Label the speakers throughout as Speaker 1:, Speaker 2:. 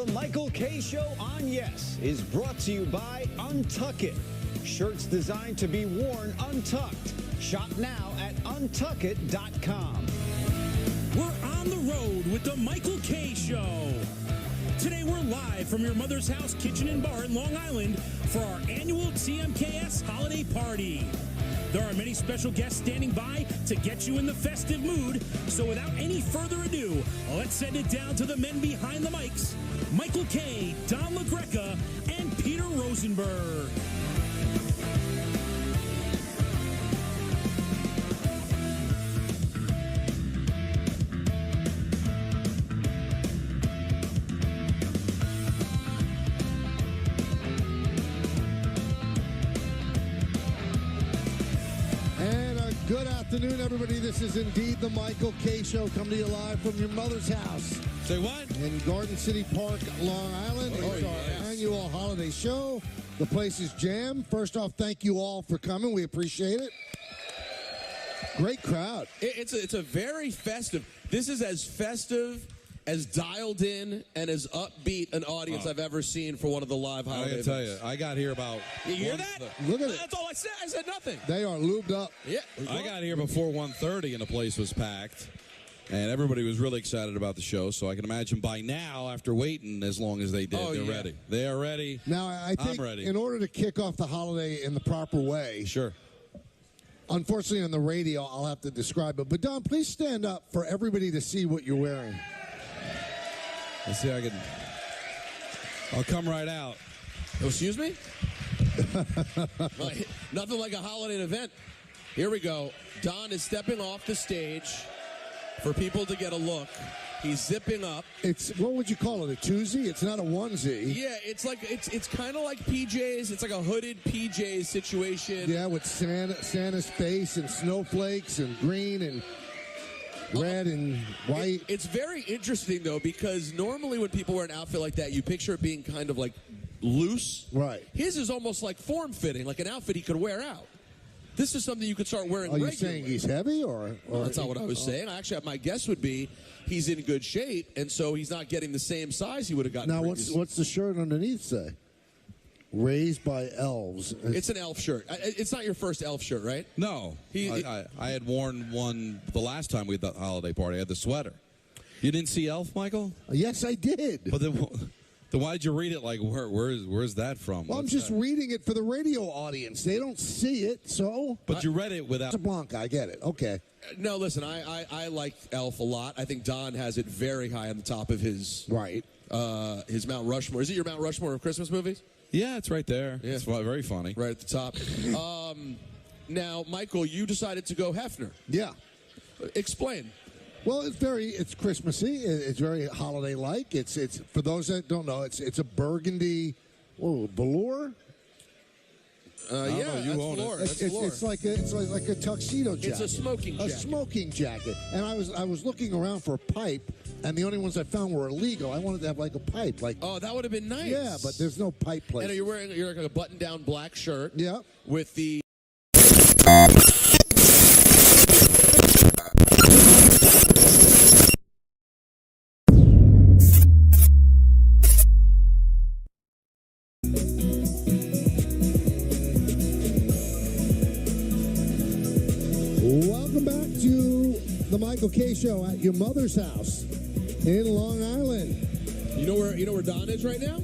Speaker 1: The Michael K. Show on Yes is brought to you by Untuck It. Shirts designed to be worn untucked. Shop now at untuckit.com.
Speaker 2: We're on the road with The Michael K. Show. Today we're live from your mother's house, kitchen, and bar in Long Island for our annual TMKS holiday party. There are many special guests standing by to get you in the festive mood. So without any further ado, let's send it down to the men behind the mics, Michael K., Don LaGreca, and Peter Rosenberg.
Speaker 3: Good afternoon, everybody. This is indeed the Michael K. Show, coming to you live from your mother's house.
Speaker 4: Say what?
Speaker 3: In Garden City Park, Long Island. It's our
Speaker 4: yes.
Speaker 3: annual holiday show. The place is jammed. First off, thank you all for coming. We appreciate it. Great crowd.
Speaker 4: It's a very festive. This is as festive, as dialed in, and as upbeat an audience I've ever seen for one of the live holiday
Speaker 5: I tell you, I got here about...
Speaker 4: You hear that?
Speaker 3: Look at it.
Speaker 4: That's all I said. I said nothing.
Speaker 3: They are lubed up.
Speaker 4: Yeah.
Speaker 5: I got here before 1:30 and the place was packed. And everybody was really excited about the show, so I can imagine by now, after waiting as long as they did, they're ready. They are ready.
Speaker 3: Now, I think
Speaker 5: I'm ready.
Speaker 3: in order to kick off the holiday in the proper way...
Speaker 5: Sure.
Speaker 3: Unfortunately, on the radio, I'll have to describe it. But, Don, please stand up for everybody to see what you're wearing.
Speaker 5: Let's see if I can... I'll come right out.
Speaker 4: Oh, excuse me? Nothing like a holiday event. Here we go. Don is stepping off the stage for people to get a look. He's zipping up.
Speaker 3: It's, what would you call it, a twosie? It's not a onesie.
Speaker 4: Yeah, it's like it's kind of like PJs. It's like a hooded PJs situation.
Speaker 3: Yeah, with Santa's face and snowflakes and green and red and white.
Speaker 4: It's very interesting, though, because normally when people wear an outfit like that, you picture it being kind of like loose.
Speaker 3: Right.
Speaker 4: His is almost like form-fitting, like an outfit he could wear out. This is something you could start wearing regularly.
Speaker 3: Are you saying he's heavy, or
Speaker 4: That's not what I was saying. Actually, my guess would be he's in good shape, and so he's not getting the same size he would have gotten.
Speaker 3: Now, what's the shirt underneath say? Raised by elves.
Speaker 4: It's an elf shirt. It's not your first elf shirt, right?
Speaker 5: No. I had worn one the last time we had the holiday party. I had the sweater. You didn't see Elf, Michael?
Speaker 3: Yes, I did.
Speaker 5: But then why did you read it like, where's that from?
Speaker 3: Well, I'm just reading it for the radio audience. They don't see it, so...
Speaker 5: But you read it without...
Speaker 3: Casablanca, I get it. Okay.
Speaker 4: No, listen, I like Elf a lot. I think Don has it very high on the top of his...
Speaker 3: Right.
Speaker 4: His Mount Rushmore. Is it your Mount Rushmore of Christmas movies?
Speaker 5: Yeah, it's right there.
Speaker 4: Yeah.
Speaker 5: It's very funny.
Speaker 4: Right at the top. Now, Michael, you decided to go Hefner.
Speaker 3: Yeah.
Speaker 4: Explain.
Speaker 3: Well, it's Christmassy. It's very holiday-like. It's for those that don't know, it's a burgundy, velour.
Speaker 4: Yeah,
Speaker 5: you own
Speaker 4: velour.
Speaker 5: it.
Speaker 3: It's like a tuxedo jacket.
Speaker 4: It's a smoking jacket.
Speaker 3: A smoking jacket. And I was looking around for a pipe, and the only ones I found were illegal. I wanted to have like a pipe, like.
Speaker 4: Oh, that would have been nice.
Speaker 3: Yeah, but there's no pipe place.
Speaker 4: And you're like a button-down black shirt.
Speaker 3: Yeah.
Speaker 4: With the.
Speaker 3: Welcome back to the Michael K. Show at your mother's house in Long Island.
Speaker 4: You know where Don is right now?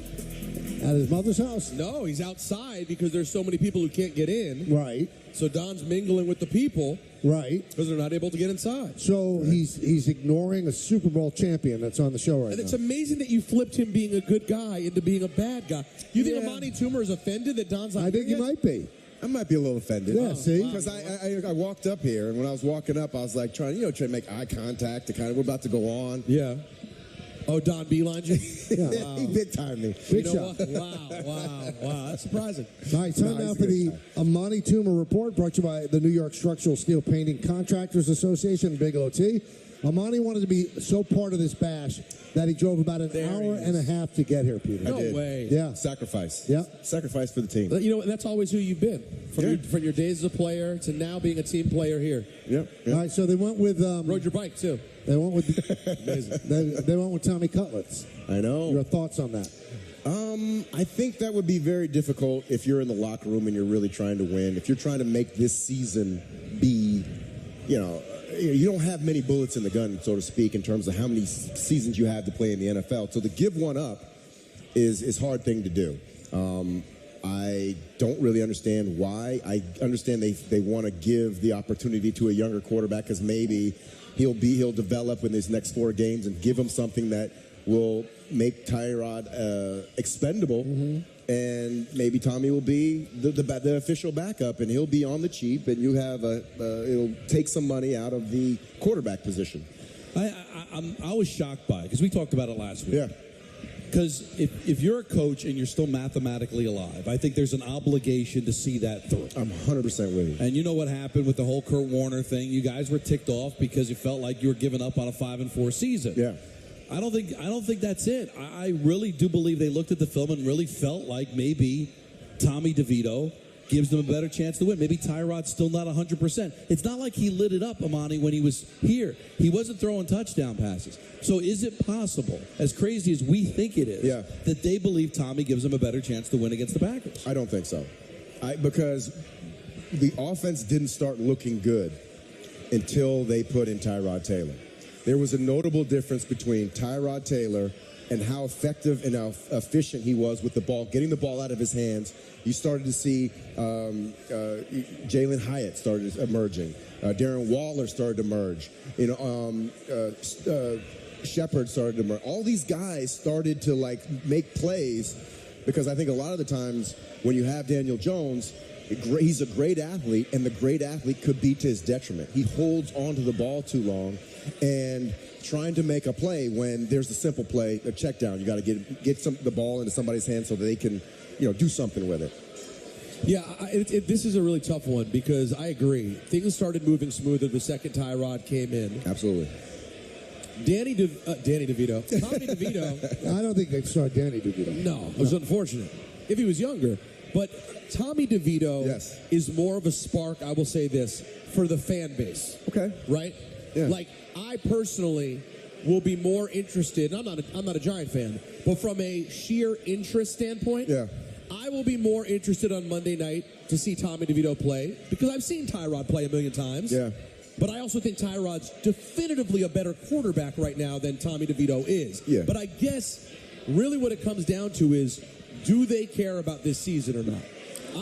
Speaker 3: At his mother's house?
Speaker 4: No, he's outside because there's so many people who can't get in.
Speaker 3: Right.
Speaker 4: So Don's mingling with the people.
Speaker 3: Right.
Speaker 4: Because they're not able to get inside.
Speaker 3: So he's ignoring a Super Bowl champion that's on the show right now.
Speaker 4: And it's amazing that you flipped him being a good guy into being a bad guy. You think Amani Toomer is offended that Don's not
Speaker 3: I think he might be.
Speaker 6: I might be a little offended.
Speaker 3: Yeah, see?
Speaker 6: Because I walked up here, and when I was walking up, I was like trying to make eye contact. We're about to go on.
Speaker 4: Yeah. Oh, Don Beeline you?
Speaker 3: Yeah.
Speaker 6: Wow. He big timed me.
Speaker 3: Big shot.
Speaker 4: Wow. That's surprising.
Speaker 3: All right, time now for the Amani Toomer Report, brought to you by the New York Structural Steel Painting Contractors Association, Bigelow T. Amani wanted to be so part of this bash that he drove about an hour and a half to get here, Peter.
Speaker 6: No
Speaker 4: way.
Speaker 3: Yeah.
Speaker 6: Sacrifice.
Speaker 3: Yeah.
Speaker 6: Sacrifice for the team.
Speaker 4: You know, that's always who you've been. From your days as a player to now being a team player here.
Speaker 6: Yep.
Speaker 3: All right, so they went with...
Speaker 4: Rode your bike, too.
Speaker 3: They went with they went with Tommy Cutlets.
Speaker 6: I know.
Speaker 3: Your thoughts on that?
Speaker 6: I think that would be very difficult if you're in the locker room and you're really trying to win. If you're trying to make this season be, you don't have many bullets in the gun, so to speak, in terms of how many seasons you have to play in the NFL. So to give one up is a hard thing to do. I don't really understand why. I understand they want to give the opportunity to a younger quarterback because maybe he'll develop in his next 4 games and give him something that will make Tyrod expendable, and maybe Tommy will be the official backup, and he'll be on the cheap, and you have it'll take some money out of the quarterback position.
Speaker 5: I was shocked by it because we talked about it last week.
Speaker 6: Yeah.
Speaker 5: Because if you're a coach and you're still mathematically alive, I think there's an obligation to see that through.
Speaker 6: I'm 100% with you.
Speaker 5: And you know what happened with the whole Kurt Warner thing? You guys were ticked off because you felt like you were giving up on a 5-4 season.
Speaker 6: Yeah.
Speaker 5: I don't think that's it. I really do believe they looked at the film and really felt like maybe Tommy DeVito gives them a better chance to win. Maybe Tyrod's still not 100%. It's not like he lit it up, Amani, when he was here. He wasn't throwing touchdown passes. So is it possible, as crazy as we think it is, that they believe Tommy gives them a better chance to win against the Packers?
Speaker 6: I don't think so. Because the offense didn't start looking good until they put in Tyrod Taylor. There was a notable difference between Tyrod Taylor and how effective and how efficient he was with the ball, getting the ball out of his hands. You started to see Jalen Hyatt started emerging. Darren Waller started to emerge. Shepard started to emerge. All these guys started to make plays because I think a lot of the times when you have Daniel Jones, he's a great athlete, and the great athlete could be to his detriment. He holds onto the ball too long and trying to make a play when there's a simple play, a check down. You got to get the ball into somebody's hands so that they can, do something with it.
Speaker 4: Yeah, this is a really tough one because I agree. Things started moving smoother the second Tyrod came in.
Speaker 6: Absolutely.
Speaker 4: Danny DeVito. Tommy DeVito.
Speaker 3: I don't think they saw Danny DeVito.
Speaker 4: No, it was unfortunate. If he was younger. But Tommy DeVito is more of a spark, I will say this, for the fan base.
Speaker 6: Okay.
Speaker 4: Right?
Speaker 6: Yeah.
Speaker 4: I personally will be more interested, and I'm not a Giant fan, but from a sheer interest standpoint, I will be more interested on Monday night to see Tommy DeVito play because I've seen Tyrod play a million times.
Speaker 6: Yeah.
Speaker 4: But I also think Tyrod's definitively a better quarterback right now than Tommy DeVito is.
Speaker 6: Yeah.
Speaker 4: But I guess really what it comes down to is, do they care about this season or not?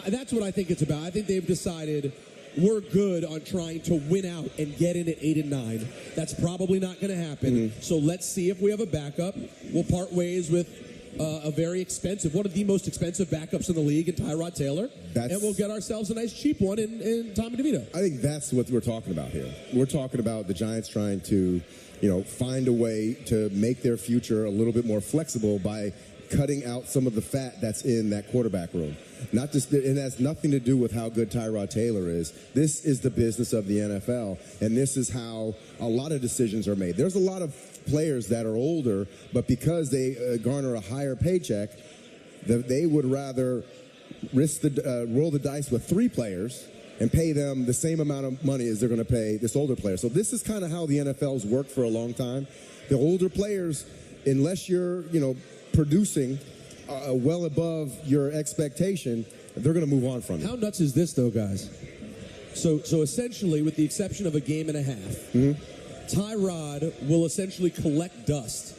Speaker 4: That's what I think it's about. I think they've decided we're good on trying to win out and get in at 8-9. That's probably not going to happen. So let's see if we have a backup. We'll part ways with a very expensive, one of the most expensive backups in the league in Tyrod Taylor. And we'll get ourselves a nice cheap one in Tommy DeVito.
Speaker 6: I think that's what we're talking about here. We're talking about the Giants trying to, find a way to make their future a little bit more flexible by cutting out some of the fat that's in that quarterback room. It has nothing to do with how good Tyrod Taylor is. This is the business of the NFL, and this is how a lot of decisions are made. There's a lot of players that are older, but because they garner a higher paycheck, they would rather roll the dice with 3 players and pay them the same amount of money as they're going to pay this older player. So this is kind of how the NFL's worked for a long time. The older players, unless you're, producing well above your expectation, they're going to move on from it.
Speaker 4: How nuts is this, though, guys? So essentially, with the exception of a game and a half, Tyrod will essentially collect dust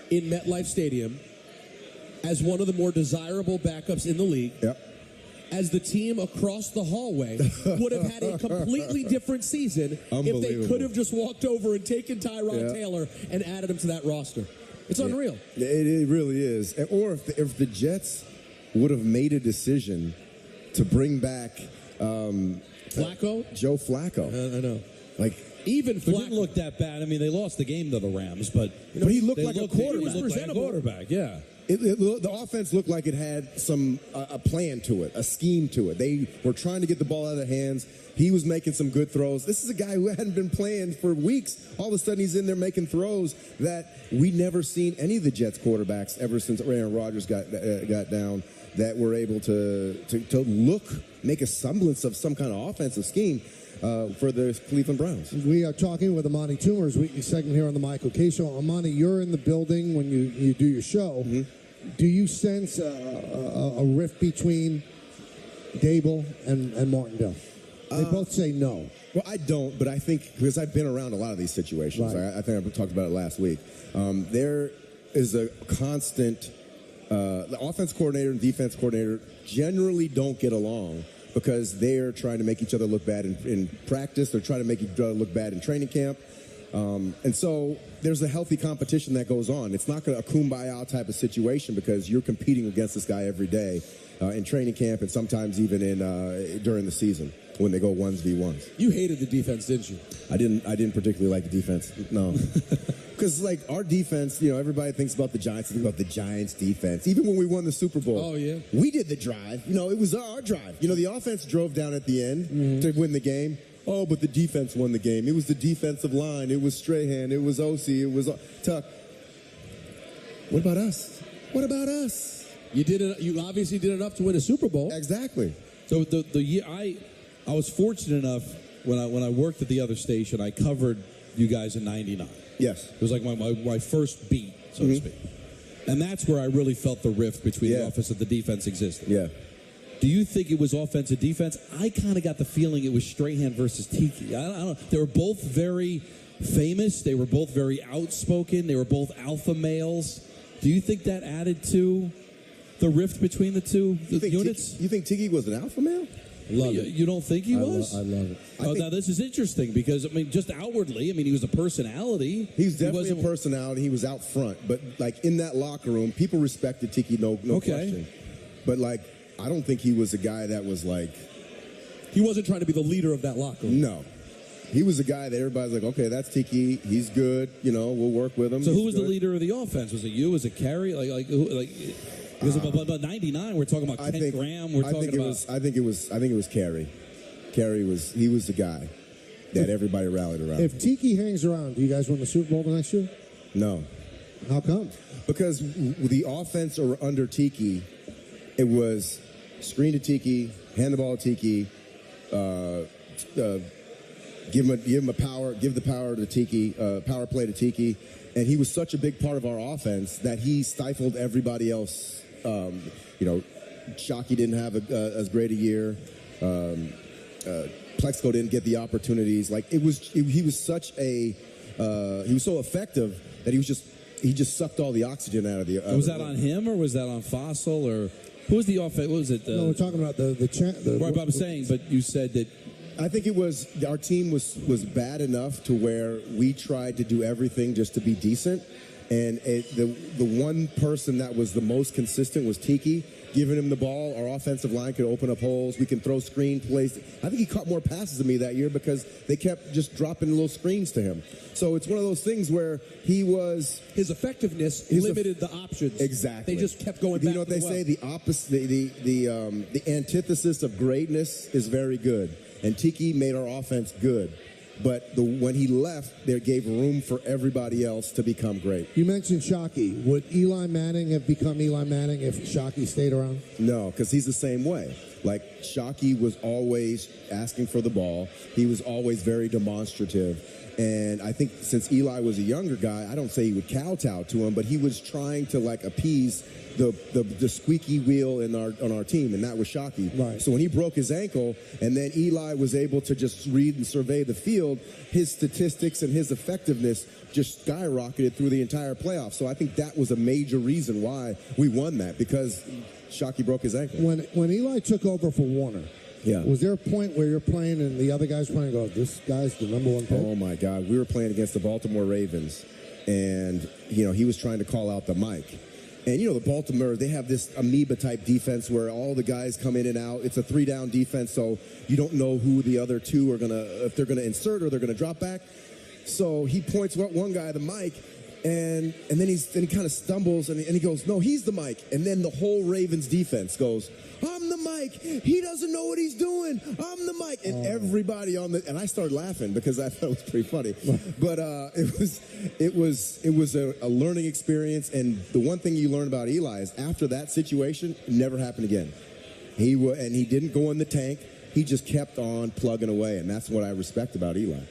Speaker 4: in MetLife Stadium as one of the more desirable backups in the league.
Speaker 6: Yep.
Speaker 4: As the team across the hallway would have had a completely different season if they could have just walked over and taken Tyrod Taylor and added him to that roster. It's unreal.
Speaker 6: It really is. Or if the Jets would have made a decision to bring back
Speaker 4: Flacco?
Speaker 6: Joe Flacco.
Speaker 4: I know.
Speaker 5: Even Flacco didn't look that bad. I mean, they lost the game to the Rams, but
Speaker 6: he looked like a quarterback.
Speaker 5: He looked like a quarterback, yeah.
Speaker 6: The offense looked like it had a plan to it, a scheme to it. They were trying to get the ball out of their hands. He was making some good throws. This is a guy who hadn't been playing for weeks. All of a sudden, he's in there making throws that we never seen any of the Jets quarterbacks ever since Aaron Rodgers got down, that were able to make a semblance of some kind of offensive scheme for the Cleveland Browns.
Speaker 3: We are talking with Amani Toomer's weekly segment here on the Michael K. Show. Amani, you're in the building when you do your show. Mm-hmm. Do you sense a rift between Dable and Martindale? They both say no.
Speaker 6: Well, I don't, but I think, because I've been around a lot of these situations, right. I think I talked about it last week. There is a constant, the offense coordinator and defense coordinator generally don't get along because they're trying to make each other look bad in practice. They're trying to make each other look bad in training camp. And so there's a healthy competition that goes on. It's not a kumbaya type of situation because you're competing against this guy every day in training camp and sometimes even during the season when they go 1v1s.
Speaker 4: You hated the defense, didn't you?
Speaker 6: I didn't particularly like the defense. No. Because, like, our defense, everybody thinks about the Giants. Think about the Giants' defense. Even when we won the Super Bowl.
Speaker 4: Oh, yeah.
Speaker 6: We did the drive. It was our drive. The offense drove down at the end to win the game. Oh, but the defense won the game. It was the defensive line. It was Strahan. It was Osi. It was Tuck. What about us? What about us?
Speaker 4: You did it. You obviously did enough to win a Super Bowl.
Speaker 6: Exactly.
Speaker 5: So the year I was fortunate enough when I worked at the other station, I covered you guys in '99.
Speaker 6: Yes.
Speaker 5: It was like my first beat, so to speak. And that's where I really felt the rift between the offense and the defense existed.
Speaker 6: Yeah.
Speaker 5: Do you think it was offense and defense? I kind of got the feeling it was Strahan versus Tiki. I don't know. They were both very famous. They were both very outspoken. They were both alpha males. Do you think that added to the rift between the two units?
Speaker 6: You think Tiki was an alpha male?
Speaker 4: Love it.
Speaker 5: You don't think he was?
Speaker 3: I love it.
Speaker 5: Now this is interesting because, just outwardly, he was a personality.
Speaker 6: He's definitely a personality. He was out front. But, in that locker room, people respected Tiki, no question. But, I don't think he was a guy that was
Speaker 4: He wasn't trying to be the leader of that locker room.
Speaker 6: No. He was a guy that everybody's like, okay, that's Tiki. He's good. We'll work with him.
Speaker 5: So who was the leader of the offense? Was it you? Was it Kerry? Because about '99, we're talking about Ken Graham. I think it was Kerry. Kerry was the guy that everybody rallied around.
Speaker 3: If Tiki hangs around, do you guys win the Super Bowl the next year?
Speaker 6: No.
Speaker 3: How come?
Speaker 6: Because the offense under Tiki, it was screen to Tiki, hand the ball to Tiki, give him a power, give the power to Tiki, power play to Tiki, and he was such a big part of our offense that he stifled everybody else. Shockey didn't have as great a year. Plexco didn't get the opportunities. He was so effective that he just sucked all the oxygen out of the.
Speaker 5: Was that on him or was that on Fossil or who was the offense? What was it?
Speaker 3: No, we're talking about the
Speaker 5: right, but I'm saying, but you said that.
Speaker 6: I think it was our team was bad enough to where we tried to do everything just to be decent, and the one person that was the most consistent was Tiki. Giving him the ball, our offensive line could open up holes. We can throw screen plays. I think he caught more passes than me that year because they kept just dropping little screens to him. So it's one of those things where his
Speaker 4: effectiveness limited the options.
Speaker 6: Exactly.
Speaker 4: They just kept going back.
Speaker 6: You know what they say? The opposite, the antithesis of greatness is very good. And Tiki made our offense good. But when he left, they gave room for everybody else to become great.
Speaker 3: You mentioned Shockey. Would Eli Manning have become Eli Manning if Shockey stayed around?
Speaker 6: No, because he's the same way. Shockey was always asking for the ball. He was always very demonstrative. And I think since Eli was a younger guy, I don't say he would kowtow to him, but he was trying to appease the squeaky wheel on our team, and that was Shockey.
Speaker 3: Right.
Speaker 6: So when he broke his ankle, and then Eli was able to just read and survey the field, his statistics and his effectiveness just skyrocketed through the entire playoffs. So I think that was a major reason why we won that, because Shockey broke his ankle.
Speaker 3: When Eli took over for Warner, was there a point where you're playing and the other guy's playing and go, this guy's the number one pick?
Speaker 6: Oh, my God. We were playing against the Baltimore Ravens, and, he was trying to call out the mic. And, the Baltimore, they have this amoeba-type defense where all the guys come in and out. It's a 3-down defense, so you don't know who the other two are if they're going to insert or they're going to drop back. So he points one guy the mic, And then he kind of stumbles and he goes, no, he's the mic. And then the whole Ravens defense goes, I'm the mic. He doesn't know what he's doing. I'm the mic. And everybody and I started laughing because I thought it was pretty funny. But it was a learning experience. And the one thing you learn about Eli is after that situation, it never happened again. He didn't go in the tank. He just kept on plugging away. And that's what I respect about Eli.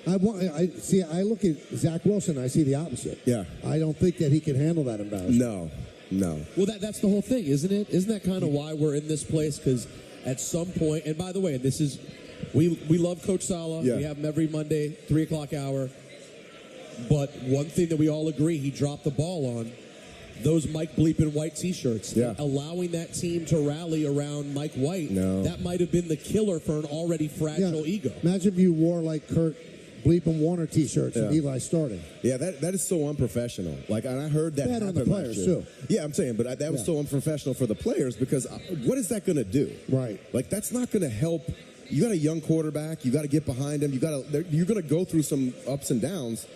Speaker 3: I look at Zach Wilson, I see the opposite.
Speaker 6: Yeah.
Speaker 3: I don't think that he can handle that embarrassment.
Speaker 6: No.
Speaker 4: Well, that's the whole thing, isn't it? Isn't that kind of why we're in this place? Because at some point, and by the way, this is, we love Coach Saleh.
Speaker 6: Yeah.
Speaker 4: We have him every Monday, 3 o'clock hour. But one thing that we all agree he dropped the ball on, those Mike Bleepin' White T-shirts.
Speaker 6: Yeah.
Speaker 4: Allowing that team to rally around Mike White, that might have been the killer for an already fragile ego.
Speaker 3: Imagine if you wore like Kurt Bleepin' Warner T-shirts and Eli starting.
Speaker 6: Yeah, that is so unprofessional. Like, and I heard that happen
Speaker 3: on the players
Speaker 6: last year.
Speaker 3: too.
Speaker 6: Yeah, I'm saying, but that was so unprofessional for the players because what is that going to do?
Speaker 3: Right.
Speaker 6: Like, that's not going to help. You got a young quarterback. You got to get behind him. You're going to go through some ups and downs.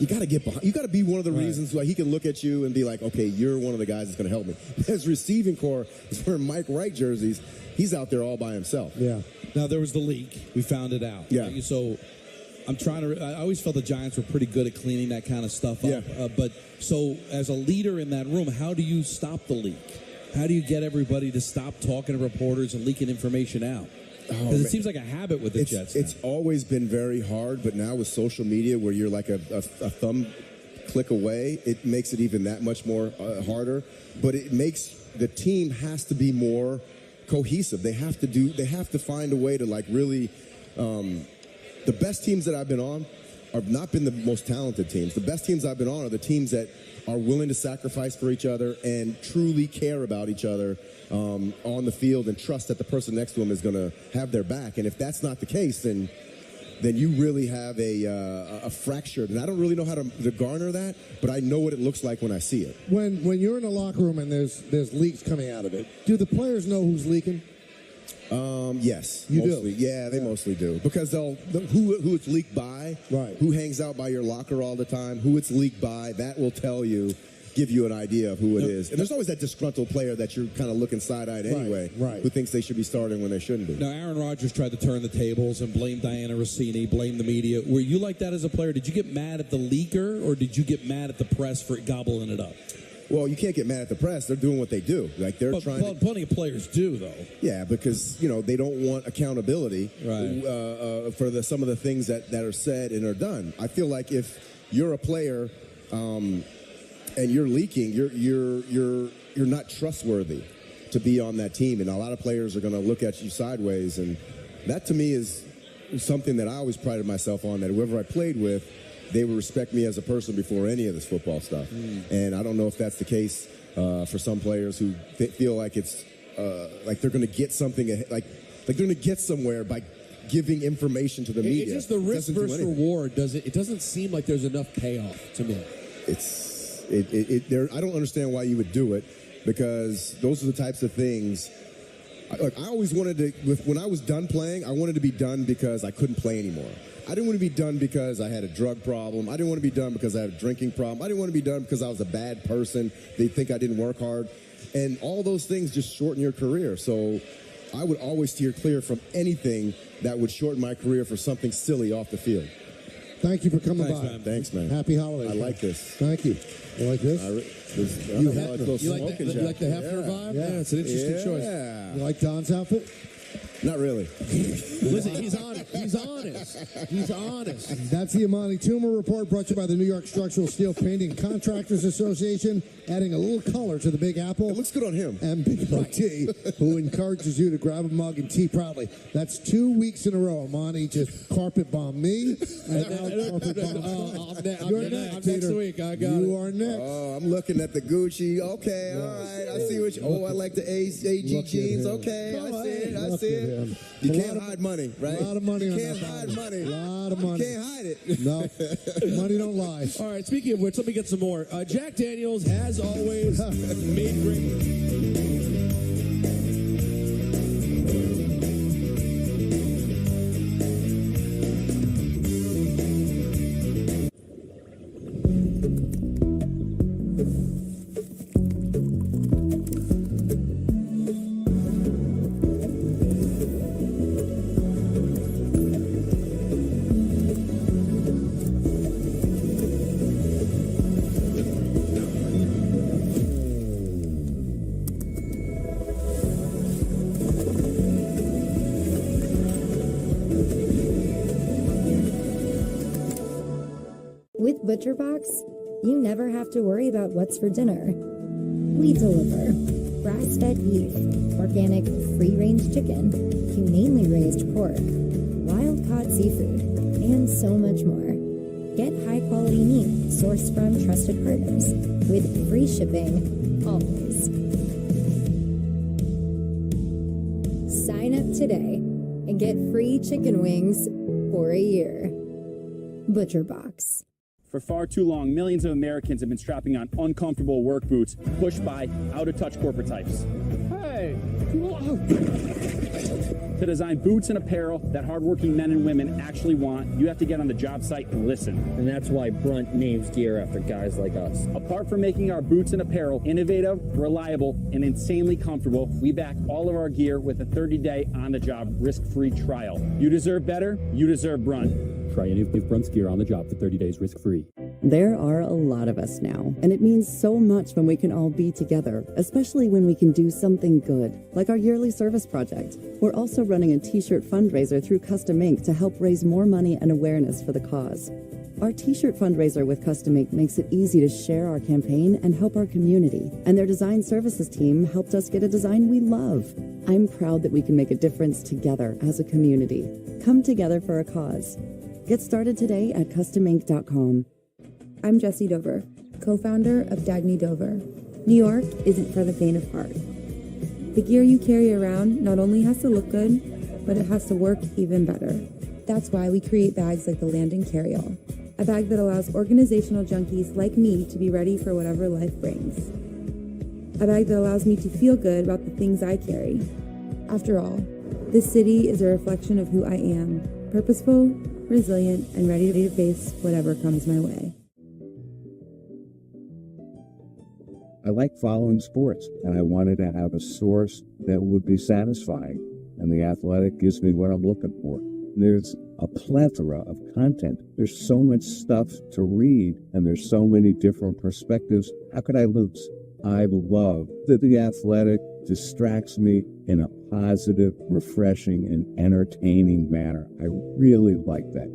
Speaker 6: You got to get behind. You got to be one of the reasons why he can look at you and be like, okay, you're one of the guys that's going to help me. His receiving core is wearing Mike Wright jerseys. He's out there all by himself.
Speaker 3: Yeah.
Speaker 5: Now, there was the leak. We found it out.
Speaker 6: Yeah.
Speaker 5: Right? So I always felt the Giants were pretty good at cleaning that kind of stuff up.
Speaker 6: Yeah.
Speaker 5: But so as a leader in that room, how do you stop the leak? How do you get everybody to stop talking to reporters and leaking information out? Because it seems like a habit with the Jets now.
Speaker 6: It's always been very hard, but now with social media where you're like a thumb click away, it makes it even that much more harder. But it makes the team has to be more cohesive. They have to find a way to like really the best teams that I've been on have not been the most talented teams. The best teams I've been on are the teams that are willing to sacrifice for each other and truly care about each other on the field and trust that the person next to them is going to have their back. And if that's not the case, then you really have a fractured. And I don't really know how to garner that, but I know what it looks like when I see it.
Speaker 3: When you're in a locker room and there's leaks coming out of it, do the players know who's leaking?
Speaker 6: Yes,
Speaker 3: you
Speaker 6: mostly.
Speaker 3: do.
Speaker 6: Yeah, they mostly do because who it's leaked by,
Speaker 3: right?
Speaker 6: Who hangs out by your locker all the time, who it's leaked by, that will give you an idea of who it is. And there's always that disgruntled player that you're kind of looking side-eyed anyway,
Speaker 3: right?
Speaker 6: Who thinks they should be starting when they shouldn't be.
Speaker 5: Now, Aaron Rodgers tried to turn the tables and blame Diana Rossini, blame the media. Were you like that as a player? Did you get mad at the leaker, or did you get mad at the press for gobbling it up?
Speaker 6: Well, you can't get mad at the press. They're doing what they do. Like they're trying.
Speaker 5: Plenty of players do, though.
Speaker 6: Yeah, because they don't want accountability for some of the things that are said and are done. I feel like if you're a player and you're leaking, you're not trustworthy to be on that team, and a lot of players are going to look at you sideways, and that to me is something that I always prided myself on. That whoever I played with, they would respect me as a person before any of this football stuff. And I don't know if that's the case for some players who feel like it's like they're going to get something, like they're going to get somewhere by giving information to the media.
Speaker 4: It's just the risk versus reward. It doesn't seem like there's enough payoff to me.
Speaker 6: I don't understand why you would do it, because those are the types of things. I always wanted to, when I was done playing, I wanted to be done because I couldn't play anymore. I didn't want to be done because I had a drug problem. I didn't want to be done because I had a drinking problem. I didn't want to be done because I was a bad person. They think I didn't work hard. And all those things just shorten your career. So I would always steer clear from anything that would shorten my career for something silly off the field.
Speaker 3: Thank you for coming by.
Speaker 5: Man.
Speaker 6: Thanks, man.
Speaker 3: Happy holidays.
Speaker 6: I like this.
Speaker 3: Thank you. You like this?
Speaker 4: You like the Hefner vibe?
Speaker 3: Yeah,
Speaker 4: it's an interesting choice.
Speaker 3: You like Don's outfit?
Speaker 6: Not really.
Speaker 4: Listen, he's honest. He's honest.
Speaker 3: That's the Amani Toomer Report, brought to you by the New York Structural Steel Painting Contractors Association, adding a little color to the Big Apple.
Speaker 6: It looks good on him.
Speaker 3: And Big Blue Tea, who encourages you to grab a mug and tea proudly. That's 2 weeks in a row. Amani just carpet bombed me, and now carpet bombed You're next,
Speaker 4: next week. I got
Speaker 3: You
Speaker 4: it.
Speaker 3: are next.
Speaker 6: Oh, I'm looking at the Gucci. Okay, all right. I see what you. Oh, I like the AG jeans. Okay, I see it. You can't hide money, right?
Speaker 3: A lot of money
Speaker 6: you
Speaker 3: on
Speaker 6: can't
Speaker 3: that
Speaker 6: hide
Speaker 3: bottom.
Speaker 6: money.
Speaker 3: A lot of money.
Speaker 6: You can't hide it.
Speaker 3: No, money don't lie.
Speaker 4: All right, speaking of which, let me get some more. Jack Daniels, as always, made great.
Speaker 7: With ButcherBox, you never have to worry about what's for dinner. We deliver grass-fed beef, organic free-range chicken, humanely raised pork, wild-caught seafood, and so much more. Get high-quality meat sourced from trusted partners with free shipping always. Sign up today and get free chicken wings for a year. ButcherBox.
Speaker 8: For far too long, millions of Americans have been strapping on uncomfortable work boots pushed by out-of-touch corporate types. Hey! To design boots and apparel that hardworking men and women actually want, you have to get on the job site and listen.
Speaker 9: And that's why Brunt names gear after guys like us.
Speaker 8: Apart from making our boots and apparel innovative, reliable, and insanely comfortable, we back all of our gear with a 30-day on-the-job risk-free trial. You deserve better. You deserve Brunt.
Speaker 10: Try any of Brunt's gear on the job for 30 days risk-free.
Speaker 11: There are a lot of us now, and it means so much when we can all be together, especially when we can do something good, like our yearly service project. We're also running a t-shirt fundraiser through Custom Ink to help raise more money and awareness for the cause. Our t-shirt fundraiser with Custom Ink makes it easy to share our campaign and help our community, and their design services team helped us get a design we love. I'm proud that we can make a difference together as a community. Come together for a cause. Get started today at customink.com.
Speaker 12: I'm Jessie Dover, co-founder of Dagny Dover. New York isn't for the faint of heart. The gear you carry around not only has to look good, but it has to work even better. That's why we create bags like the Landon Carryall, a bag that allows organizational junkies like me to be ready for whatever life brings. A bag that allows me to feel good about the things I carry. After all, this city is a reflection of who I am, purposeful, resilient, and ready to face whatever comes my way.
Speaker 13: I like following sports, and I wanted to have a source that would be satisfying, and The Athletic gives me what I'm looking for. There's a plethora of content. There's so much stuff to read, and there's so many different perspectives. How could I lose? I love that The Athletic distracts me in a positive, refreshing, and entertaining manner. I really like that.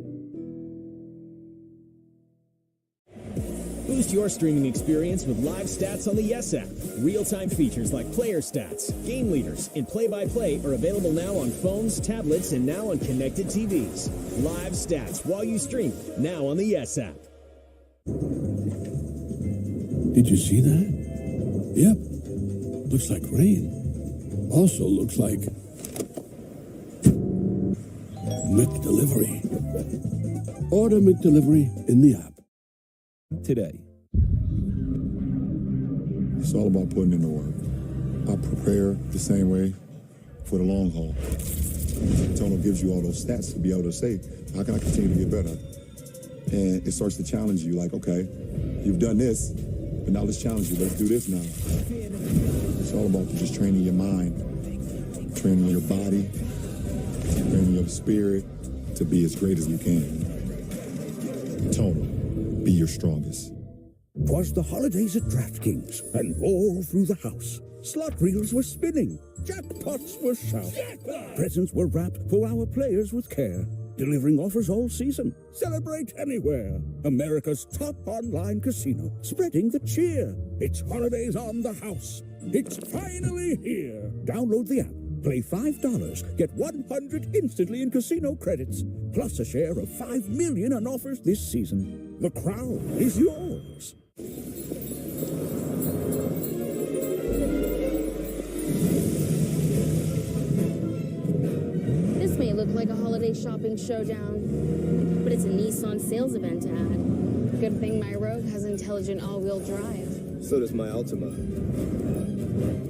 Speaker 14: Boost your streaming experience with live stats on the Yes app. Real-time features like player stats, game leaders, and play-by-play are available now on phones, tablets, and now on connected TVs. Live stats while you stream, now on the Yes app.
Speaker 15: Did you see that? Yep. Looks like rain. Also looks like McDelivery. Order McDelivery in the app today.
Speaker 16: It's all about putting in the work. I prepare the same way for the long haul. Tono gives you all those stats to be able to say, how can I continue to get better? And it starts to challenge you like, okay, you've done this, but now let's challenge you. Let's do this now. It's all about just training your mind, training your body, training your spirit to be as great as you can. Tono, be your strongest.
Speaker 17: 'Twas the holidays at DraftKings, and all through the house, slot reels were spinning, jackpots were shouting, presents were wrapped for our players with care, delivering offers all season. Celebrate anywhere. America's top online casino, spreading the cheer. It's holidays on the house. It's finally here. Download the app. Play $5, get 100 instantly in casino credits, plus a share of $5 million on offers this season. The crown is yours.
Speaker 18: This may look like a holiday shopping showdown, but it's a Nissan sales event ad. Good thing my Rogue has intelligent all-wheel drive.
Speaker 19: So does my Altima.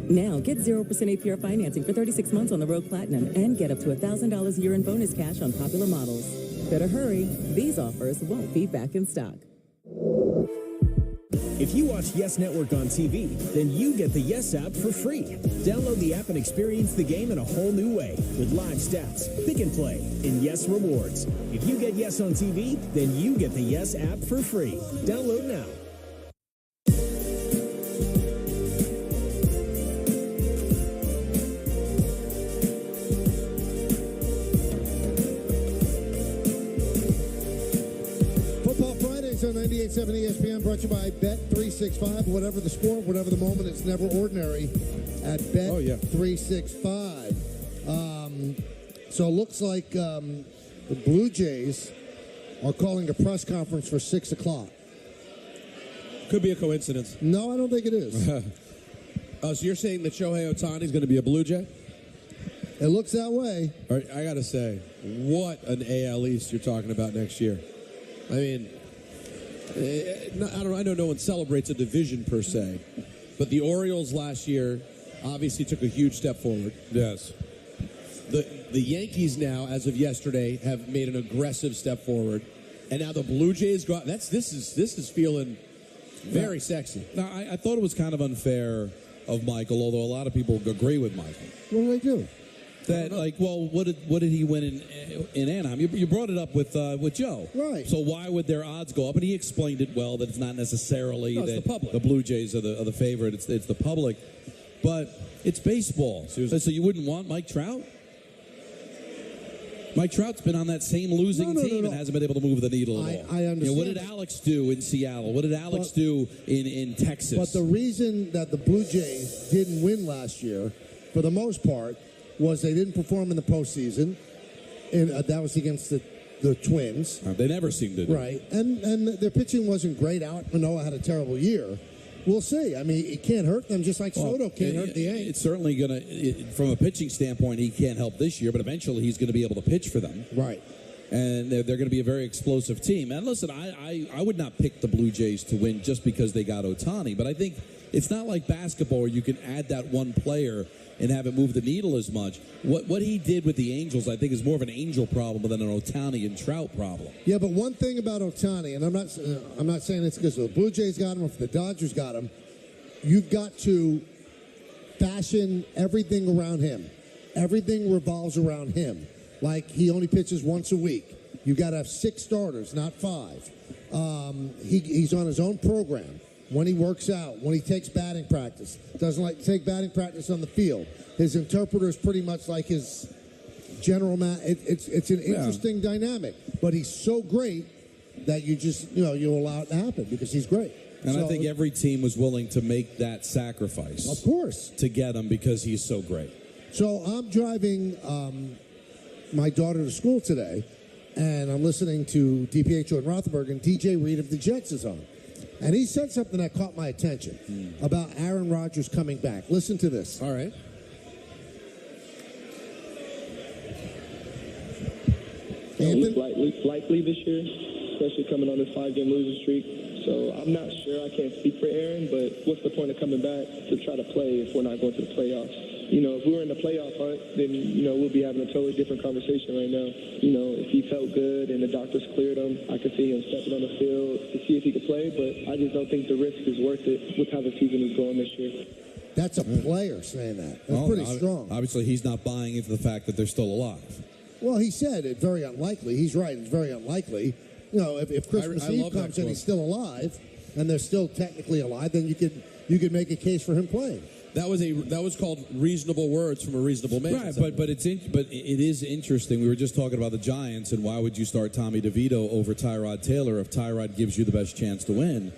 Speaker 20: Now, get 0% APR financing for 36 months on the Rogue Platinum and get up to $1,000 a year in bonus cash on popular models. Better hurry. These offers won't be back in stock.
Speaker 14: If you watch Yes Network on TV, then you get the Yes app for free. Download the app and experience the game in a whole new way with live stats, pick and play, and Yes rewards. If you get Yes on TV, then you get the Yes app for free. Download now.
Speaker 3: On 98.7 98.7 ESPN, brought to you by Bet365. Whatever the sport, whatever the moment, it's never ordinary at Bet365. So it looks like the Blue Jays are calling a press conference for 6 o'clock.
Speaker 4: Could be a coincidence.
Speaker 3: No, I don't think it is.
Speaker 4: So you're saying that Shohei Ohtani is going to be a Blue Jay?
Speaker 3: It looks that way.
Speaker 4: All right, I got to say, what an AL East you're talking about next year. I mean, I know no one celebrates a division per se, but the Orioles last year obviously took a huge step forward.
Speaker 5: Yes.
Speaker 4: The Yankees now, as of yesterday, have made an aggressive step forward, and now the Blue Jays go out. This is feeling very sexy.
Speaker 5: Now, I thought it was kind of unfair of Michael, although a lot of people agree with Michael.
Speaker 3: What do they do?
Speaker 5: That, like, well, what did he win in Anaheim? You brought it up with Joe.
Speaker 3: Right.
Speaker 5: So why would their odds go up? And he explained it well, that it's not necessarily
Speaker 4: it's the public.
Speaker 5: The Blue Jays are the favorite. It's the public. But it's baseball. So you wouldn't want Mike Trout? Mike Trout's been on that same losing team and hasn't been able to move the needle at all.
Speaker 3: I understand.
Speaker 5: What did Alex do in Seattle? What did Alex do in Texas?
Speaker 3: But the reason that the Blue Jays didn't win last year, for the most part, was they didn't perform in the postseason. And that was against the Twins.
Speaker 5: They never seemed to do.
Speaker 3: Right. And their pitching wasn't great. Alek Manoah had a terrible year. We'll see. I mean, it can't hurt them just like Soto can't hurt the Yankees.
Speaker 5: It's certainly going to, from a pitching standpoint, he can't help this year, but eventually he's going to be able to pitch for them.
Speaker 3: Right.
Speaker 5: And they're going to be a very explosive team. And listen, I would not pick the Blue Jays to win just because they got Ohtani, but I think it's not like basketball where you can add that one player and have it move the needle as much. What he did with the Angels, I think, is more of an Angel problem than an Ohtani and Trout problem.
Speaker 3: Yeah, but one thing about Ohtani, and I'm not saying it's because the Blue Jays got him or if the Dodgers got him, you've got to fashion everything around him. Everything revolves around him. Like, he only pitches once a week. You've got to have 6 starters, not 5. He's on his own program. When he works out, when he takes batting practice, doesn't like to take batting practice on the field. His interpreter is pretty much like his general man. It's an interesting dynamic, but he's so great that you allow it to happen because he's great.
Speaker 5: And I think every team was willing to make that sacrifice,
Speaker 3: of course,
Speaker 5: to get him because he's so great.
Speaker 3: So I'm driving my daughter to school today, and I'm listening to DPHO and Rothenberg, and DJ Reed of the Jets is on. And he said something that caught my attention about Aaron Rodgers coming back. Listen to this.
Speaker 4: All right.
Speaker 19: Looks likely this year, especially coming on this 5-game losing streak. So I'm not sure. I can't speak for Aaron, but what's the point of coming back to try to play if we're not going to the playoffs? If we were in the playoff hunt, then, we'll be having a totally different conversation right now. If he felt good and the doctors cleared him, I could see him stepping on the field to see if he could play, but I just don't think the risk is worth it with how the season is going this year.
Speaker 3: That's a player saying that. That's pretty strong.
Speaker 5: Obviously, he's not buying into the fact that they're still alive.
Speaker 3: Well, he said it's very unlikely. He's right. It's very unlikely. If Christmas Eve comes and he's still alive, and they're still technically alive, then you could make a case for him playing.
Speaker 4: That was called reasonable words from a reasonable man.
Speaker 5: Right, but it is interesting. We were just talking about the Giants, and why would you start Tommy DeVito over Tyrod Taylor if Tyrod gives you the best chance to win?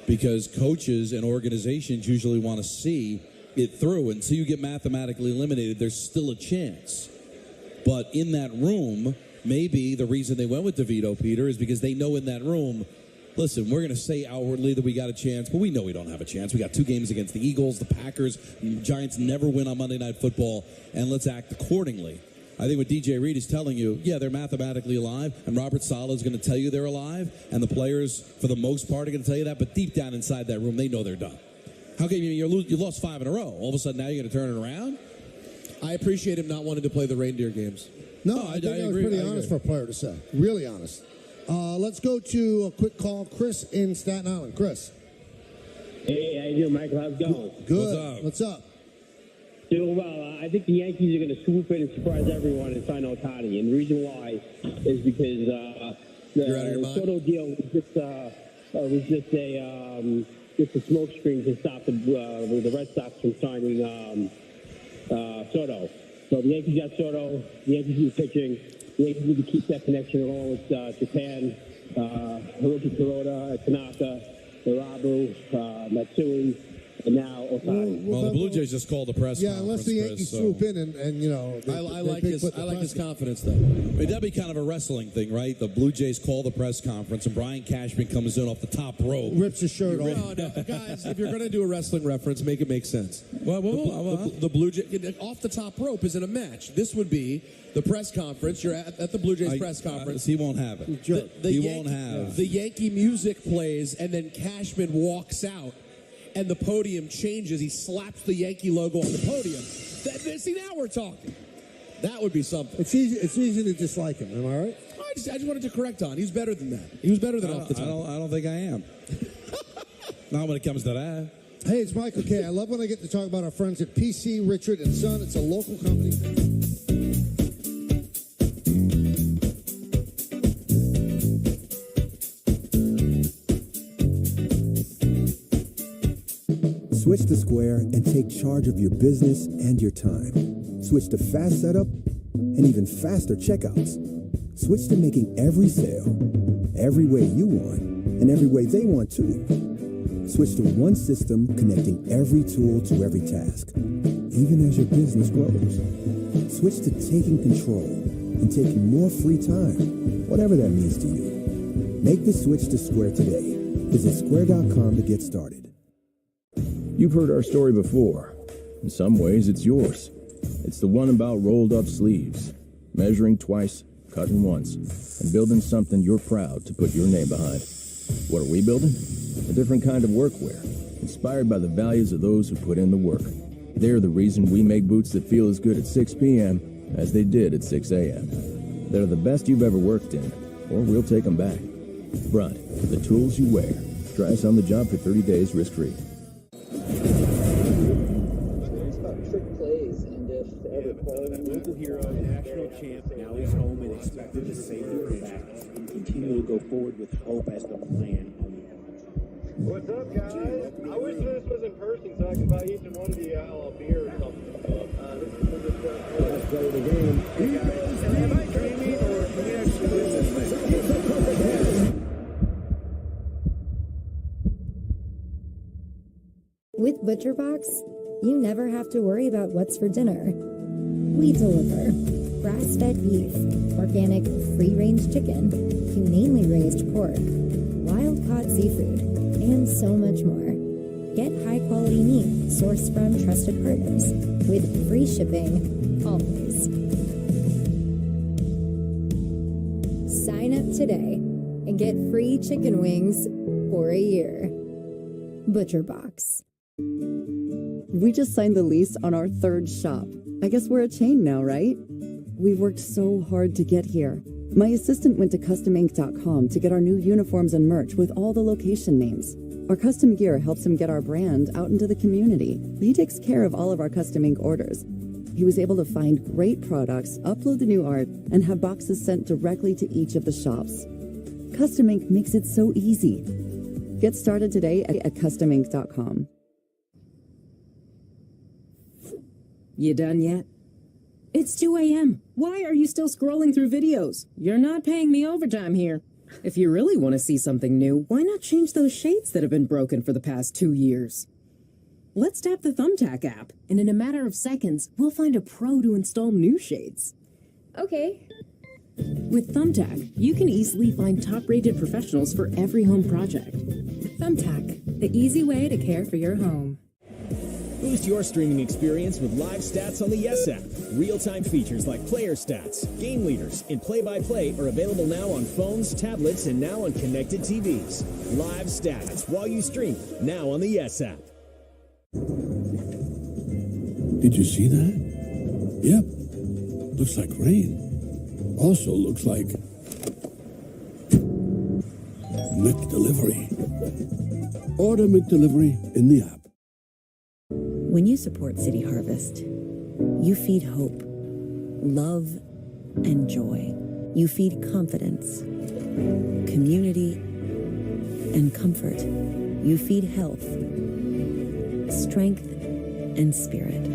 Speaker 5: Because coaches and organizations usually want to see it through. Until you get mathematically eliminated, there's still a chance. But in that room, maybe the reason they went with DeVito, Peter, is because they know in that room, listen, we're going to say outwardly that we got a chance, but we know we don't have a chance. We got 2 games against the Eagles, the Packers, the Giants never win on Monday Night Football, and let's act accordingly. I think what DJ Reed is telling you, yeah, they're mathematically alive, and Robert Saleh is going to tell you they're alive, and the players, for the most part, are going to tell you that, but deep down inside that room, they know they're done. How can you lost 5 in a row? All of a sudden, now you're going to turn it around?
Speaker 4: I appreciate him not wanting to play the reindeer games.
Speaker 3: No, I think that was pretty honest for a player to say. Really honest. Let's go to a quick call. Chris in Staten Island. Chris.
Speaker 21: Hey, how you doing, Michael? How's it going?
Speaker 3: Good. What's up?
Speaker 21: Doing well. I think the Yankees are going to swoop in and surprise everyone and sign Ohtani. And the reason why is because the Soto deal was just a smokescreen to stop the Red Sox from signing Soto. So the Yankees got Soto. The Yankees need pitching. The Yankees need to keep that connection along with Japan. Hiroki Kuroda, Tanaka, Irabu, Matsui, and now Otani.
Speaker 5: Well, the Blue Jays just called the press conference.
Speaker 3: Unless the Yankees swoop in and you know.
Speaker 5: I like his confidence, though. I mean, that'd be kind of a wrestling thing, right? The Blue Jays call the press conference, and Brian Cashman comes in off the top rope.
Speaker 3: Rips his shirt off.
Speaker 4: No, guys, if you're going to do a wrestling reference, make it make sense. The Blue Jays, off the top rope is in a match. This would be the press conference. You're at the Blue Jays press conference.
Speaker 5: He won't have it. He won't have.
Speaker 4: The Yankee music plays, and then Cashman walks out. And the podium changes. He slaps the Yankee logo on the podium. See, now we're talking. That would be something.
Speaker 3: It's easy to dislike him. Am I right?
Speaker 4: I just wanted to correct on. He's better than that. He was better than off the top.
Speaker 5: I don't think I am. Not when it comes to that.
Speaker 3: Hey, it's Michael K. I love when I get to talk about our friends at PC Richard & Son. It's a local company.
Speaker 1: Switch to Square and take charge of your business and your time. Switch to fast setup and even faster checkouts. Switch to making every sale, every way you want, and every way they want too. Switch to one system connecting every tool to every task, even as your business grows. Switch to taking control and taking more free time, whatever that means to you. Make the switch to Square today. Visit square.com to get started.
Speaker 22: You've heard our story before. In some ways, it's yours. It's the one about rolled up sleeves, measuring twice, cutting once, and building something you're proud to put your name behind. What are we building? A different kind of workwear, inspired by the values of those who put in the work. They're the reason we make boots that feel as good at 6 p.m. as they did at 6 a.m. They're the best you've ever worked in, or we'll take them back. Brunt, the tools you wear. Try us on the job for 30 days risk-free.
Speaker 14: Local hero, national champ, now he's home and expected to safely come back and continue to go forward with hope as the plan.
Speaker 23: What's up, guys? I wish this was in person so I could buy each and one of you a beer or something. Let's play the game. Am I dreaming or can we actually win this thing?
Speaker 7: With ButcherBox, you never have to worry about what's for dinner. We deliver grass-fed beef, organic free-range chicken, humanely raised pork, wild-caught seafood, and so much more. Get high-quality meat sourced from trusted partners with free shipping, always. Sign up today and get free chicken wings for a year. ButcherBox.
Speaker 11: We just signed the lease on our third shop. I guess we're a chain now, right? We've worked so hard to get here. My assistant went to customink.com to get our new uniforms and merch with all the location names. Our custom gear helps him get our brand out into the community. He takes care of all of our custom ink orders. He was able to find great products, upload the new art, and have boxes sent directly to each of the shops. Custom Ink makes it so easy. Get started today at customink.com.
Speaker 24: You done yet? It's 2 a.m. Why are you still scrolling through videos? You're not paying me overtime here. If you really want to see something new, why not change those shades that have been broken for the past 2 years? Let's tap the Thumbtack app, and in a matter of seconds, we'll find a pro to install new shades.
Speaker 18: Okay.
Speaker 24: With Thumbtack, you can easily find top-rated professionals for every home project.
Speaker 12: Thumbtack, the easy way to care for your home.
Speaker 14: Boost your streaming experience with live stats on the Yes app. Real-time features like player stats, game leaders, and play-by-play are available now on phones, tablets, and now on connected TVs. Live stats while you stream, now on the Yes app.
Speaker 15: Did you see that? Yep. Looks like rain. Also looks like McDelivery. Order McDelivery in the app.
Speaker 25: When you support City Harvest, you feed hope, love, and joy. You feed confidence, community, and comfort. You feed health, strength, and spirit.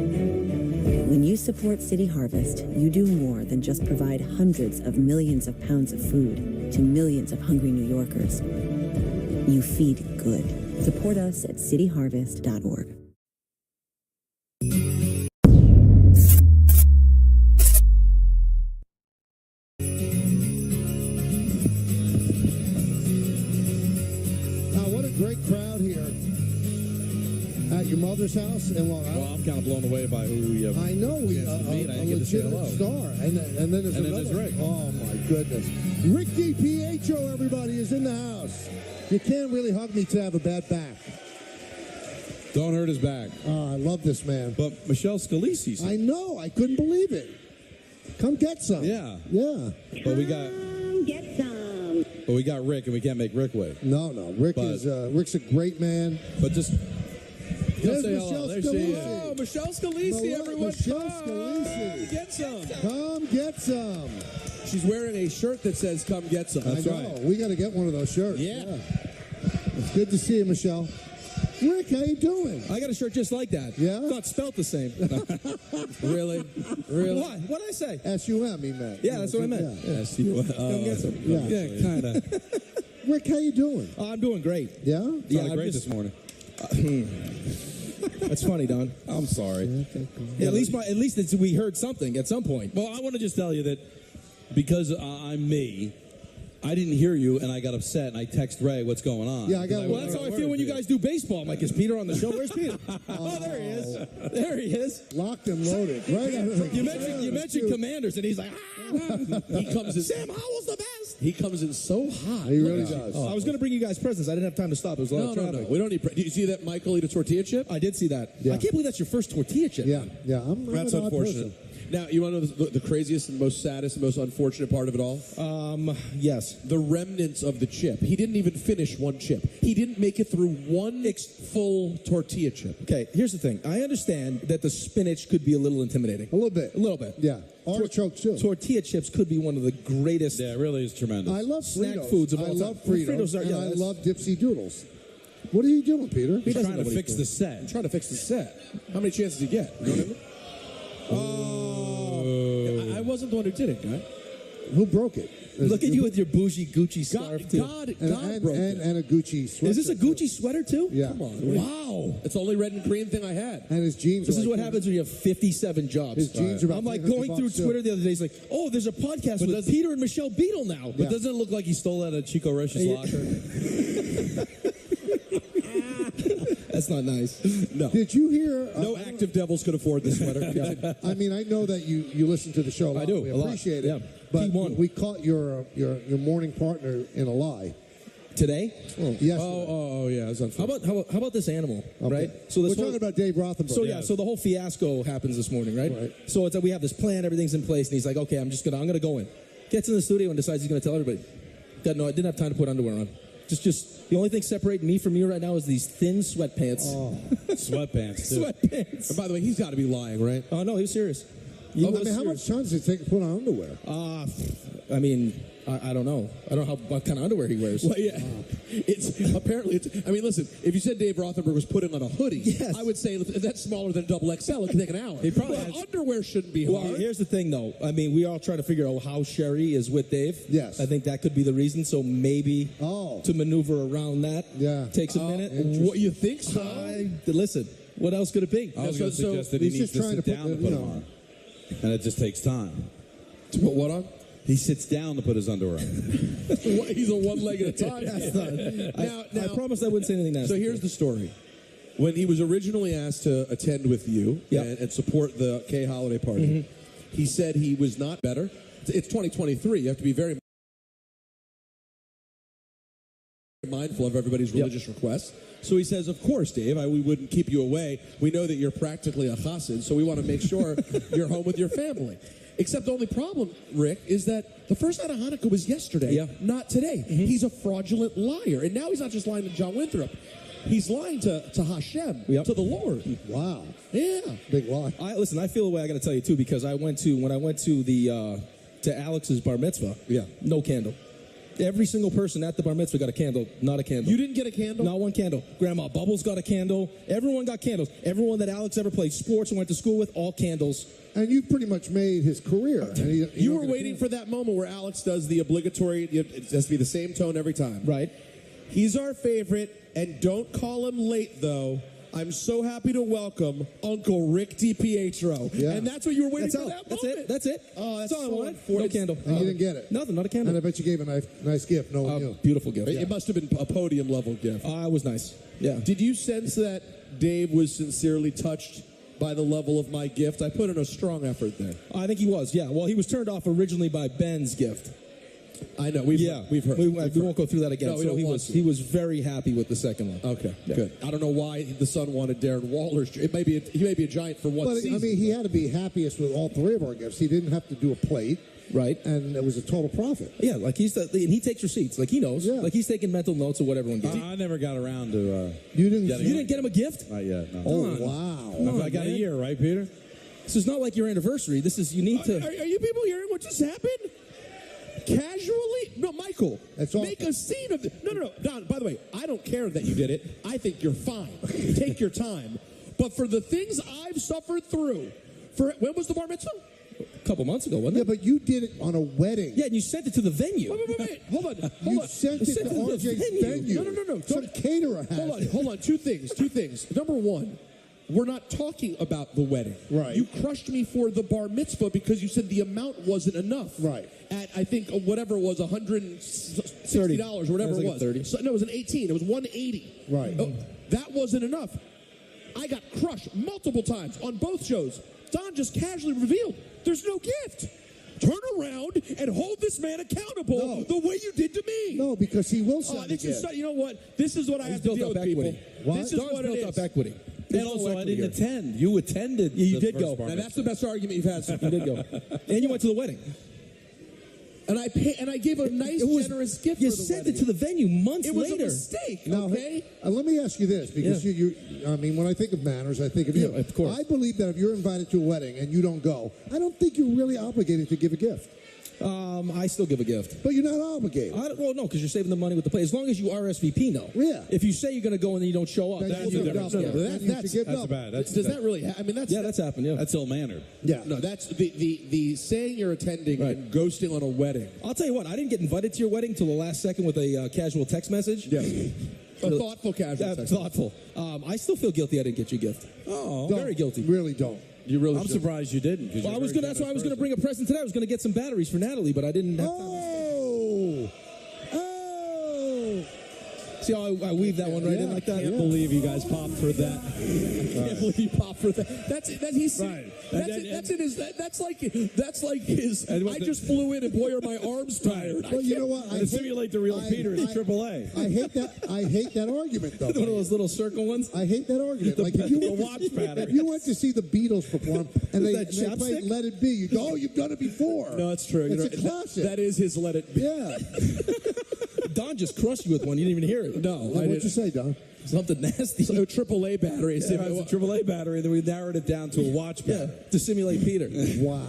Speaker 25: When you support City Harvest, you do more than just provide hundreds of millions of pounds of food to millions of hungry New Yorkers. You feed good. Support us at cityharvest.org.
Speaker 3: What a great crowd here at your mother's house in Long Island.
Speaker 5: Well, I'm kind of blown away by who we have.
Speaker 3: I know we
Speaker 5: I didn't get to say hello.
Speaker 3: star, and then there's another.
Speaker 5: Rick.
Speaker 3: Oh my goodness, Rick DiPietro, everybody is in the house. You can't really hug me to have a bad back.
Speaker 5: Don't hurt his back.
Speaker 3: Oh, I love this man.
Speaker 5: But Michelle Scalisi's.
Speaker 3: I know. I couldn't believe it. Come get some.
Speaker 5: Yeah.
Speaker 3: Yeah.
Speaker 5: But we got.
Speaker 25: Get some.
Speaker 5: But we got Rick, and we can't make Rick wait.
Speaker 3: No. Rick's a great man.
Speaker 5: But just.
Speaker 3: There's
Speaker 5: say
Speaker 3: Michelle
Speaker 5: hello. There she is.
Speaker 3: Scalisi.
Speaker 4: Oh, Michelle Scalisi, everyone.
Speaker 3: Michelle
Speaker 4: Come
Speaker 3: Scalisi.
Speaker 4: get some.
Speaker 3: Come get some.
Speaker 4: She's wearing a shirt that says "Come get some."
Speaker 3: I know. We got to get one of those shirts.
Speaker 4: Yeah.
Speaker 3: It's good to see you, Michelle. Rick, how you doing?
Speaker 4: I got a shirt just like that.
Speaker 3: Yeah?
Speaker 4: Not spelt the same. Really?
Speaker 5: Why? What did I say?
Speaker 3: S-U-M, he meant.
Speaker 5: Yeah, that's what I meant.
Speaker 3: Yeah.
Speaker 5: S-U-M.
Speaker 3: Come get some.
Speaker 5: Yeah, kind of.
Speaker 3: Rick, how you doing?
Speaker 5: I'm doing great.
Speaker 3: Yeah?
Speaker 5: Yeah, I'm great this morning. That's funny, Don. I'm sorry.
Speaker 4: At least we heard something at some point.
Speaker 5: Well, I want to just tell you that because I'm me, I didn't hear you, and I got upset, and I text Ray what's going on.
Speaker 3: Yeah, I got.
Speaker 4: Well, that's how I feel when you guys do baseball. I'm like, is Peter on the show? Where's Peter? Oh, there he is. There he is.
Speaker 3: Locked and loaded. Right.
Speaker 4: You mentioned Commanders, and he's like, he comes in. Sam Howell's the best. He comes in so hot.
Speaker 3: He really does.
Speaker 4: I was going to bring you guys presents. I didn't have time to stop. It was a lot of traffic.
Speaker 5: No.
Speaker 4: We don't need. Did you see that Michael eat a tortilla chip? I did see that.
Speaker 3: Yeah.
Speaker 4: I can't believe that's your first tortilla chip.
Speaker 3: Yeah.
Speaker 4: That's
Speaker 3: an odd
Speaker 4: unfortunate.
Speaker 3: person.
Speaker 4: Now, you want to know the craziest and most saddest and most unfortunate part of it all? Yes. The remnants of the chip. He didn't even finish one chip. He didn't make it through one full tortilla chip. Okay, here's the thing. I understand that the spinach could be a little intimidating.
Speaker 3: A little bit.
Speaker 4: Yeah.
Speaker 3: Artichokes too.
Speaker 4: Tortilla chips could be one of the greatest.
Speaker 5: Yeah, it really is tremendous.
Speaker 3: I love
Speaker 4: snack
Speaker 3: Fritos.
Speaker 4: foods of all
Speaker 3: I
Speaker 4: time.
Speaker 3: love Fritos,
Speaker 4: Fritos
Speaker 3: and I love Dipsy Doodles. What are you doing, Peter?
Speaker 5: He's trying to fix the set.
Speaker 4: I'm trying to fix the set. How many chances did he get? You know what I mean? Oh. I wasn't the one who did it, guy.
Speaker 3: Who broke it?
Speaker 4: Look at you with your bougie Gucci scarf, too. God broke it.
Speaker 3: And a Gucci sweater.
Speaker 4: Is this a Gucci sweater, too?
Speaker 3: Yeah.
Speaker 4: Come on. Wow. It's the only red and green thing I had.
Speaker 3: And his jeans
Speaker 4: This
Speaker 3: are
Speaker 4: is
Speaker 3: like
Speaker 4: what happens when you have 57 jobs.
Speaker 3: His jeans are about
Speaker 4: I'm like
Speaker 3: $300
Speaker 4: going through
Speaker 3: too.
Speaker 4: Twitter the other day. He's like, oh, there's a podcast with Peter and Michelle Beadle now.
Speaker 5: But doesn't it look like he stole that at Chico Resh's locker?
Speaker 4: That's not nice. No.
Speaker 3: Did you hear?
Speaker 4: No active devils could afford this sweater.
Speaker 3: I mean, I know that you listen to the show a lot.
Speaker 4: I do.
Speaker 3: We
Speaker 4: a lot.
Speaker 3: appreciate it.
Speaker 4: Yeah.
Speaker 3: But we caught your morning partner in a lie.
Speaker 4: Today?
Speaker 3: Yes.
Speaker 4: Oh, yeah. That's unfortunate. How about this animal, right? So
Speaker 3: We're talking about Dave Rothenberg.
Speaker 4: So so the whole fiasco happens this morning, right? So it's like we have this plan, everything's in place, and he's like, okay, I'm gonna go in. Gets in the studio and decides he's gonna tell everybody. I didn't have time to put underwear on. Just the only thing separating me from you right now is these thin sweatpants.
Speaker 5: Oh, sweatpants. Too.
Speaker 4: Sweatpants. And by the way, he's got to be lying, right? Oh no, he was serious.
Speaker 3: How much time does it take to put on underwear?
Speaker 4: I mean, I don't know. I don't know what kind of underwear he wears. Well, yeah. I mean, listen, if you said Dave Rothenberg was putting on a hoodie, I would say that's smaller than double XL. It could take an hour. Underwear shouldn't be hard. Well, here's the thing, though. I mean, we all try to figure out how Sherry is with Dave.
Speaker 3: Yes.
Speaker 4: I think that could be the reason. So maybe to maneuver around that takes a minute. What, you think so? Listen, what else could it be?
Speaker 5: I was going to suggest that he needs to sit down to put them on. And it just takes time.
Speaker 4: To put what on?
Speaker 5: He sits down to put his underwear on.
Speaker 4: He's on one leg at a time. Now, I promised I wouldn't say anything nasty. So here's the story. When he was originally asked to attend with you and support the K holiday party, he said he was not better. It's 2023. You have to be very mindful of everybody's religious requests. So he says, of course, Dave, we wouldn't keep you away. We know that you're practically a chassid, so we want to make sure you're home with your family. Except the only problem, Rick, is that the first night of Hanukkah was yesterday, not today. He's a fraudulent liar. And now he's not just lying to John Winthrop. He's lying to Hashem, to the Lord.
Speaker 3: Wow.
Speaker 4: Yeah.
Speaker 3: Big lie.
Speaker 4: Listen, I feel the way I got to tell you, too, because when I went to Alex's bar mitzvah, no candle.
Speaker 5: Every single person at the bar mitzvah got a candle, not a candle.
Speaker 4: You didn't get a candle?
Speaker 5: Not one candle. Grandma Bubbles got a candle. Everyone got candles. Everyone that Alex ever played sports and went to school with, all candles.
Speaker 3: And you pretty much made his career. And
Speaker 4: you were waiting for that moment where Alex does the obligatory, it has to be the same tone every time.
Speaker 5: Right.
Speaker 4: He's our favorite, and don't call him late, though. I'm so happy to welcome Uncle Rick DiPietro.
Speaker 3: Yeah.
Speaker 4: And that's what you were waiting for
Speaker 5: That's
Speaker 4: moment.
Speaker 5: That's it.
Speaker 4: Oh,
Speaker 5: that's all I wanted.
Speaker 4: So
Speaker 5: No candle.
Speaker 3: And you didn't get it.
Speaker 5: Nothing, not a candle.
Speaker 3: And I bet you gave a nice gift. No one knew.
Speaker 5: Beautiful gift.
Speaker 4: It must have been a podium-level gift.
Speaker 5: It was nice. Yeah.
Speaker 4: Did you sense that Dave was sincerely touched by the level of my gift? I put in a strong effort there.
Speaker 5: I think he was, yeah. Well, he was turned off originally by Ben's gift.
Speaker 4: I know. We've heard.
Speaker 5: We won't go through that again.
Speaker 4: No, we
Speaker 5: so
Speaker 4: don't want to.
Speaker 5: he was very happy with the second one.
Speaker 4: Okay,
Speaker 5: Yeah.
Speaker 4: good. I don't know why the son wanted Darren Waller's. He may be a giant for one
Speaker 3: But
Speaker 4: season.
Speaker 3: I mean, he had to be happiest with all three of our gifts. He didn't have to do a plate.
Speaker 5: Right.
Speaker 3: And it was a total profit.
Speaker 5: Yeah, like and he takes receipts. Like he knows.
Speaker 3: Yeah.
Speaker 5: Like he's taking mental notes of what everyone gets.
Speaker 2: I never got around to.
Speaker 3: You didn't.
Speaker 5: You didn't get him a gift?
Speaker 2: Not yet. No.
Speaker 3: Oh wow!
Speaker 5: Come on,
Speaker 2: I got
Speaker 5: man.
Speaker 2: a year, right, Peter?
Speaker 5: This is not like your anniversary. This is you need to.
Speaker 4: Are you people hearing what just happened? Casually? No, Michael. Make a scene of this. No. Don, by the way, I don't care that you did it. I think you're fine. Take your time. But for the things I've suffered through, when was the bar mitzvah?
Speaker 5: A couple months ago, wasn't
Speaker 3: Yeah,
Speaker 5: it?
Speaker 3: but you did it on a wedding.
Speaker 5: Yeah, and you sent it to the venue.
Speaker 4: Wait. Hold on.
Speaker 3: You sent it to RJ's venue.
Speaker 4: No.
Speaker 3: Some caterer has it.
Speaker 4: Hold on. Two things. Number one, we're not talking about the wedding.
Speaker 3: Right.
Speaker 4: You crushed me for the bar mitzvah because you said the amount wasn't enough.
Speaker 3: Right.
Speaker 4: At, I think, whatever it was, $160 or whatever
Speaker 5: It was like
Speaker 4: it was.
Speaker 5: 30.
Speaker 4: So, no, it was an 18. It was 180.
Speaker 3: Right.
Speaker 4: Oh, that wasn't enough. I got crushed multiple times on both shows. Don just casually revealed there's no gift. Turn around and hold this man accountable the way you did to me.
Speaker 3: No, because he will send
Speaker 4: This is, you know what? This is what I have to
Speaker 5: built
Speaker 4: deal
Speaker 5: up
Speaker 4: with, people.
Speaker 5: equity.
Speaker 4: This is
Speaker 5: Don's
Speaker 4: what it
Speaker 5: built
Speaker 4: is.
Speaker 5: up equity.
Speaker 2: And also, I didn't attend. You attended.
Speaker 5: Yeah, you
Speaker 2: the
Speaker 5: did
Speaker 2: first
Speaker 5: go.
Speaker 2: bar
Speaker 4: Now,
Speaker 2: mitzvah.
Speaker 4: that's the best argument you've had.
Speaker 5: You did go, and you went to the wedding.
Speaker 4: And I gave a nice, generous gift
Speaker 5: You
Speaker 4: for the
Speaker 5: sent
Speaker 4: wedding.
Speaker 5: it to the venue months
Speaker 4: It was
Speaker 5: later.
Speaker 4: a mistake,
Speaker 3: Now,
Speaker 4: okay?
Speaker 3: let me ask you this, because I mean, when I think of manners, I think of you.
Speaker 5: Yeah, of course.
Speaker 3: I believe that if you're invited to a wedding and you don't go, I don't think you're really obligated to give a gift.
Speaker 5: I still give a gift.
Speaker 3: But you're not obligated.
Speaker 5: Well, no, because you're saving the money with the play. As long as you RSVP, no.
Speaker 3: Yeah.
Speaker 5: If you say you're going to go and then you don't show up,
Speaker 3: Then
Speaker 5: that's
Speaker 3: you give
Speaker 5: different.
Speaker 3: double.
Speaker 5: No,
Speaker 3: Then you should give
Speaker 2: That's
Speaker 3: double.
Speaker 2: bad.
Speaker 4: Does that really I mean, that's...
Speaker 5: Yeah, that's happened, yeah.
Speaker 2: That's ill-mannered.
Speaker 3: Yeah.
Speaker 4: No, that's the saying you're attending and ghosting on a wedding.
Speaker 5: I'll tell you what, I didn't get invited to your wedding till the last second with a casual text message.
Speaker 4: Yeah. A thoughtful casual text.
Speaker 5: Thoughtful. I still feel guilty I didn't get you a gift.
Speaker 2: Oh,
Speaker 5: Very guilty.
Speaker 3: Really don't.
Speaker 4: You really
Speaker 2: I'm
Speaker 4: should.
Speaker 2: surprised you didn't.
Speaker 5: Well, that's why I was going to bring a present today. I was going to get some batteries for Natalie, but I didn't have time.
Speaker 3: Oh!
Speaker 5: See how I weave that one right in like that?
Speaker 2: I can't believe you guys popped for that.
Speaker 4: I can't believe he popped for that. That's like his. I just flew in and boy are my arms tired.
Speaker 3: Well, you know what?
Speaker 2: To simulate the real Peter is AAA.
Speaker 3: I hate that argument, though.
Speaker 5: One of those little circle ones?
Speaker 3: I hate that argument. Like if you went to see the Beatles perform and they played Let It Be, you go, oh, you've done it before.
Speaker 4: No, it's true.
Speaker 3: It's a classic.
Speaker 4: That is his Let It Be.
Speaker 3: Yeah.
Speaker 5: Don just crushed you with one. You didn't even hear it.
Speaker 4: No,
Speaker 3: What'd you say, Don?
Speaker 5: Something nasty.
Speaker 4: So AAA batteries.
Speaker 2: Yeah, it's a AAA battery, then we narrowed it down to a watch battery.
Speaker 5: To simulate Peter.
Speaker 3: Wow.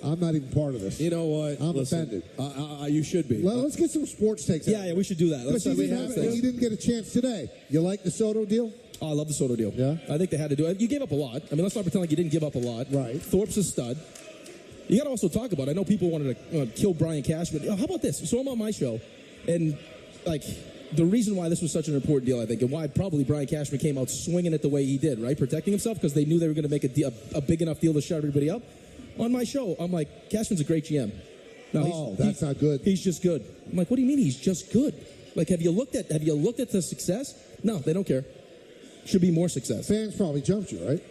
Speaker 3: I'm not even part of this.
Speaker 4: You know what?
Speaker 3: I'm offended.
Speaker 4: You should be.
Speaker 3: Well, let's get some sports takes.
Speaker 5: Yeah, we should do that.
Speaker 3: Because you didn't get a chance today. You like the Soto deal?
Speaker 5: Oh, I love the Soto deal.
Speaker 3: Yeah?
Speaker 5: I think they had to do it. You gave up a lot. I mean, let's not pretend like you didn't give up a lot.
Speaker 3: Right.
Speaker 5: Thorpe's a stud. You got to also talk about, I know people wanted to kill Brian Cashman. How about this? So I'm on my show, and, like, the reason why this was such an important deal, I think, and why probably Brian Cashman came out swinging it the way he did, right? Protecting himself because they knew they were going to make a big enough deal to shut everybody up. On my show, I'm like, Cashman's a great GM. No,
Speaker 3: that's not good.
Speaker 5: He's just good. I'm like, what do you mean he's just good? Like, have you looked at the success? No, they don't care. Should be more success.
Speaker 3: Fans probably jumped you, right?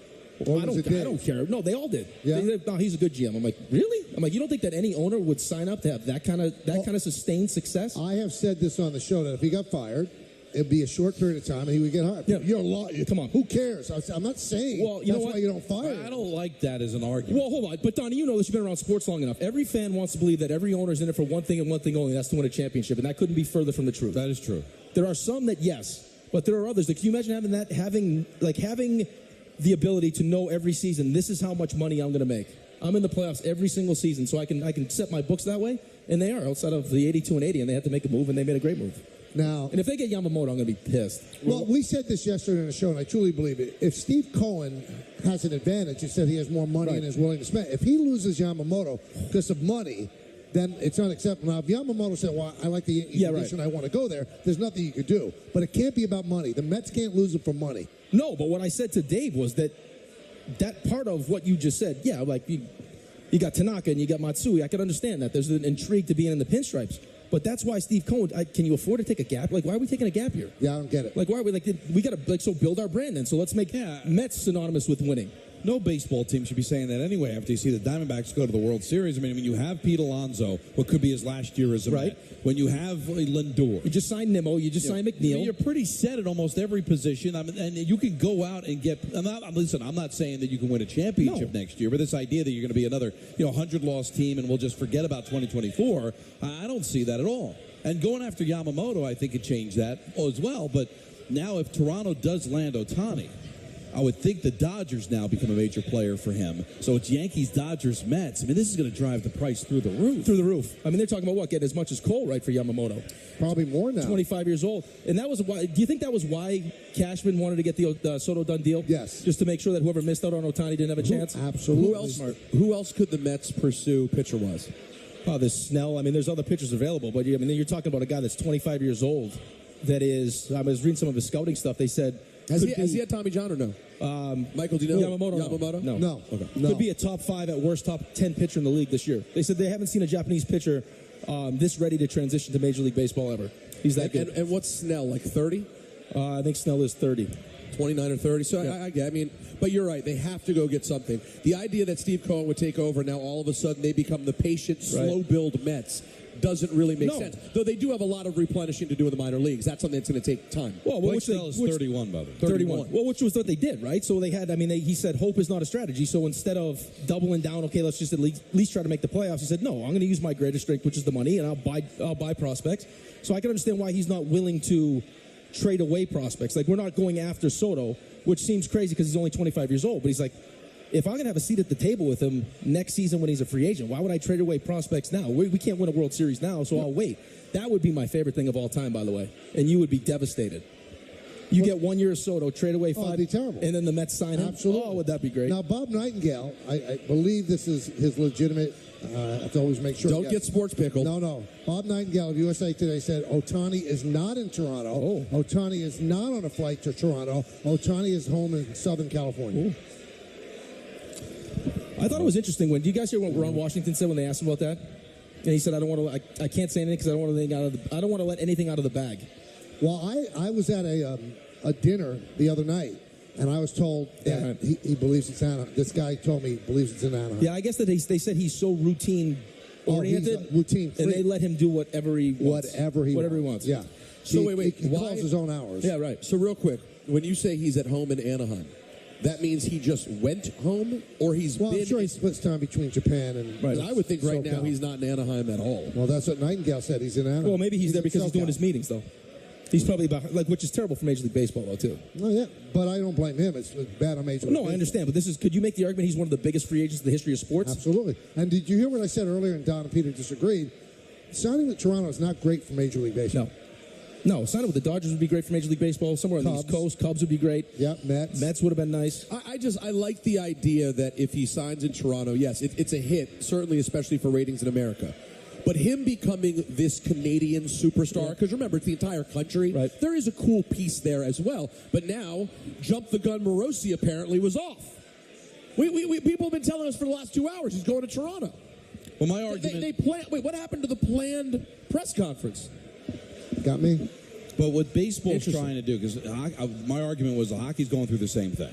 Speaker 5: I don't care. No, they all did.
Speaker 3: Yeah?
Speaker 5: No, he's a good GM. I'm like, really? I'm like, you don't think that any owner would sign up to have that kind of sustained success?
Speaker 3: I have said this on the show that if he got fired, it'd be a short period of time and he would get hired.
Speaker 5: Yeah.
Speaker 3: You're a law. Come on. Who cares? I'm not saying that's why you don't fire him.
Speaker 2: I don't like that as an argument.
Speaker 5: Well, hold on. But, Donnie, you know this. You've been around sports long enough. Every fan wants to believe that every owner's in it for one thing and one thing only. That's to win a championship. And that couldn't be further from the truth.
Speaker 2: That is true.
Speaker 5: There are some that, yes. But there are others. Like, can you imagine having the ability to know every season, this is how much money I'm going to make?
Speaker 6: I'm in the playoffs every single season, so I can set my books that way, and they are outside of the 82 and 80, and they had to make a move, and they made a great move.
Speaker 3: Now,
Speaker 6: and if they get Yamamoto, I'm going to be pissed.
Speaker 3: Well, we said this yesterday in the show, and I truly believe it. If Steve Cohen has an advantage, you said he has more money and is willing to spend. If he loses Yamamoto because of money, then it's unacceptable. Now, if Yamamoto said, well, I like the condition, I want to go there, there's nothing you could do. But it can't be about money. The Mets can't lose it for money.
Speaker 6: No, but what I said to Dave was that part of what you just said, yeah, like you got Tanaka and you got Matsui. I can understand that. There's an intrigue to being in the pinstripes. But that's why Steve Cohen, can you afford to take a gap? Like, why are we taking a gap here?
Speaker 3: Yeah, I don't get it.
Speaker 6: Like, why are we, we got to, build our brand then. So let's make Mets synonymous with winning.
Speaker 2: No baseball team should be saying that anyway after you see the Diamondbacks go to the World Series. I mean, when you have Pete Alonso, what could be his last year as a Met, when you have Lindor.
Speaker 6: You just signed Nimmo, you just signed McNeil.
Speaker 2: I mean, you're pretty set at almost every position. I mean, and you can go out and get, listen, I'm not saying that you can win a championship next year, but this idea that you're going to be another 100-loss team and we'll just forget about 2024, I don't see that at all. And going after Yamamoto, I think it changed that as well. But now if Toronto does land Ohtani, I would think the Dodgers now become a major player for him. So it's Yankees, Dodgers, Mets. I mean, this is going to drive the price through the roof.
Speaker 6: Through the roof. I mean, they're talking about what? Getting as much as Cole, right, for Yamamoto.
Speaker 3: Probably more now.
Speaker 6: 25 years old. And that was why. Do you think that was why Cashman wanted to get the Soto done deal?
Speaker 3: Yes.
Speaker 6: Just to make sure that whoever missed out on Ohtani didn't have a chance?
Speaker 3: Absolutely.
Speaker 4: Who else could the Mets pursue pitcher-wise?
Speaker 6: Oh, there's Snell. I mean, there's other pitchers available. But, you're talking about a guy that's 25 years old that is, I was reading some of his scouting stuff. They said...
Speaker 4: Has he had Tommy John or no? Michael, do you know?
Speaker 6: Yamamoto?
Speaker 3: No.
Speaker 6: Okay.
Speaker 3: No.
Speaker 6: Could be a top 5 at worst, top 10 pitcher in the league this year. They said they haven't seen a Japanese pitcher this ready to transition to Major League Baseball ever. He's that good.
Speaker 4: And what's Snell, like 30?
Speaker 6: I think Snell is 30.
Speaker 4: 29 or 30. So
Speaker 6: yeah.
Speaker 4: I mean, but you're right. They have to go get something. The idea that Steve Cohen would take over now, all of a sudden they become the patient, slow build Mets doesn't really make sense. Though they do have a lot of replenishing to do in the minor leagues. That's something that's going to take time.
Speaker 2: Well, which is 31, by the way.
Speaker 6: 31. Well, which was what they did, right? So they had, he said hope is not a strategy. So instead of doubling down, okay, let's just at least try to make the playoffs, he said, no, I'm going to use my greatest strength, which is the money, and I'll buy prospects. So I can understand why he's not willing to trade away prospects. Like, we're not going after Soto, which seems crazy because he's only 25 years old. But he's like, if I'm going to have a seat at the table with him next season when he's a free agent, why would I trade away prospects now? We can't win a World Series now, so I'll wait. That would be my favorite thing of all time, by the way. And you would be devastated. You get 1 year of Soto, trade away 5.
Speaker 3: It'd be terrible.
Speaker 6: And then the Mets sign him.
Speaker 3: Absolutely.
Speaker 6: Oh, would that be great?
Speaker 3: Now, Bob Nightingale, I believe this is his legitimate. I have to always make sure.
Speaker 4: Don't get sports pickled.
Speaker 3: No. Bob Nightingale of USA Today said Ohtani is not in Toronto. Ohtani is not on a flight to Toronto. Ohtani is home in Southern California.
Speaker 6: Ooh. I thought it was interesting when. Do you guys hear what Ron Washington said when they asked him about that? And he said, I can't say anything because I don't want to let anything out of the bag.
Speaker 3: Well, I was at a dinner the other night, and I was told that he believes it's Anaheim. This guy told me he believes it's in Anaheim.
Speaker 6: Yeah, I guess that they said he's so routine-oriented.
Speaker 3: Routine free.
Speaker 6: And they let him do whatever he wants.
Speaker 3: Whatever he wants. Yeah.
Speaker 4: So
Speaker 3: he calls his own hours.
Speaker 4: Yeah, right. So real quick, when you say he's at home in Anaheim, that means he just went home, or he's been...
Speaker 3: I'm sure he splits time between Japan and...
Speaker 4: Right. I would think right now he's not in Anaheim at all.
Speaker 3: Well, that's what Nightingale said. He's in Anaheim.
Speaker 6: Well, maybe he's there because he's doing his meetings, though. He's probably about, which is terrible for Major League Baseball, though, too.
Speaker 3: Well, yeah, but I don't blame him. It's bad on Major League Baseball.
Speaker 6: I understand, but could you make the argument he's one of the biggest free agents in the history of sports?
Speaker 3: Absolutely. And did you hear what I said earlier, and Don and Peter disagreed? Signing with Toronto is not great for Major League Baseball.
Speaker 6: No, signing with the Dodgers would be great for Major League Baseball. Somewhere on the East Coast, Cubs would be great.
Speaker 3: Yeah, Mets
Speaker 6: would have been nice.
Speaker 4: I like the idea that if he signs in Toronto, yes, it's a hit, certainly especially for ratings in America. But him becoming this Canadian superstar, because remember, it's the entire country, there is a cool piece there as well. But now, Jump the Gun Morosi apparently was off. People have been telling us for the last 2 hours he's going to Toronto.
Speaker 2: Well, my argument...
Speaker 4: Wait, what happened to the planned press conference?
Speaker 3: Got me.
Speaker 2: But what baseball's trying to do, because my argument was hockey's going through the same thing.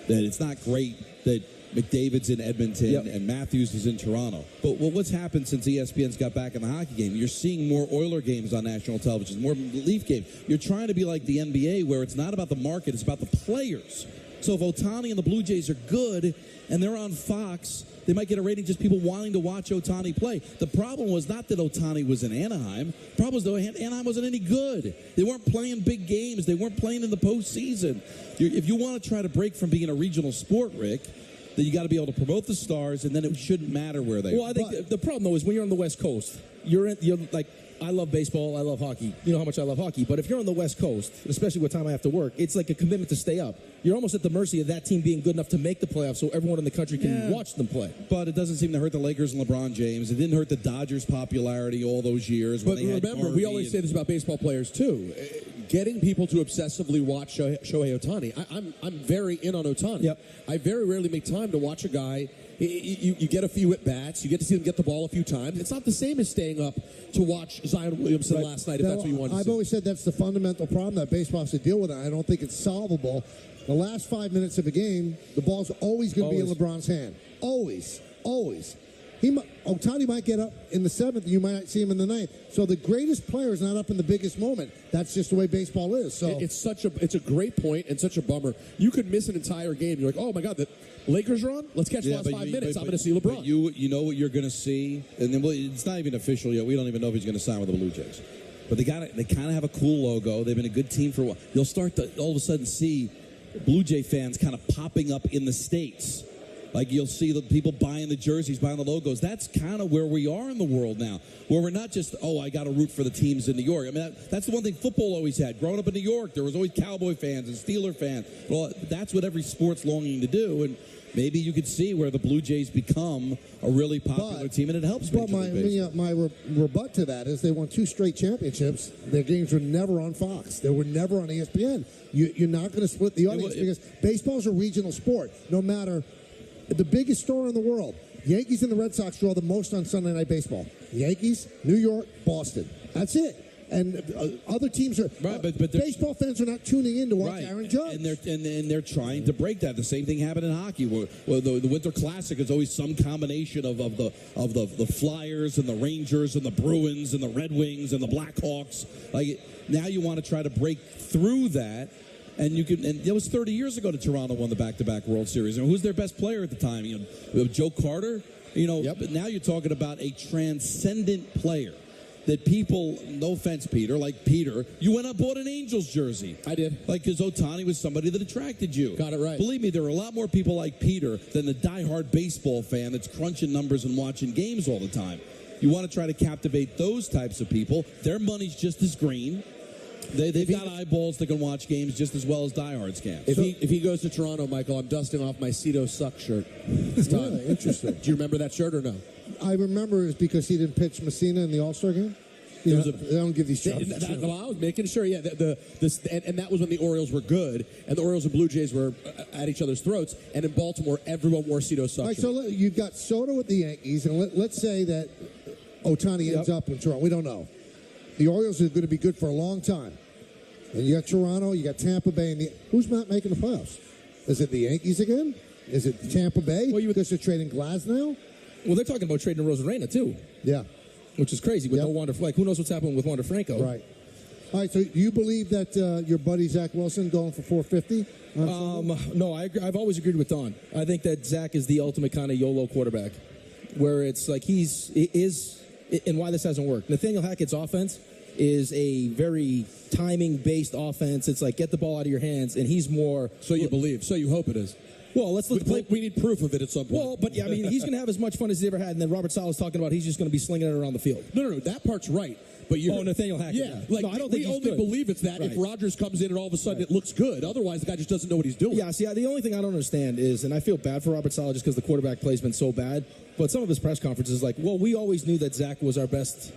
Speaker 2: That it's not great that McDavid's in Edmonton and Matthews is in Toronto. But what's happened since ESPN's got back in the hockey game? You're seeing more Oiler games on national television, more Leaf games. You're trying to be like the NBA, where it's not about the market, it's about the players. So if Ohtani and the Blue Jays are good and they're on Fox, they might get a rating just people wanting to watch Ohtani play. The problem was not that Ohtani was in Anaheim. The problem was, though, Anaheim wasn't any good. They weren't playing big games. They weren't playing in the postseason. If you want to try to break from being a regional sport, Rick, that you got to be able to promote the stars, and then it shouldn't matter where they are.
Speaker 6: Well, I think the problem, though, is when you're on the West Coast, you're like, I love baseball, I love hockey. You know how much I love hockey. But if you're on the West Coast, especially what time I have to work, it's like a commitment to stay up. You're almost at the mercy of that team being good enough to make the playoffs so everyone in the country can watch them play.
Speaker 2: But it doesn't seem to hurt the Lakers and LeBron James. It didn't hurt the Dodgers' popularity all those years.
Speaker 4: But remember, we always say this about baseball players, too. Getting people to obsessively watch Shohei Ohtani. I'm very in on Ohtani.
Speaker 6: Yep.
Speaker 4: I very rarely make time to watch a guy. You get a few at-bats. You get to see him get the ball a few times. It's not the same as staying up to watch Zion Williamson last night, if that's what you want to see.
Speaker 3: I've always said that's the fundamental problem that baseball has to deal with. I don't think it's solvable. The last 5 minutes of a game, the ball's always going to be in LeBron's hand. Always. Ohtani might get up in the 7th, you might not see him in the 9th. So the greatest player is not up in the biggest moment. That's just the way baseball is. So
Speaker 4: it's a great point and such a bummer. You could miss an entire game. You're like, oh my God, the Lakers are on? Let's catch the last 5 minutes. I'm going to see LeBron.
Speaker 2: But you know what you're going to see, and then it's not even official yet. We don't even know if he's going to sign with the Blue Jays. But they kind of have a cool logo. They've been a good team for a while. You'll start to all of a sudden see Blue Jay fans kind of popping up in the States. Like you'll see the people buying the jerseys, buying the logos. That's kind of where we are in the world now, where we're not just, I got to root for the teams in New York. I mean, that's the one thing football always had. Growing up in New York, there was always Cowboy fans and Steeler fans. Well, that's what every sport's longing to do, and maybe you could see where the Blue Jays become a really popular team, and it helps.
Speaker 3: But my rebut to that is they won 2 straight championships. Their games were never on Fox. They were never on ESPN. You're not going to split the audience because baseball's a regional sport. No matter the biggest store in the world, Yankees and the Red Sox draw the most on Sunday Night Baseball. Yankees, New York, Boston. That's it. And other teams are
Speaker 2: right, but
Speaker 3: baseball fans are not tuning in to watch Aaron Judge.
Speaker 2: And they're trying to break that. The same thing happened in hockey. Where the Winter Classic is always some combination of the Flyers and the Rangers and the Bruins and the Red Wings and the Blackhawks. Like now, you want to try to break through that. And it was 30 years ago that Toronto won the back-to-back World Series. And who's their best player at the time? Joe Carter. But now you're talking about a transcendent player that people, no offense, Peter, like Peter, you went out and bought an Angels jersey.
Speaker 4: I did.
Speaker 2: Like, because Ohtani was somebody that attracted you.
Speaker 4: Got it right.
Speaker 2: Believe me, there are a lot more people like Peter than the diehard baseball fan that's crunching numbers and watching games all the time. You want to try to captivate those types of people. Their money's just as green. They've got eyeballs that can watch games just as well as diehards can.
Speaker 4: If he goes to Toronto, Michael, I'm dusting off my Cito Suck shirt. It's time.
Speaker 3: Yeah, interesting.
Speaker 4: Do you remember that shirt or no?
Speaker 3: I remember it's because he didn't pitch Messina in the All-Star game. They don't give these jobs.
Speaker 4: I was making sure, and that was when the Orioles were good, and the Orioles and Blue Jays were at each other's throats, and in Baltimore, everyone wore Cito Suck shirts.
Speaker 3: So you've got Soto with the Yankees, and let's say that Ohtani ends up in Toronto. We don't know. The Orioles are going to be good for a long time. And you got Toronto, you got Tampa Bay, and who's not making the playoffs? Is it the Yankees again? Is it Tampa Bay? Because they're trading Glasnow?
Speaker 6: Well, they're talking about trading Rosarena, too.
Speaker 3: Yeah.
Speaker 6: Which is crazy with no Wander Franco. Who knows what's happening with Wander Franco?
Speaker 3: Right. All right, so do you believe that your buddy Zach Wilson going for 450?
Speaker 6: No, I've always agreed with Don. I think that Zach is the ultimate kind of YOLO quarterback, where it's like and why this hasn't worked. Nathaniel Hackett's offense is a very timing-based offense. It's like get the ball out of your hands, and he's more.
Speaker 4: So you believe? So you hope it is?
Speaker 6: Well, let's play.
Speaker 4: We need proof of it at some point.
Speaker 6: Well, but yeah, I mean, he's going to have as much fun as he's ever had. And then Robert Sala's talking about he's just going to be slinging it around the field.
Speaker 4: No, that part's right. But
Speaker 6: Nathaniel Hackett.
Speaker 4: Yeah,
Speaker 6: no, I don't think
Speaker 4: we only believe it's that if Rodgers comes in and all of a sudden it looks good. Otherwise, the guy just doesn't know what he's doing.
Speaker 6: Yeah, see, the only thing I don't understand is, and I feel bad for Robert Saleh just because the quarterback play's been so bad, but some of his press conferences is like, well, we always knew that Zach was our best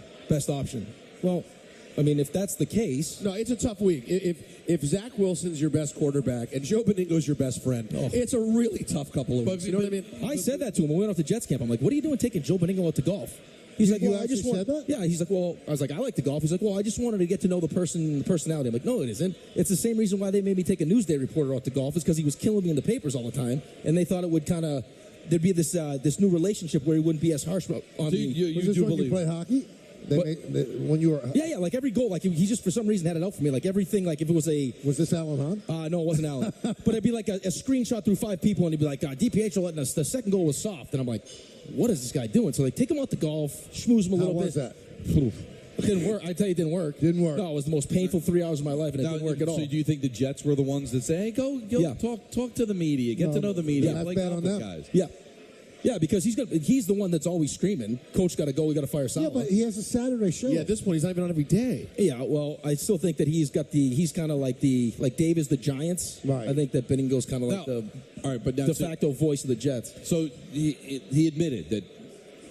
Speaker 6: option. Well, I mean, if that's the case...
Speaker 4: No, it's a tough week. If Zach Wilson's your best quarterback and Joe Beningo's your best friend, it's a really tough couple of weeks. You know what I mean?
Speaker 6: I said that to him when we went off to Jets camp. I'm like, what are you doing taking Joe Beningo out to golf? He's like, well, I just
Speaker 3: said that?
Speaker 6: Yeah, he's like, well, I was like, I like to golf. He's like, well, I just wanted to get to know the personality. I'm like, no, it isn't. It's the same reason why they made me take a Newsday reporter out to golf is because he was killing me in the papers all the time, and they thought it would kind of... There'd be this new relationship where he wouldn't be as harsh on me.
Speaker 3: You do believe? You play hockey? When you were
Speaker 6: yeah, like every goal, like he just for some reason had it out for me. Like everything, like if it was
Speaker 3: was this Alan Hahn?
Speaker 6: No, it wasn't Alan. But it'd be like a screenshot through 5 people, and he'd be like, DPH letting us. The second goal was soft, and I'm like, what is this guy doing? So like take him out to golf, schmooze him a little bit.
Speaker 3: How was that?
Speaker 6: It didn't work. I tell you, it didn't work.
Speaker 3: Didn't work.
Speaker 6: No, it was the most painful 3 hours of my life, and it didn't work at all.
Speaker 2: So do you think the Jets were the ones that say, hey, go talk to the media, get to know the media, play golf with guys?
Speaker 6: Yeah. Yeah, because he's the one that's always screaming, Coach got to go, we got to fire Saleh.
Speaker 3: Yeah, but he has a Saturday show.
Speaker 4: Yeah, at this point, he's not even on every day.
Speaker 6: Yeah, well, I still think that he's kind of like Dave is the Giants.
Speaker 3: Right.
Speaker 6: I think that Benningo's kind of like the de facto voice of the Jets.
Speaker 2: So he admitted that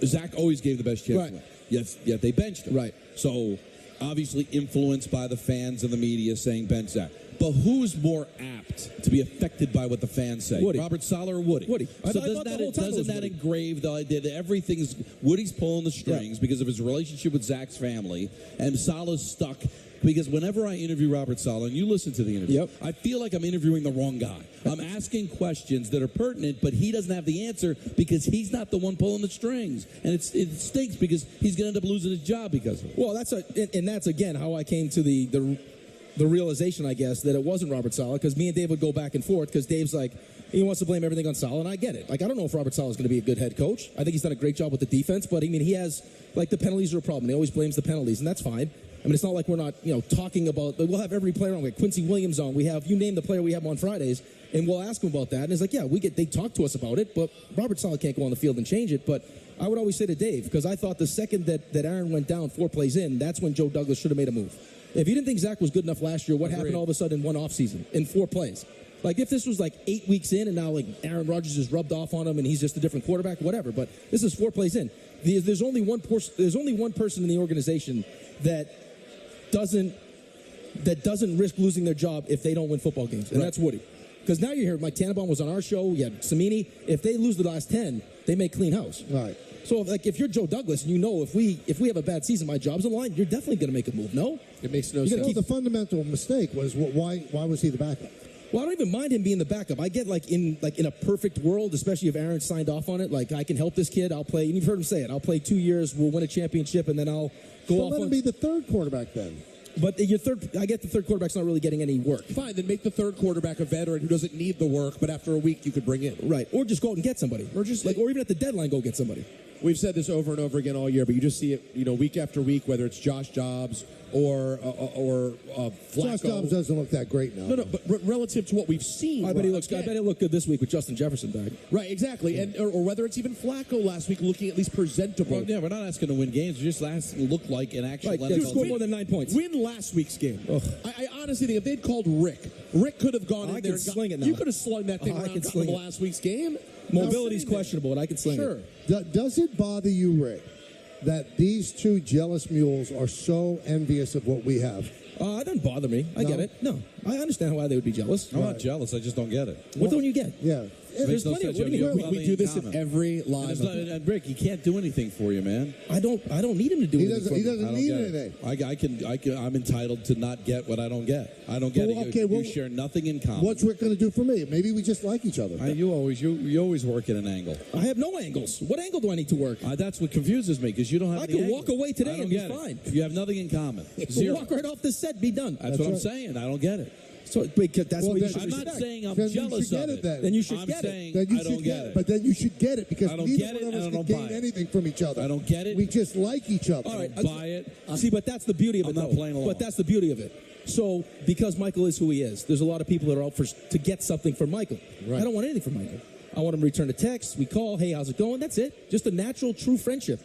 Speaker 2: Zach always gave the best chance.
Speaker 6: Right.
Speaker 2: To win. Yes, yet they benched him.
Speaker 6: Right.
Speaker 2: So obviously influenced by the fans and the media saying bench Zach. But who's more apt to be affected by what the fans say?
Speaker 6: Woody.
Speaker 2: Robert Saleh or Woody?
Speaker 6: Woody.
Speaker 2: So doesn't that engrave the idea that everything's Woody's pulling the strings because of his relationship with Zach's family, and Saleh's stuck? Because whenever I interview Robert Saleh, and you listen to the interview, I feel like I'm interviewing the wrong guy. I'm asking questions that are pertinent, but he doesn't have the answer because he's not the one pulling the strings. And it stinks because he's going to end up losing his job because of it.
Speaker 6: Well, that's again how I came to the realization, I guess, that it wasn't Robert Saleh, because me and Dave would go back and forth, because Dave's like, he wants to blame everything on Saleh, and I get it. Like, I don't know if Robert Saleh is going to be a good head coach. I think he's done a great job with the defense, but, I mean, he has, like, the penalties are a problem. He always blames the penalties, and that's fine. I mean, it's not like we're not, talking about, we'll have every player on. We have Quincy Williams on. We have, you name the player, we have him on Fridays, and we'll ask him about that. And it's like, yeah, they talk to us about it, but Robert Saleh can't go on the field and change it. But I would always say to Dave, because I thought the second that Aaron went down 4 plays in, that's when Joe Douglas should have made a move. If you didn't think Zach was good enough last year, what happened all of a sudden in one offseason, in 4 plays? Like, if this was like 8 weeks in and now, like, Aaron Rodgers is rubbed off on him and he's just a different quarterback, whatever. But this is 4 plays in. There's only one person in the organization that doesn't risk losing their job if they don't win football games, and that's Woody. Because now you're here, Mike Tannenbaum was on our show, we had Samini. If they lose the last 10, they make clean house.
Speaker 3: Right.
Speaker 6: So, if you're Joe Douglas and you know if we have a bad season, my job's on the line, you're definitely going to make a move, no?
Speaker 4: It makes no sense.
Speaker 3: The fundamental mistake was why was he the backup?
Speaker 6: Well, I don't even mind him being the backup. I get in a perfect world, especially if Aaron signed off on it. Like, I can help this kid. I'll play. And you've heard him say it. I'll play 2 years. We'll win a championship, and then I'll go off.
Speaker 3: Let him be the third quarterback then.
Speaker 6: But I get the third quarterback's not really getting any work.
Speaker 4: Fine, then make the third quarterback a veteran who doesn't need the work, but after a week you could bring in.
Speaker 6: Right, or just go out and get somebody, or even at the deadline go get somebody.
Speaker 4: We've said this over and over again all year, but you just see it, week after week, whether it's Josh Dobbs or Flacco.
Speaker 3: Josh Dobbs doesn't look that great now.
Speaker 4: No, but relative to what we've seen,
Speaker 6: I bet he looked good this week with Justin Jefferson back.
Speaker 4: Right, exactly, and or whether it's even Flacco last week looking at least presentable.
Speaker 2: Well, yeah, we're not asking to win games. We're just asking to look like an actual NFL
Speaker 6: score more than 9 points.
Speaker 4: Win last week's game. I honestly think if they'd called Rick could have gone in there and
Speaker 6: sling it now.
Speaker 4: You could have slung that thing around from last week's game.
Speaker 6: Mobility's questionable, but I can sling it.
Speaker 3: Does it bother you, Rick, that these two jealous mules are so envious of what we have?
Speaker 6: It doesn't bother me. I get it. No, I understand why they would be jealous.
Speaker 2: I'm not jealous. I just don't get it.
Speaker 6: What don't you get?
Speaker 3: Yeah.
Speaker 6: There's plenty of. What do you mean?
Speaker 4: We do this in every live.
Speaker 2: And Rick, he can't do anything for you, man.
Speaker 6: I don't need him to do anything.
Speaker 3: He doesn't need anything.
Speaker 2: I'm entitled to not get what I don't get. I don't get it. You share nothing in common.
Speaker 3: What's Rick going to do for me? Maybe we just like each other.
Speaker 2: You always work at an angle.
Speaker 6: I have no angles. What angle do I need to work?
Speaker 2: That's what confuses me, because you don't have.
Speaker 6: I can walk away today and be fine.
Speaker 2: You have nothing in common.
Speaker 6: Zero. Walk right off the set, be done.
Speaker 2: That's what I'm saying. I don't get it.
Speaker 6: So that's what you should
Speaker 2: I'm
Speaker 6: respect.
Speaker 2: not saying I'm jealous of it.
Speaker 6: Then you should get
Speaker 2: it.
Speaker 3: Then you
Speaker 2: I don't get it.
Speaker 3: But then you should get it, because
Speaker 2: I don't
Speaker 3: neither
Speaker 2: get it,
Speaker 3: one of us
Speaker 2: and I
Speaker 3: can
Speaker 2: don't
Speaker 3: gain
Speaker 2: buy it.
Speaker 3: anything from each other.
Speaker 2: I don't get it.
Speaker 3: We just like each other.
Speaker 6: All right,
Speaker 2: buy it.
Speaker 6: See, but that's the beauty of it.
Speaker 2: I'm not playing along.
Speaker 6: But that's the beauty of it. So, because Michael is who he is, there's a lot of people that are out to get something from Michael. Right. I don't want anything from Michael. I want him to return a text. We call, hey, how's it going? That's it. Just a natural, true friendship.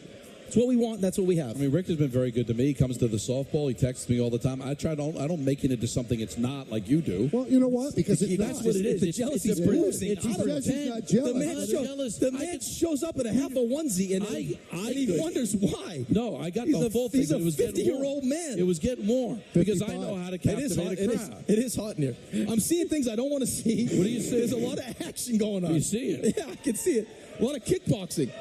Speaker 6: It's what we want. That's what we have.
Speaker 2: I mean, Rick has been very good to me. He comes to the softball. He texts me all the time. I don't make it into something it's not, like you do.
Speaker 3: Well, you know what? Because
Speaker 6: that's what it is. The jealousy's bruising.
Speaker 3: He's not jealous.
Speaker 6: The man shows up in a half a onesie and he wonders why.
Speaker 2: No, I got the full thing.
Speaker 6: He's a 50-year-old man.
Speaker 2: It was getting warm because I know how to captivate a crowd.
Speaker 6: It is hot in here. I'm seeing things I don't want to see.
Speaker 2: What do you see?
Speaker 6: There's a lot of action going on.
Speaker 2: You see it?
Speaker 6: Yeah, I can see it. A lot of kickboxing.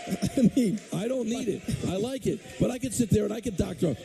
Speaker 2: I mean, I don't need it. I like it, but I could sit there and I could doctor.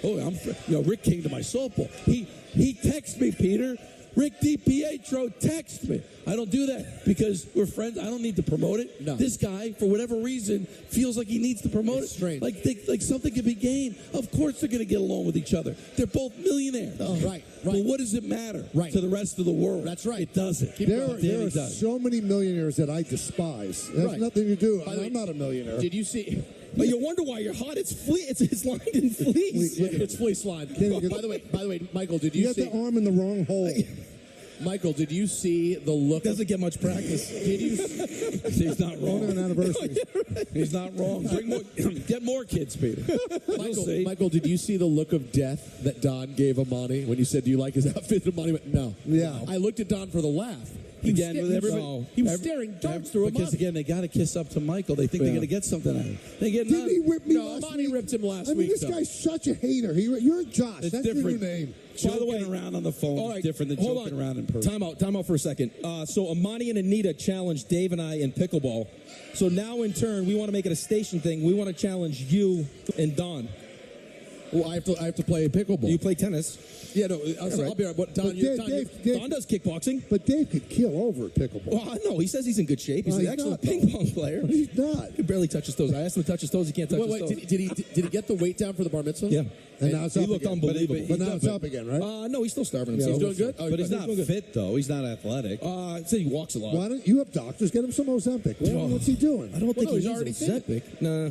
Speaker 2: Rick came to my softball. He texted me, Peter. Rick DiPietro text me. I don't do that because we're friends. I don't need to promote it. No. This guy, for whatever reason, feels like he needs to promote it.
Speaker 4: Strange.
Speaker 2: Like something could be gained. Of course they're going to get along with each other. They're both millionaires.
Speaker 4: Oh, right.
Speaker 2: But what does it matter to the rest of the world?
Speaker 4: That's right.
Speaker 2: It doesn't.
Speaker 3: There are so many millionaires that I despise. It has nothing to do. I'm not a millionaire.
Speaker 4: Did you see
Speaker 6: But you wonder why you're hot. It's it's lined in fleece.
Speaker 4: It's fleece lined. By the way, Michael, did you see?
Speaker 3: You got the arm in the wrong hole.
Speaker 4: Michael, did you see the look?
Speaker 6: Doesn't get much practice.
Speaker 4: Did you?
Speaker 2: He's not wrong.
Speaker 3: On an anniversary.
Speaker 2: He's not wrong. Get more kids, Peter.
Speaker 4: Michael, did you see the look of death that Don gave Amani when you said, "Do you like his outfit?" Amani went, "No."
Speaker 3: Yeah.
Speaker 4: I looked at Don for the laugh. He was staring darts through
Speaker 2: because again, they got to kiss up to Michael. They think they're going to get something out of it. They get
Speaker 3: Didn't he rip me last
Speaker 4: Amani
Speaker 3: week?
Speaker 4: ripped him last week.
Speaker 3: I mean, this guy's such a hater. You're Josh.
Speaker 2: It's
Speaker 3: That's
Speaker 2: different.
Speaker 3: your new name.
Speaker 2: Joking around on the phone is different than joking around in person.
Speaker 6: Time out for a second. So Amani and Anita challenged Dave and I in pickleball. So now in turn, we want to make it a station thing. We want to challenge you and Don.
Speaker 4: Well, I have to play pickleball.
Speaker 6: You play tennis.
Speaker 4: Yeah, no, I'll be right. What, Don,
Speaker 6: Don does kickboxing.
Speaker 3: But Dave could kill over at pickleball.
Speaker 6: Well, no, he says he's in good shape. He's an excellent ping pong player.
Speaker 3: He's not.
Speaker 6: He barely touches toes. I asked him to touch his toes. He can't touch his toes.
Speaker 4: Did he get the weight down for the bar mitzvah?
Speaker 6: Yeah.
Speaker 3: And now it's
Speaker 6: he
Speaker 3: up
Speaker 6: looked
Speaker 3: again.
Speaker 6: unbelievable.
Speaker 3: But now it's up again, right?
Speaker 6: No, he's still starving
Speaker 3: Yeah,
Speaker 6: himself.
Speaker 4: He's doing good?
Speaker 2: But he's not fit, though. He's not athletic.
Speaker 6: I'd say he walks a lot.
Speaker 3: Why don't you have doctors? Get him some Ozempic. What's he doing?
Speaker 6: I don't think
Speaker 4: he's
Speaker 6: he's
Speaker 4: already
Speaker 6: Ozempic. Nah.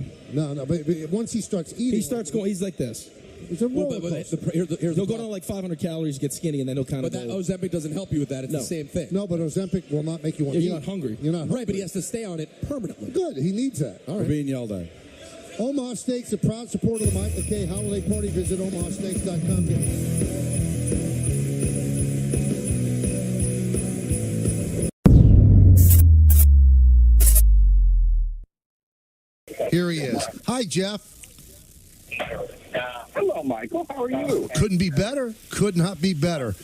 Speaker 3: No, but once he starts eating...
Speaker 6: He starts going, he's like this.
Speaker 3: It's a roller coaster.
Speaker 6: He'll go down like 500 calories, get skinny, and then he'll kind of
Speaker 4: But that Ozempic doesn't help you with that. It's the same thing.
Speaker 3: No, but Ozempic will not make you want to eat.
Speaker 6: You're not hungry.
Speaker 3: You're not hungry.
Speaker 4: Right, but he has to stay on it permanently.
Speaker 3: Good. He needs that.
Speaker 4: All
Speaker 2: We're
Speaker 4: right.
Speaker 2: being yelled at.
Speaker 3: Omaha Steaks, a proud supporter of the Michael K. Holiday Party. Visit omahasteaks.com. Here he is. Hi, Jeff.
Speaker 8: Hello, Michael. How are you?
Speaker 3: Couldn't be better. Could not be better.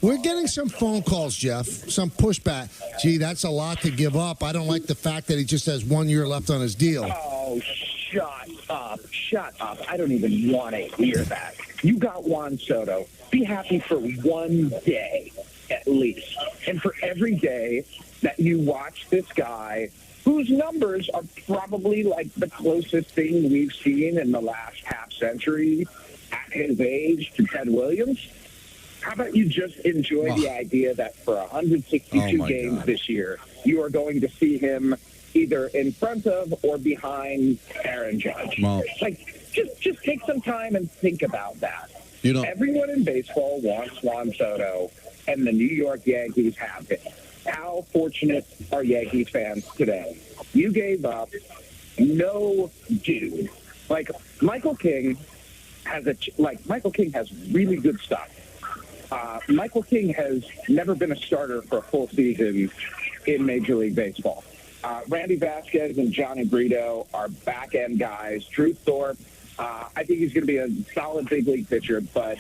Speaker 3: We're getting some phone calls, Jeff, some pushback. Gee, that's a lot to give up. I don't like the fact that he just has 1 year left on his deal.
Speaker 8: Oh, shut up. Shut up. I don't even want to hear that. You got Juan Soto. Be happy for 1 day, at least. And for every day that you watch this guy, whose numbers are probably like the closest thing we've seen in the last half century at his age to Ted Williams. How about you just enjoy the idea that for 162 games this year, you are going to see him either in front of or behind Aaron Judge. Like, just take some time and think about that.
Speaker 2: You know,
Speaker 8: everyone in baseball wants Juan Soto, and the New York Yankees have him. How fortunate are Yankees fans today? You gave up no dude. Like, Michael King has really good stuff. Michael King has never been a starter for a full season in Major League Baseball. Randy Vasquez and Johnny Brito are back-end guys. Drew Thorpe, I think he's going to be a solid big league pitcher, but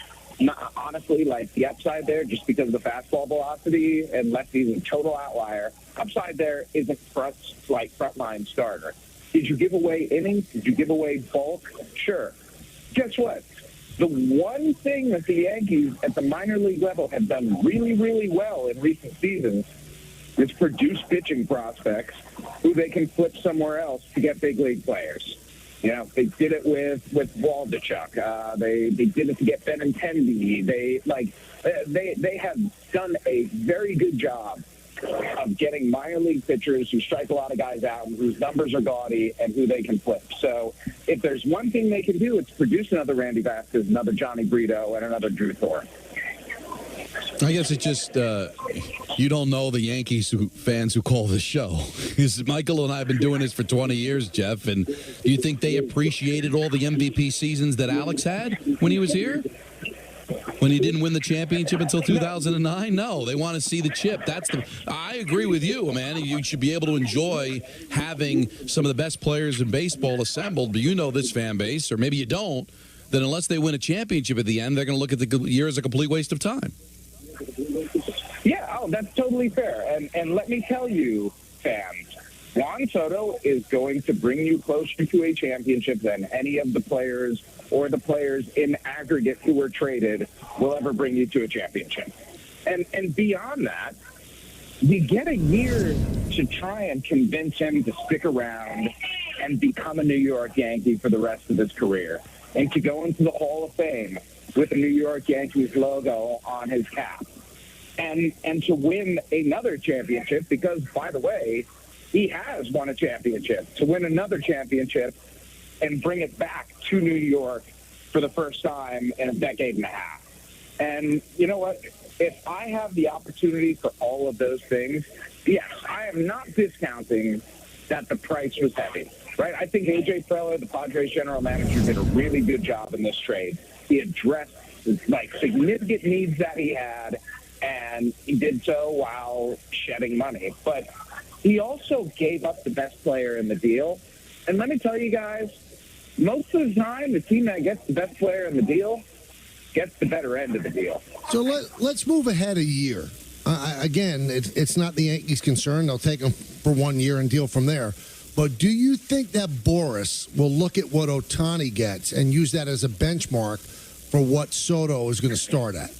Speaker 8: honestly, like, the upside there, just because of the fastball velocity, unless he's a total outlier, upside there isn't frontline starter. Did you give away innings? Did you give away bulk? Sure. Guess what? The one thing that the Yankees at the minor league level have done really, really well in recent seasons is produce pitching prospects who they can flip somewhere else to get big league players. You know, they did it with Waldichuk. They did it to get Benintendi. They have done a very good job of getting minor league pitchers who strike a lot of guys out and whose numbers are gaudy and who they can flip. So if there's one thing they can do, it's produce another Randy Vasquez, another Johnny Brito, and another Drew Thorpe.
Speaker 9: I guess it's just you don't know the Yankees fans who call the show. Because Michael and I have been doing this for 20 years, Jeff, and do you think they appreciated all the MVP seasons that Alex had when he was here? When he didn't win the championship until 2009? No, they want to see the chip. I agree with you, man. You should be able to enjoy having some of the best players in baseball assembled, but you know this fan base, or maybe you don't, that unless they win a championship at the end, they're going to look at the year as a complete waste of time.
Speaker 8: Yeah, that's totally fair. And let me tell you, fans, Juan Soto is going to bring you closer to a championship than any of the players or the players in aggregate who were traded will ever bring you to a championship. And beyond that, you get a year to try and convince him to stick around and become a New York Yankee for the rest of his career and to go into the Hall of Fame with the New York Yankees logo on his cap. And to win another championship because, by the way, he has won a championship. To win another championship and bring it back to New York for the first time in a decade and a half. And you know what? If I have the opportunity for all of those things, yes, I am not discounting that the price was heavy, right? I think A.J. Preller, the Padres general manager, did a really good job in this trade. He addressed, significant needs that he had, and he did so while shedding money. But he also gave up the best player in the deal. And let me tell you guys, most of the time, the team that gets the best player in the deal gets the better end of the deal.
Speaker 3: So let's move ahead a year. Again, it's not the Yankees' concern. They'll take him for 1 year and deal from there. But do you think that Boris will look at what Ohtani gets and use that as a benchmark for what Soto is going to start at?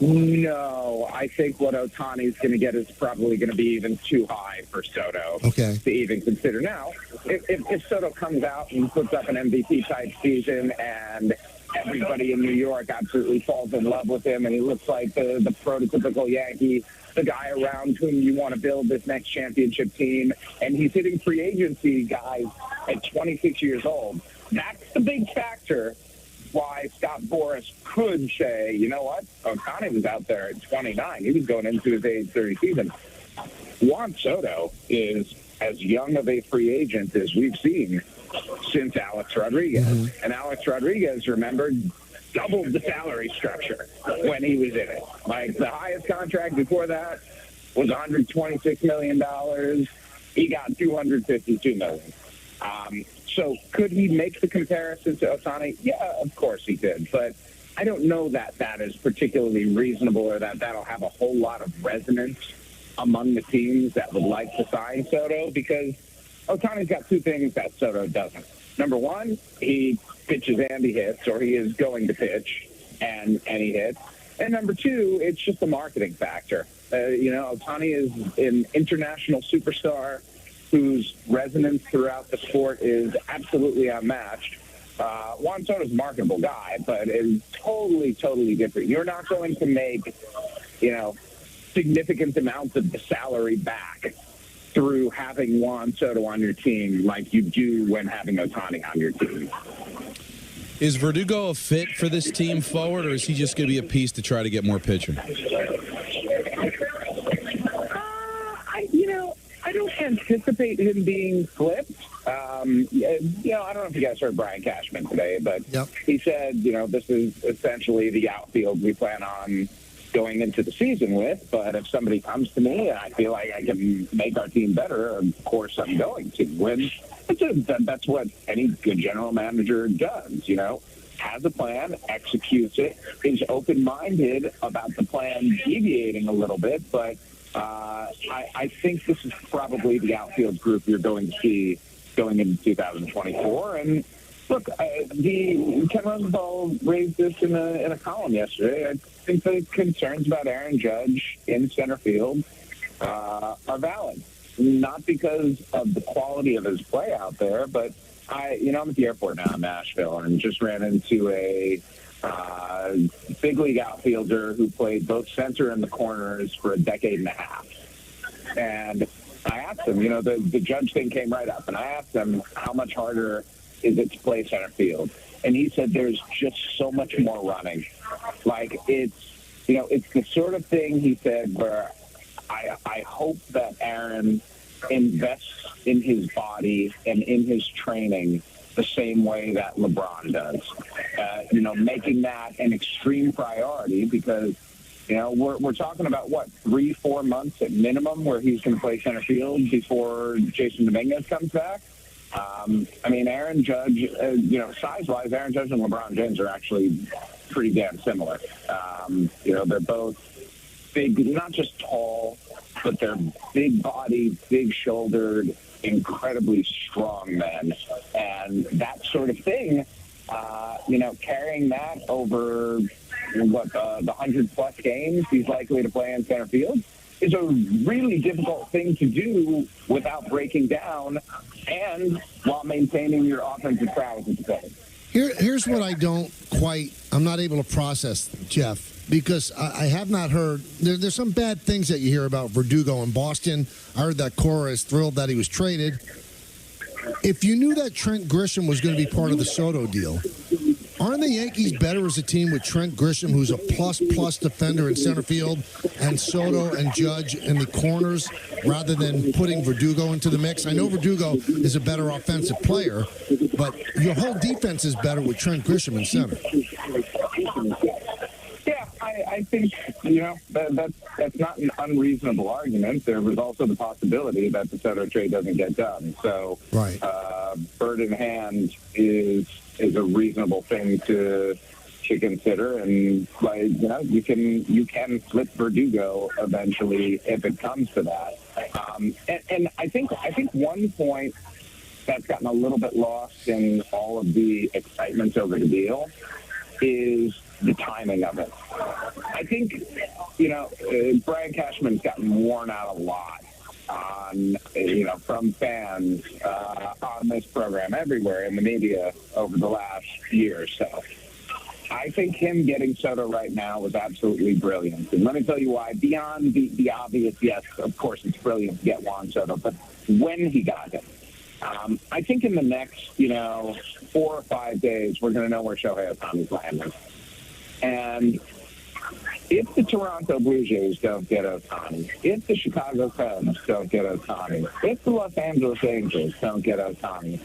Speaker 8: No, I think what Ohtani's going to get is probably going to be even too high for Soto to even consider. Now, if Soto comes out and puts up an MVP-type season and everybody in New York absolutely falls in love with him and he looks like the prototypical Yankee, the guy around whom you want to build this next championship team, and he's hitting free agency guys at 26 years old, that's the big factor why Scott Boras could say, you know what, Ohtani was out there at 29. He was going into his age 30 season. Juan Soto is as young of a free agent as we've seen since Alex Rodriguez. And Alex Rodriguez, remember, doubled the salary structure when he was in it. Like, the highest contract before that was $126 million. He got $252 million. So could he make the comparison to Ohtani? Yeah, of course he did. But I don't know that that is particularly reasonable or that that'll have a whole lot of resonance among the teams that would like to sign Soto, because Ohtani's got two things that Soto doesn't. Number one, he pitches and he hits, or he is going to pitch and he hits. And number two, it's just a marketing factor. Ohtani is an international superstar whose resonance throughout the sport is absolutely unmatched. Juan Soto's a marketable guy, but it's totally, totally different. You're not going to make, significant amounts of the salary back through having Juan Soto on your team like you do when having Ohtani on your team.
Speaker 9: Is Verdugo a fit for this team forward, or is he just going to be a piece to try to get more pitching?
Speaker 8: I don't anticipate him being flipped. I don't know if you guys heard Brian Cashman today, but he said, this is essentially the outfield we plan on going into the season with. But if somebody comes to me and I feel like I can make our team better, of course I'm going to. When that's what any good general manager does, has a plan, executes it, is open-minded about the plan deviating a little bit, but I think this is probably the outfield group you're going to see going into 2024. And look, Ken Rosenthal raised this in a column yesterday. I think the concerns about Aaron Judge in center field are valid. Not because of the quality of his play out there, but I'm at the airport now in Nashville and just ran into a big league outfielder who played both center and the corners for a decade and a half. And I asked him, the Judge thing came right up, and I asked him how much harder is it to play center field. And he said there's just so much more running. Like, it's the sort of thing, he said, where I hope that Aaron invests in his body and in his training the same way that LeBron does. Making that an extreme priority because, we're talking about, 3-4 months at minimum where he's going to play center field before Jason Dominguez comes back. Aaron Judge, size-wise, Aaron Judge and LeBron James are actually pretty damn similar. They're both big, not just tall, but they're big-bodied, big-shouldered, incredibly strong men. And that sort of thing, carrying that over, the 100-plus games he's likely to play in center field is a really difficult thing to do without breaking down and while maintaining your offensive prowess at the plate.
Speaker 3: Here's what I'm not able to process, Jeff. because I have not heard. There's some bad things that you hear about Verdugo in Boston. I heard that Cora is thrilled that he was traded. If you knew that Trent Grisham was going to be part of the Soto deal, aren't the Yankees better as a team with Trent Grisham, who's a plus defender in center field, and Soto and Judge in the corners, rather than putting Verdugo into the mix? I know Verdugo is a better offensive player, but your whole defense is better with Trent Grisham in center.
Speaker 8: Yeah, I think, that's not an unreasonable argument. There was also the possibility that the Soto trade doesn't get done. So,
Speaker 3: right.
Speaker 8: Bird in hand is a reasonable thing to consider, and you can flip Verdugo eventually if it comes to that. And I think one point that's gotten a little bit lost in all of the excitement over the deal is the timing of it. I think Brian Cashman's gotten worn out a lot on, from fans on this program everywhere in the media over the last year or so. I think him getting Soto right now was absolutely brilliant. And let me tell you why. Beyond the obvious, yes, of course it's brilliant to get Juan Soto, but when he got him, I think in the next, 4 or 5 days, we're going to know where Shohei Ohtani's landing. And if the Toronto Blue Jays don't get Ohtani, if the Chicago Cubs don't get Ohtani, if the Los Angeles Angels don't get Ohtani,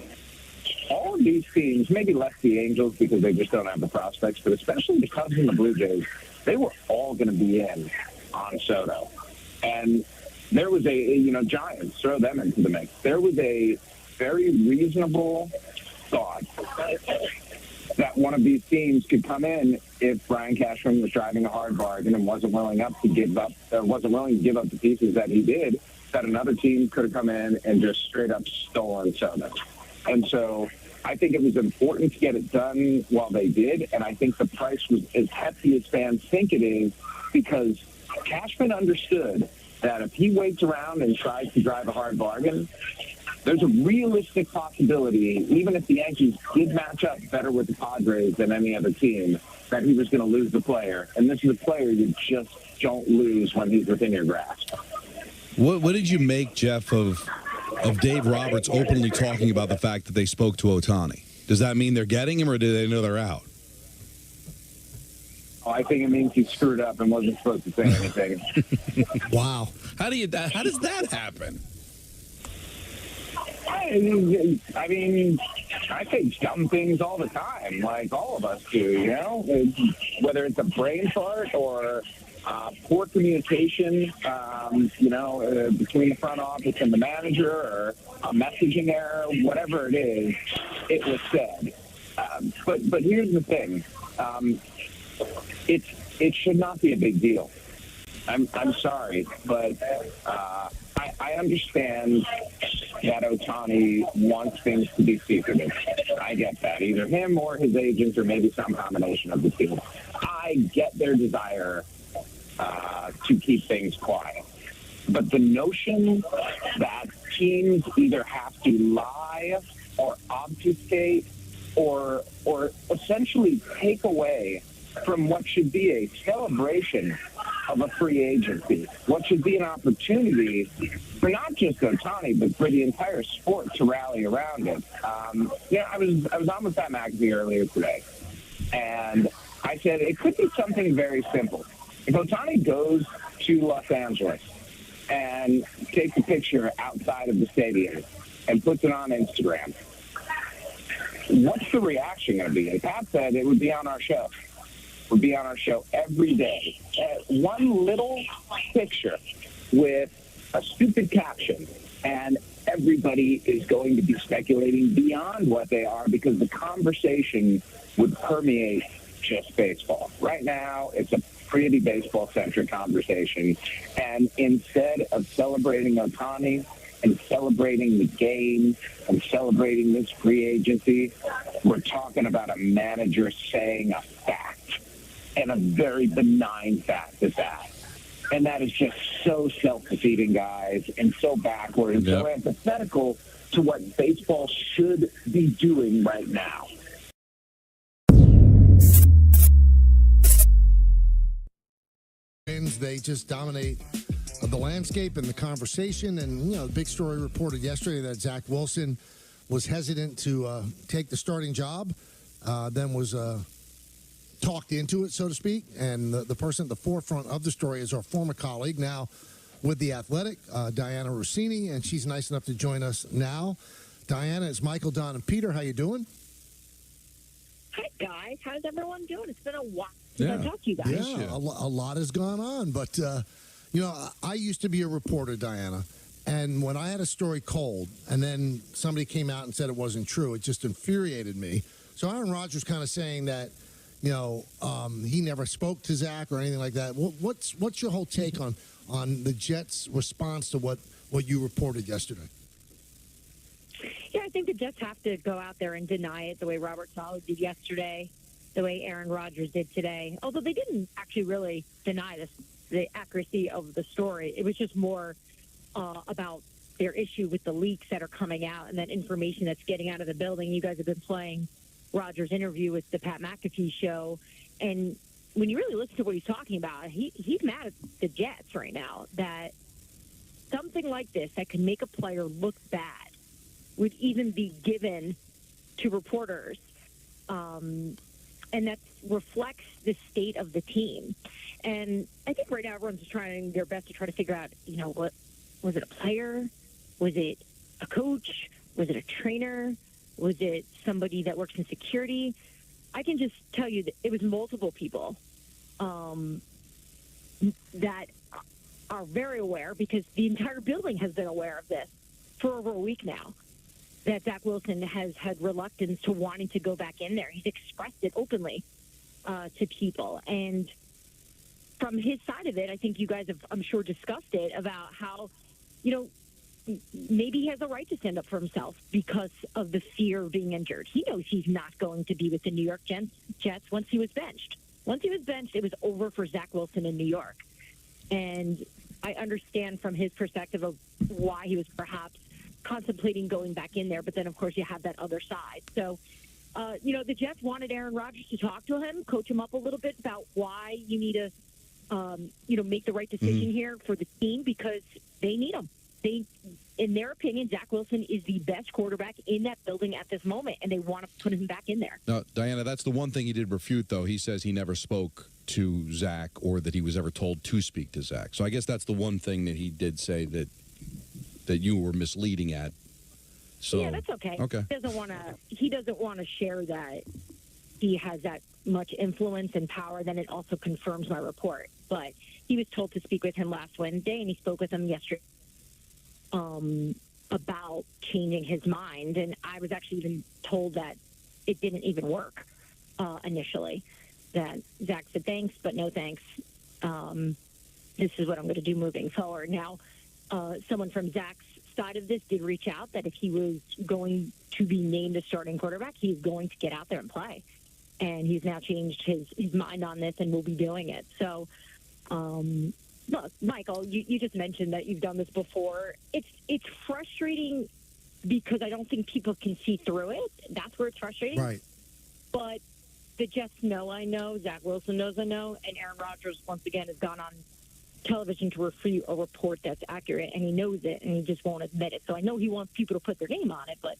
Speaker 8: all of these teams, maybe less the Angels because they just don't have the prospects, but especially the Cubs and the Blue Jays, they were all going to be in on Soto. And there was Giants, throw them into the mix. There was a very reasonable thought that one of these teams could come in if Brian Cashman was driving a hard bargain and wasn't willing to give up the pieces that he did, that another team could have come in and just straight up stolen Soto. And so I think it was important to get it done while they did, and I think the price was as hefty as fans think it is, because Cashman understood that if he waits around and tries to drive a hard bargain, there's a realistic possibility, even if the Yankees did match up better with the Padres than any other team, that he was going to lose the player. And this is a player you just don't lose when he's within your grasp.
Speaker 9: What did you make, Jeff, of Dave Roberts openly talking about the fact that they spoke to Ohtani? Does that mean they're getting him, or do they know they're out?
Speaker 8: Oh, I think it means he screwed up and wasn't supposed to say anything.
Speaker 3: Wow.
Speaker 9: How does that happen?
Speaker 8: I mean, I say dumb things all the time, like all of us do, whether it's a brain fart or poor communication, between the front office and the manager, or a messaging error, whatever it is, it was said. But here's the thing. It should not be a big deal. I'm sorry, but I understand that Ohtani wants things to be secretive. I get that. Either him or his agents, or maybe some combination of the two. I get their desire to keep things quiet. But the notion that teams either have to lie or obfuscate or essentially take away from what should be a celebration of a free agency, what should be an opportunity for not just Ohtani, but for the entire sport to rally around it. I was on with Pat McAfee earlier today, and I said it could be something very simple. If Ohtani goes to Los Angeles and takes a picture outside of the stadium and puts it on Instagram, what's the reaction going to be? And Pat said it would be on our show. Would be on our show every day. One little picture with a stupid caption, and everybody is going to be speculating beyond what they are, because the conversation would permeate just baseball. Right now, it's a pretty baseball-centric conversation, and instead of celebrating Ohtani and celebrating the game and celebrating this free agency, we're talking about a manager saying a fact. And a very benign fact at that. And that is just so self-defeating, guys, and so backward and so antithetical to what baseball should be doing right now.
Speaker 3: because they just dominate the landscape and the conversation. And, the big story reported yesterday that Zach Wilson was hesitant to take the starting job, then was talked into it, so to speak. And the person at the forefront of the story is our former colleague, now with The Athletic, Diana Rossini, and she's nice enough to join us now. Diana, it's Michael, Don, and Peter. How you doing?
Speaker 10: Hi, guys. How's everyone doing? It's been a while since I talked to you guys.
Speaker 3: Yeah, a lot has gone on. But, I used to be a reporter, Diana, and when I had a story cold and then somebody came out and said it wasn't true, it just infuriated me. So Aaron Rodgers kind of saying that, he never spoke to Zach or anything like that. What's your whole take on the Jets' response to what you reported yesterday?
Speaker 10: Yeah, I think the Jets have to go out there and deny it the way Robert Saleh did yesterday, the way Aaron Rodgers did today. Although they didn't actually really deny the accuracy of the story. It was just more about their issue with the leaks that are coming out and that information that's getting out of the building. You guys have been playing Rodgers' interview with the Pat McAfee show, and when you really listen to what he's talking about, he's mad at the Jets right now that something like this that can make a player look bad would even be given to reporters. And that reflects the state of the team. And I think right now everyone's trying their best to try to figure out, what was it, a player? Was it a coach? Was it a trainer? Was it somebody that works in security? I can just tell you that it was multiple people that are very aware, because the entire building has been aware of this for over a week now, that Zach Wilson has had reluctance to wanting to go back in there. He's expressed it openly to people. And from his side of it, I think you guys have, I'm sure, discussed it about how, maybe he has a right to stand up for himself because of the fear of being injured. He knows he's not going to be with the New York Jets once he was benched. Once he was benched, it was over for Zach Wilson in New York. And I understand from his perspective of why he was perhaps contemplating going back in there. But then, of course, you have that other side. So, the Jets wanted Aaron Rodgers to talk to him, coach him up a little bit about why you need to, make the right decision here for the team, because they need him. In their opinion, Zach Wilson is the best quarterback in that building at this moment, and they want to put him back in there.
Speaker 9: Now, Diana, that's the one thing he did refute, though. He says he never spoke to Zach or that he was ever told to speak to Zach. So I guess that's the one thing that he did say that you were misleading at. So
Speaker 10: yeah, that's okay.
Speaker 9: Okay.
Speaker 10: He doesn't want to share that he has that much influence and power. Then it also confirms my report. But he was told to speak with him last Wednesday, and he spoke with him yesterday about changing his mind. And I was actually even told that it didn't even work initially. That Zach said thanks, but no thanks. This is what I'm going to do moving forward. Now, someone from Zach's side of this did reach out that if he was going to be named a starting quarterback, he's going to get out there and play. And he's now changed his mind on this and will be doing it. So, look, Michael, you just mentioned that you've done this before. It's frustrating because I don't think people can see through it. That's where it's frustrating.
Speaker 3: Right.
Speaker 10: But the Jets know I know, Zach Wilson knows I know, and Aaron Rodgers, once again, has gone on television to refute a report that's accurate, and he knows it, and he just won't admit it. So I know he wants people to put their name on it, but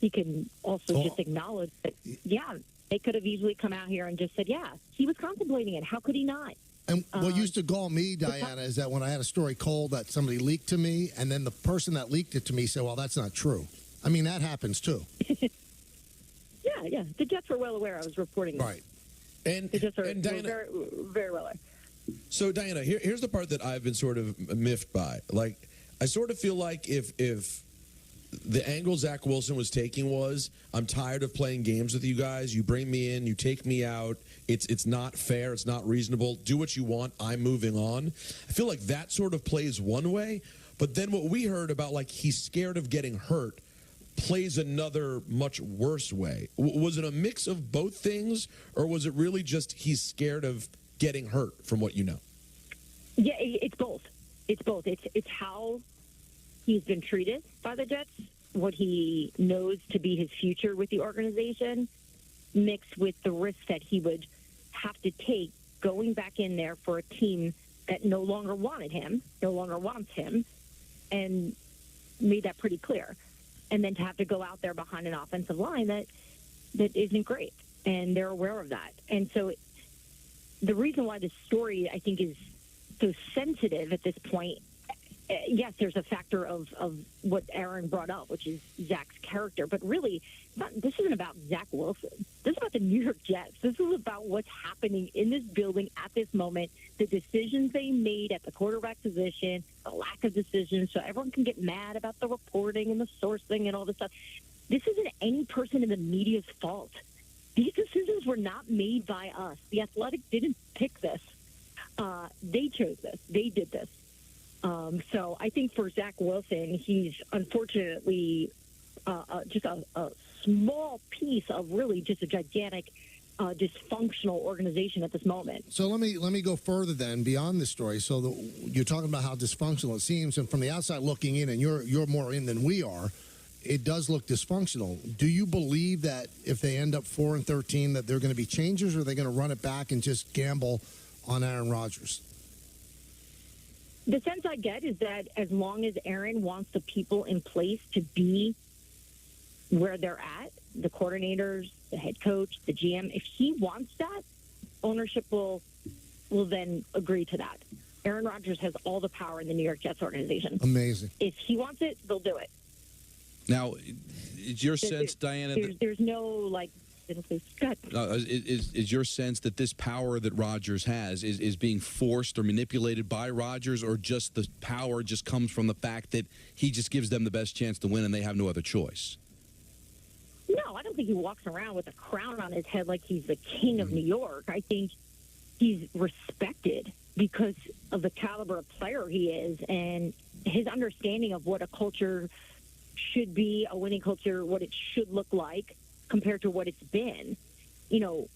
Speaker 10: he can also just acknowledge that, yeah, they could have easily come out here and just said, yeah, he was contemplating it. How could he not?
Speaker 3: And what used to gall me, Diana, is that when I had a story cold that somebody leaked to me, and then the person that leaked it to me said, well, that's not true. I mean, that happens, too.
Speaker 10: Yeah. The Jets were well aware I was reporting
Speaker 3: right.
Speaker 10: And the Jets are Diana, very well aware.
Speaker 4: So, Diana, here's the part that I've been sort of miffed by. Like, I sort of feel like if the angle Zach Wilson was taking was, I'm tired of playing games with you guys. You bring me in, you take me out. It's not fair. It's not reasonable. Do what you want. I'm moving on. I feel like that sort of plays one way. But then what we heard about, like, he's scared of getting hurt, plays another much worse way. Was it a mix of both things, or was it really just he's scared of getting hurt from what you know?
Speaker 10: Yeah, it's both. It's both. It's how he's been treated by the Jets, what he knows to be his future with the organization, mixed with the risk that he would have to take going back in there for a team that no longer wanted him, no longer wants him, and made that pretty clear. And then to have to go out there behind an offensive line that isn't great, and they're aware of that. And so the reason why this story, I think, is so sensitive at this point, yes, there's a factor of what Aaron brought up, which is Zach's character. But really, this isn't about Zach Wilson. This is about the New York Jets. This is about what's happening in this building at this moment, the decisions they made at the quarterback position, the lack of decisions, so everyone can get mad about the reporting and the sourcing and all this stuff. This isn't any person in the media's fault. These decisions were not made by us. The Athletic didn't pick this. They chose this. They did this. So I think for Zach Wilson, he's unfortunately just a small piece of really just a gigantic dysfunctional organization at this moment.
Speaker 3: So let me go further then beyond this story. So you're talking about how dysfunctional it seems, and from the outside looking in, and you're more in than we are, it does look dysfunctional. Do you believe that if they end up 4-13, that they're going to be changes, or are they going to run it back and just gamble on Aaron Rodgers?
Speaker 10: The sense I get is that as long as Aaron wants the people in place to be where they're at, the coordinators, the head coach, the GM, if he wants that, ownership will then agree to that. Aaron Rodgers has all the power in the New York Jets organization.
Speaker 3: Amazing.
Speaker 10: If he wants it, they'll do it.
Speaker 9: Now, is your sense, Diana?
Speaker 10: There's no,
Speaker 9: is your sense that this power that Rodgers has is being forced or manipulated by Rodgers, or just the power just comes from the fact that he just gives them the best chance to win and they have no other choice?
Speaker 10: No, I don't think he walks around with a crown on his head like he's the king of New York. I think he's respected because of the caliber of player he is and his understanding of what a culture should be, a winning culture, what it should look like compared to what it's been. You know,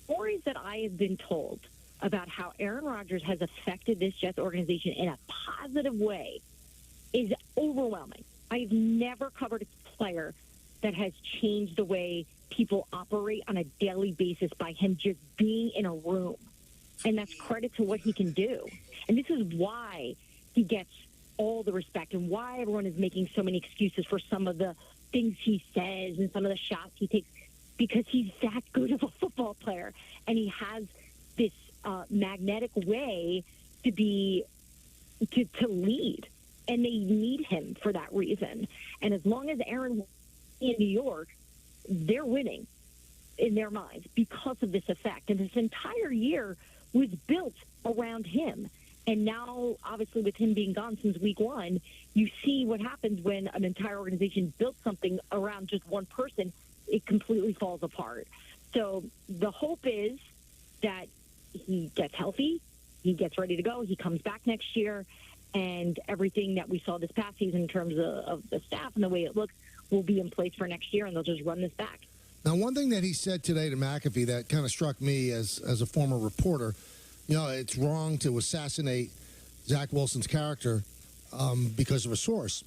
Speaker 10: stories that I have been told about how Aaron Rodgers has affected this Jets organization in a positive way is overwhelming. I've never covered a player that has changed the way people operate on a daily basis by him just being in a room. And that's credit to what he can do. And this is why he gets all the respect and why everyone is making so many excuses for some of the things he says and some of the shots he takes, because he's that good of a football player. And he has this magnetic way to lead. And they need him for that reason. And as long as Aaron in New York, they're winning in their minds because of this effect. And this entire year was built around him. And now, obviously, with him being gone since week one, you see what happens when an entire organization built something around just one person. It completely falls apart. So the hope is that he gets healthy, he gets ready to go, he comes back next year, and everything that we saw this past season in terms of the staff and the way it looks will be in place for next year, and they'll just run this back.
Speaker 3: Now, one thing that he said today to McAfee that kind of struck me as a former reporter, you know, it's wrong to assassinate Zach Wilson's character because of a source.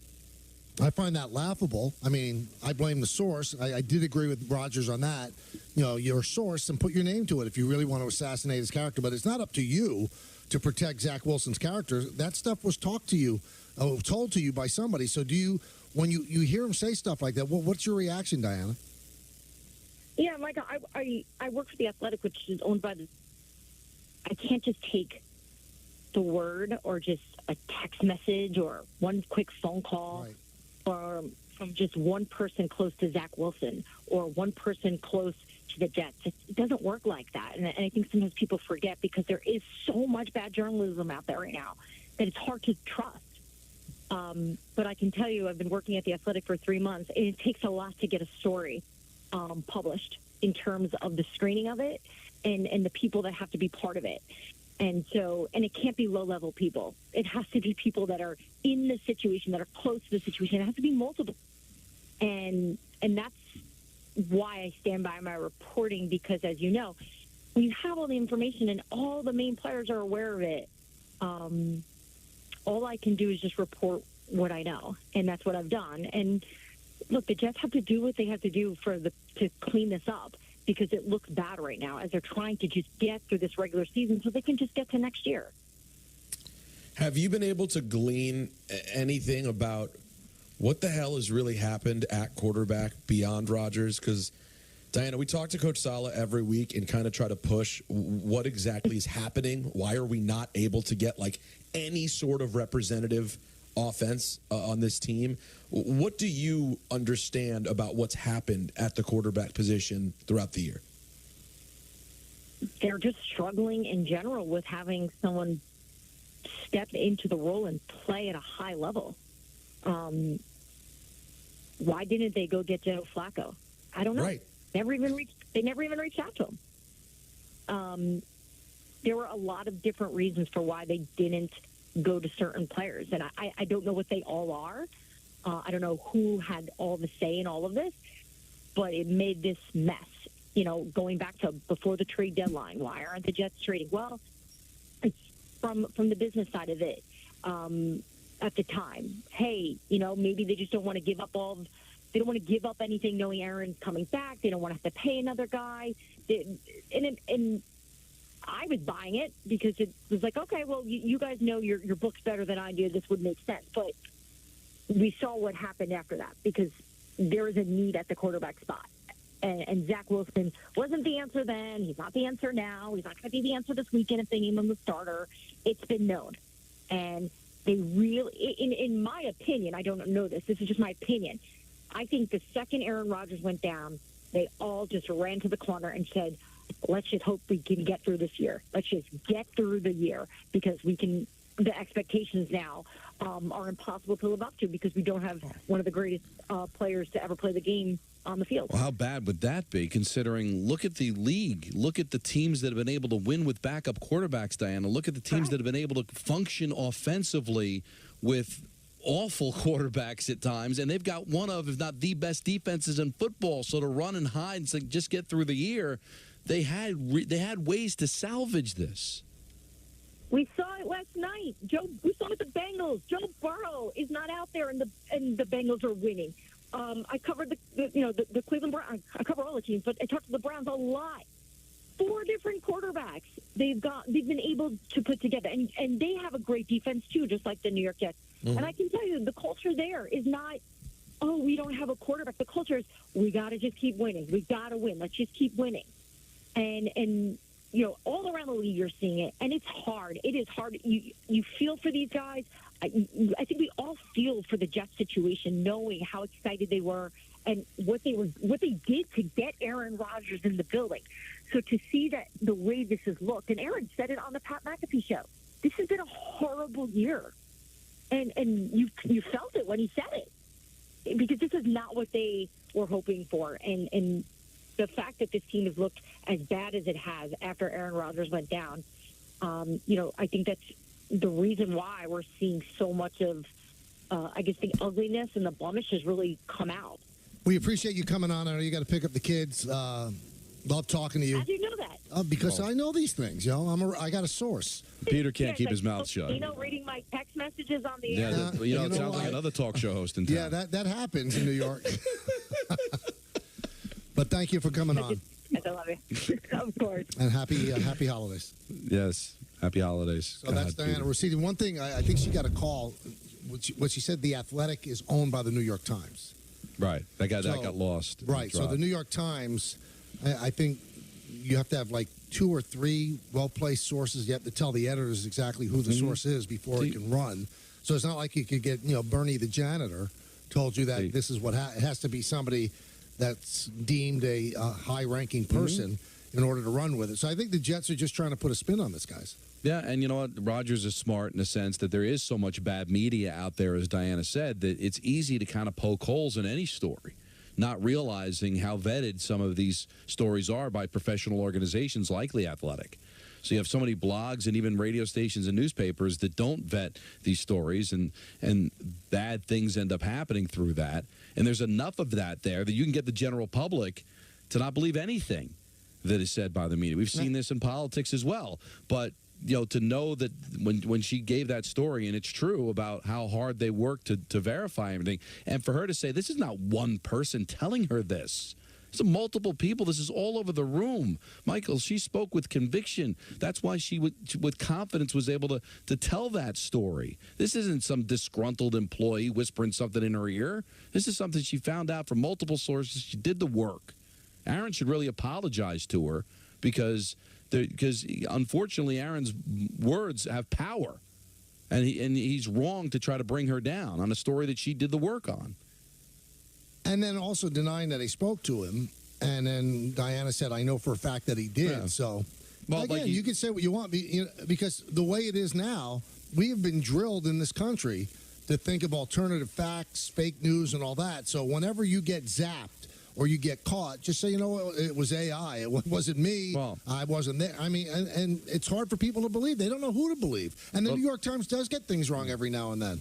Speaker 3: I find that laughable. I mean, I blame the source. I did agree with Rodgers on that. You know, your source, and put your name to it if you really want to assassinate his character. But it's not up to you to protect Zach Wilson's character. That stuff was told to you by somebody. So do you, when you hear him say stuff like that, what's your reaction, Diana?
Speaker 10: Yeah, Micah, I work for The Athletic, which is owned by I can't just take the word or just a text message or one quick phone call or from just one person close to Zach Wilson or one person close to the Jets. It doesn't work like that. And I think sometimes people forget because there is so much bad journalism out there right now that it's hard to trust. But I can tell you, I've been working at The Athletic for 3 months, and it takes a lot to get a story published in terms of the screening of it and the people that have to be part of it. And it can't be low-level people. It has to be people that are in the situation, that are close to the situation. It has to be multiple. And that's why I stand by my reporting, because, as you know, when you have all the information and all the main players are aware of it, all I can do is just report what I know, and that's what I've done. And, look, the Jets have to do what they have to do to clean this up, because it looks bad right now as they're trying to just get through this regular season so they can just get to next year.
Speaker 13: Have you been able to glean anything about what the hell has really happened at quarterback beyond Rodgers? Because, Diana, we talk to Coach Saleh every week and kind of try to push what exactly is happening. Why are we not able to get, like, any sort of representative offense on this team? What do you understand about what's happened at the quarterback position throughout the year?
Speaker 10: They're just struggling in general with having someone step into the role and play at a high level. Why didn't they go get Joe Flacco? I don't know.
Speaker 13: Right.
Speaker 10: They never even reached out to him. There were a lot of different reasons for why they didn't go to certain players, and I don't know what they all are. I don't know who had all the say in all of this, but it made this mess. You know, going back to before the trade deadline, why aren't the Jets trading? Well, it's from the business side of it. At the time, hey, you know, maybe they just don't want to give up they don't want to give up anything knowing Aaron's coming back. They don't want to have to pay another guy. And I was buying it because it was like, okay, well, you guys know your books better than I do. This would make sense. But we saw what happened after that because there is a need at the quarterback spot. And Zach Wilson wasn't the answer then. He's not the answer now. He's not going to be the answer this weekend if they name him the starter. It's been known. And they really, in my opinion, I don't know this. This is just my opinion. I think the second Aaron Rodgers went down, they all just ran to the corner and said, let's just hope we can get through this year. Let's just get through the year because the expectations now are impossible to live up to because we don't have one of the greatest players to ever play the game on the field.
Speaker 9: Well, how bad would that be, considering, look at the league. Look at the teams that have been able to win with backup quarterbacks, Diana. Look at the teams that have been able to function offensively with awful quarterbacks at times, and they've got one of, if not the best defenses in football. So to run and hide and say, just get through the year, they had ways to salvage this.
Speaker 10: We saw it last night. We saw it with the Bengals. Joe Burrow is not out there, and the Bengals are winning. I covered the Cleveland Browns. I cover all the teams, but I talked to the Browns a lot. 4 different quarterbacks they've been able to put together, and they have a great defense too, just like the New York Jets. Mm-hmm. And I can tell you, the culture there is not, oh, we don't have a quarterback. The culture is, we got to just keep winning. We got to win. Let's just keep winning. And you know, all around the league you're seeing it, and it's hard. It is hard. You feel for these guys. I think we all feel for the Jets situation, knowing how excited they were and what they did to get Aaron Rodgers in the building. So to see that the way this has looked, and Aaron said it on the Pat McAfee show, this has been a horrible year, and you felt it when he said it, because this is not what they were hoping for, and the fact that this team has looked as bad as it has after Aaron Rodgers went down, you know, I think that's the reason why we're seeing so much of, I guess, the ugliness and the blemish has really come out.
Speaker 3: We appreciate you coming on. I know you got to pick up the kids. Love talking to you.
Speaker 10: How do you know that?
Speaker 3: Because I know these things. You know, I got a source.
Speaker 9: Peter can't keep his mouth shut.
Speaker 10: You know, reading my text messages on the
Speaker 9: air.
Speaker 10: Yeah,
Speaker 9: it sounds like another talk show host in town.
Speaker 3: Yeah, that happens in New York. But thank you for coming on.
Speaker 10: I love you. Of course.
Speaker 3: And happy holidays.
Speaker 9: Yes, happy holidays.
Speaker 3: So that's Diana Rossetti. One thing, I think she got a call. What she said, The Athletic is owned by the New York Times.
Speaker 9: Right. That got lost.
Speaker 3: Right. So the New York Times, I think you have to have like 2 or 3 well-placed sources. You have to tell the editors exactly who the source is before it can run. So it's not like you could get, Bernie the janitor told you that this is what it has to be somebody that's deemed a high-ranking person in order to run with it. So I think the Jets are just trying to put a spin on this, guys.
Speaker 9: Yeah, and you know what? Rodgers is smart in the sense that there is so much bad media out there, as Diana said, that it's easy to kind of poke holes in any story, not realizing how vetted some of these stories are by professional organizations like The Athletic. So you have so many blogs and even radio stations and newspapers that don't vet these stories, and bad things end up happening through that. And there's enough of that there that you can get the general public to not believe anything that is said by the media. We've seen this in politics as well. But to know that when she gave that story, and it's true about how hard they work to verify everything, and for her to say this is not one person telling her this. There's multiple people. This is all over the room. Michael, she spoke with conviction. That's why she, with confidence, was able to tell that story. This isn't some disgruntled employee whispering something in her ear. This is something she found out from multiple sources. She did the work. Aaron should really apologize to her because unfortunately Aaron's words have power. And he's wrong to try to bring her down on a story that she did the work on.
Speaker 3: And then also denying that he spoke to him. And then Diana said, I know for a fact that he did.
Speaker 9: Yeah.
Speaker 3: So,
Speaker 9: well,
Speaker 3: again, you can say what you want because the way it is now, we have been drilled in this country to think of alternative facts, fake news, and all that. So whenever you get zapped or you get caught, just say, you know, it was AI. It wasn't me. Well, I wasn't there. I mean, and it's hard for people to believe. They don't know who to believe. And the New York Times does get things wrong every now and then.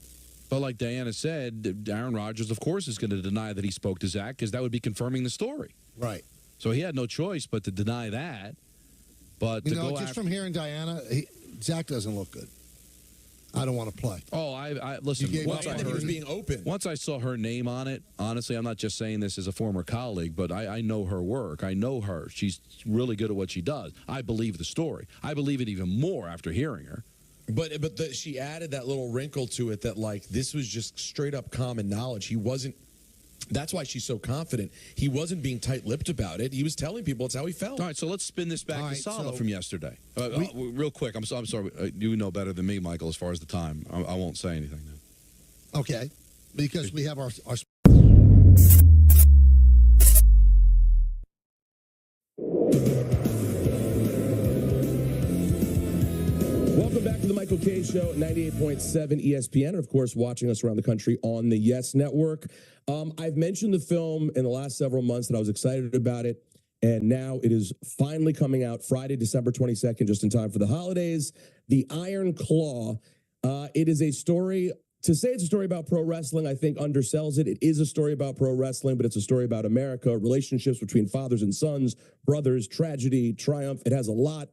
Speaker 9: But like Diana said, Aaron Rodgers, of course, is going to deny that he spoke to Zach because that would be confirming the story.
Speaker 3: Right.
Speaker 9: So he had no choice but to deny that. But
Speaker 3: you know, just from hearing Diana, Zach doesn't look good. I don't want to play.
Speaker 9: Oh, I listen. Once I heard being open. Once I saw her name on it, honestly, I'm not just saying this as a former colleague, but I know her work. I know her. She's really good at what she does. I believe the story. I believe it even more after hearing her.
Speaker 13: But she added that little wrinkle to it that, like, this was just straight up common knowledge. He wasn't. That's why she's so confident. He wasn't being tight-lipped about it. He was telling people it's how he felt.
Speaker 9: All right, so let's spin this back to Sala from yesterday. Real quick, I'm sorry. You know better than me, Michael, as far as the time. I won't say anything now.
Speaker 3: Okay, because we have our
Speaker 4: Welcome back to the Michael K. Show, 98.7 ESPN, and of course, watching us around the country on the Yes Network. I've mentioned the film in the last several months that I was excited about it, and now it is finally coming out Friday, December 22nd, just in time for the holidays. The Iron Claw. It is a story. To say it's a story about pro wrestling, I think undersells it. It is a story about pro wrestling, but it's a story about America, relationships between fathers and sons, brothers, tragedy, triumph. It has a lot.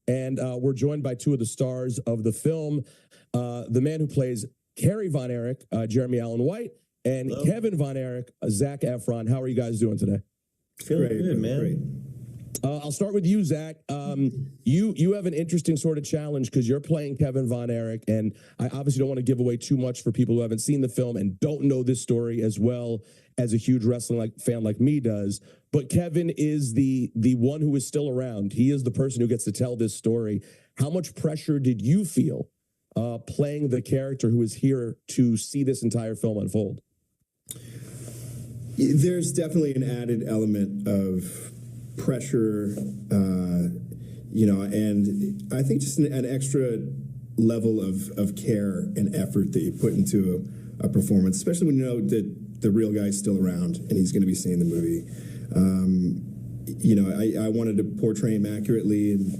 Speaker 4: And we're joined by two of the stars of the film, the man who plays Kerry Von Erich, Jeremy Allen White, and Kevin Von Erich, Zac Efron. How are you guys doing today?
Speaker 16: Feeling good, man. Great.
Speaker 4: I'll start with you, Zach. You have an interesting sort of challenge because you're playing Kevin Von Erich, and I obviously don't want to give away too much for people who haven't seen the film and don't know this story as well as a huge wrestling fan like me does. But Kevin is the one who is still around. He is the person who gets to tell this story. How much pressure did you feel playing the character who is here to see this entire film unfold?
Speaker 16: There's definitely an added element of pressure, and I think just an extra level of care and effort that you put into a performance, especially when you know that the real guy's still around and he's going to be seeing the movie. I wanted to portray him accurately and,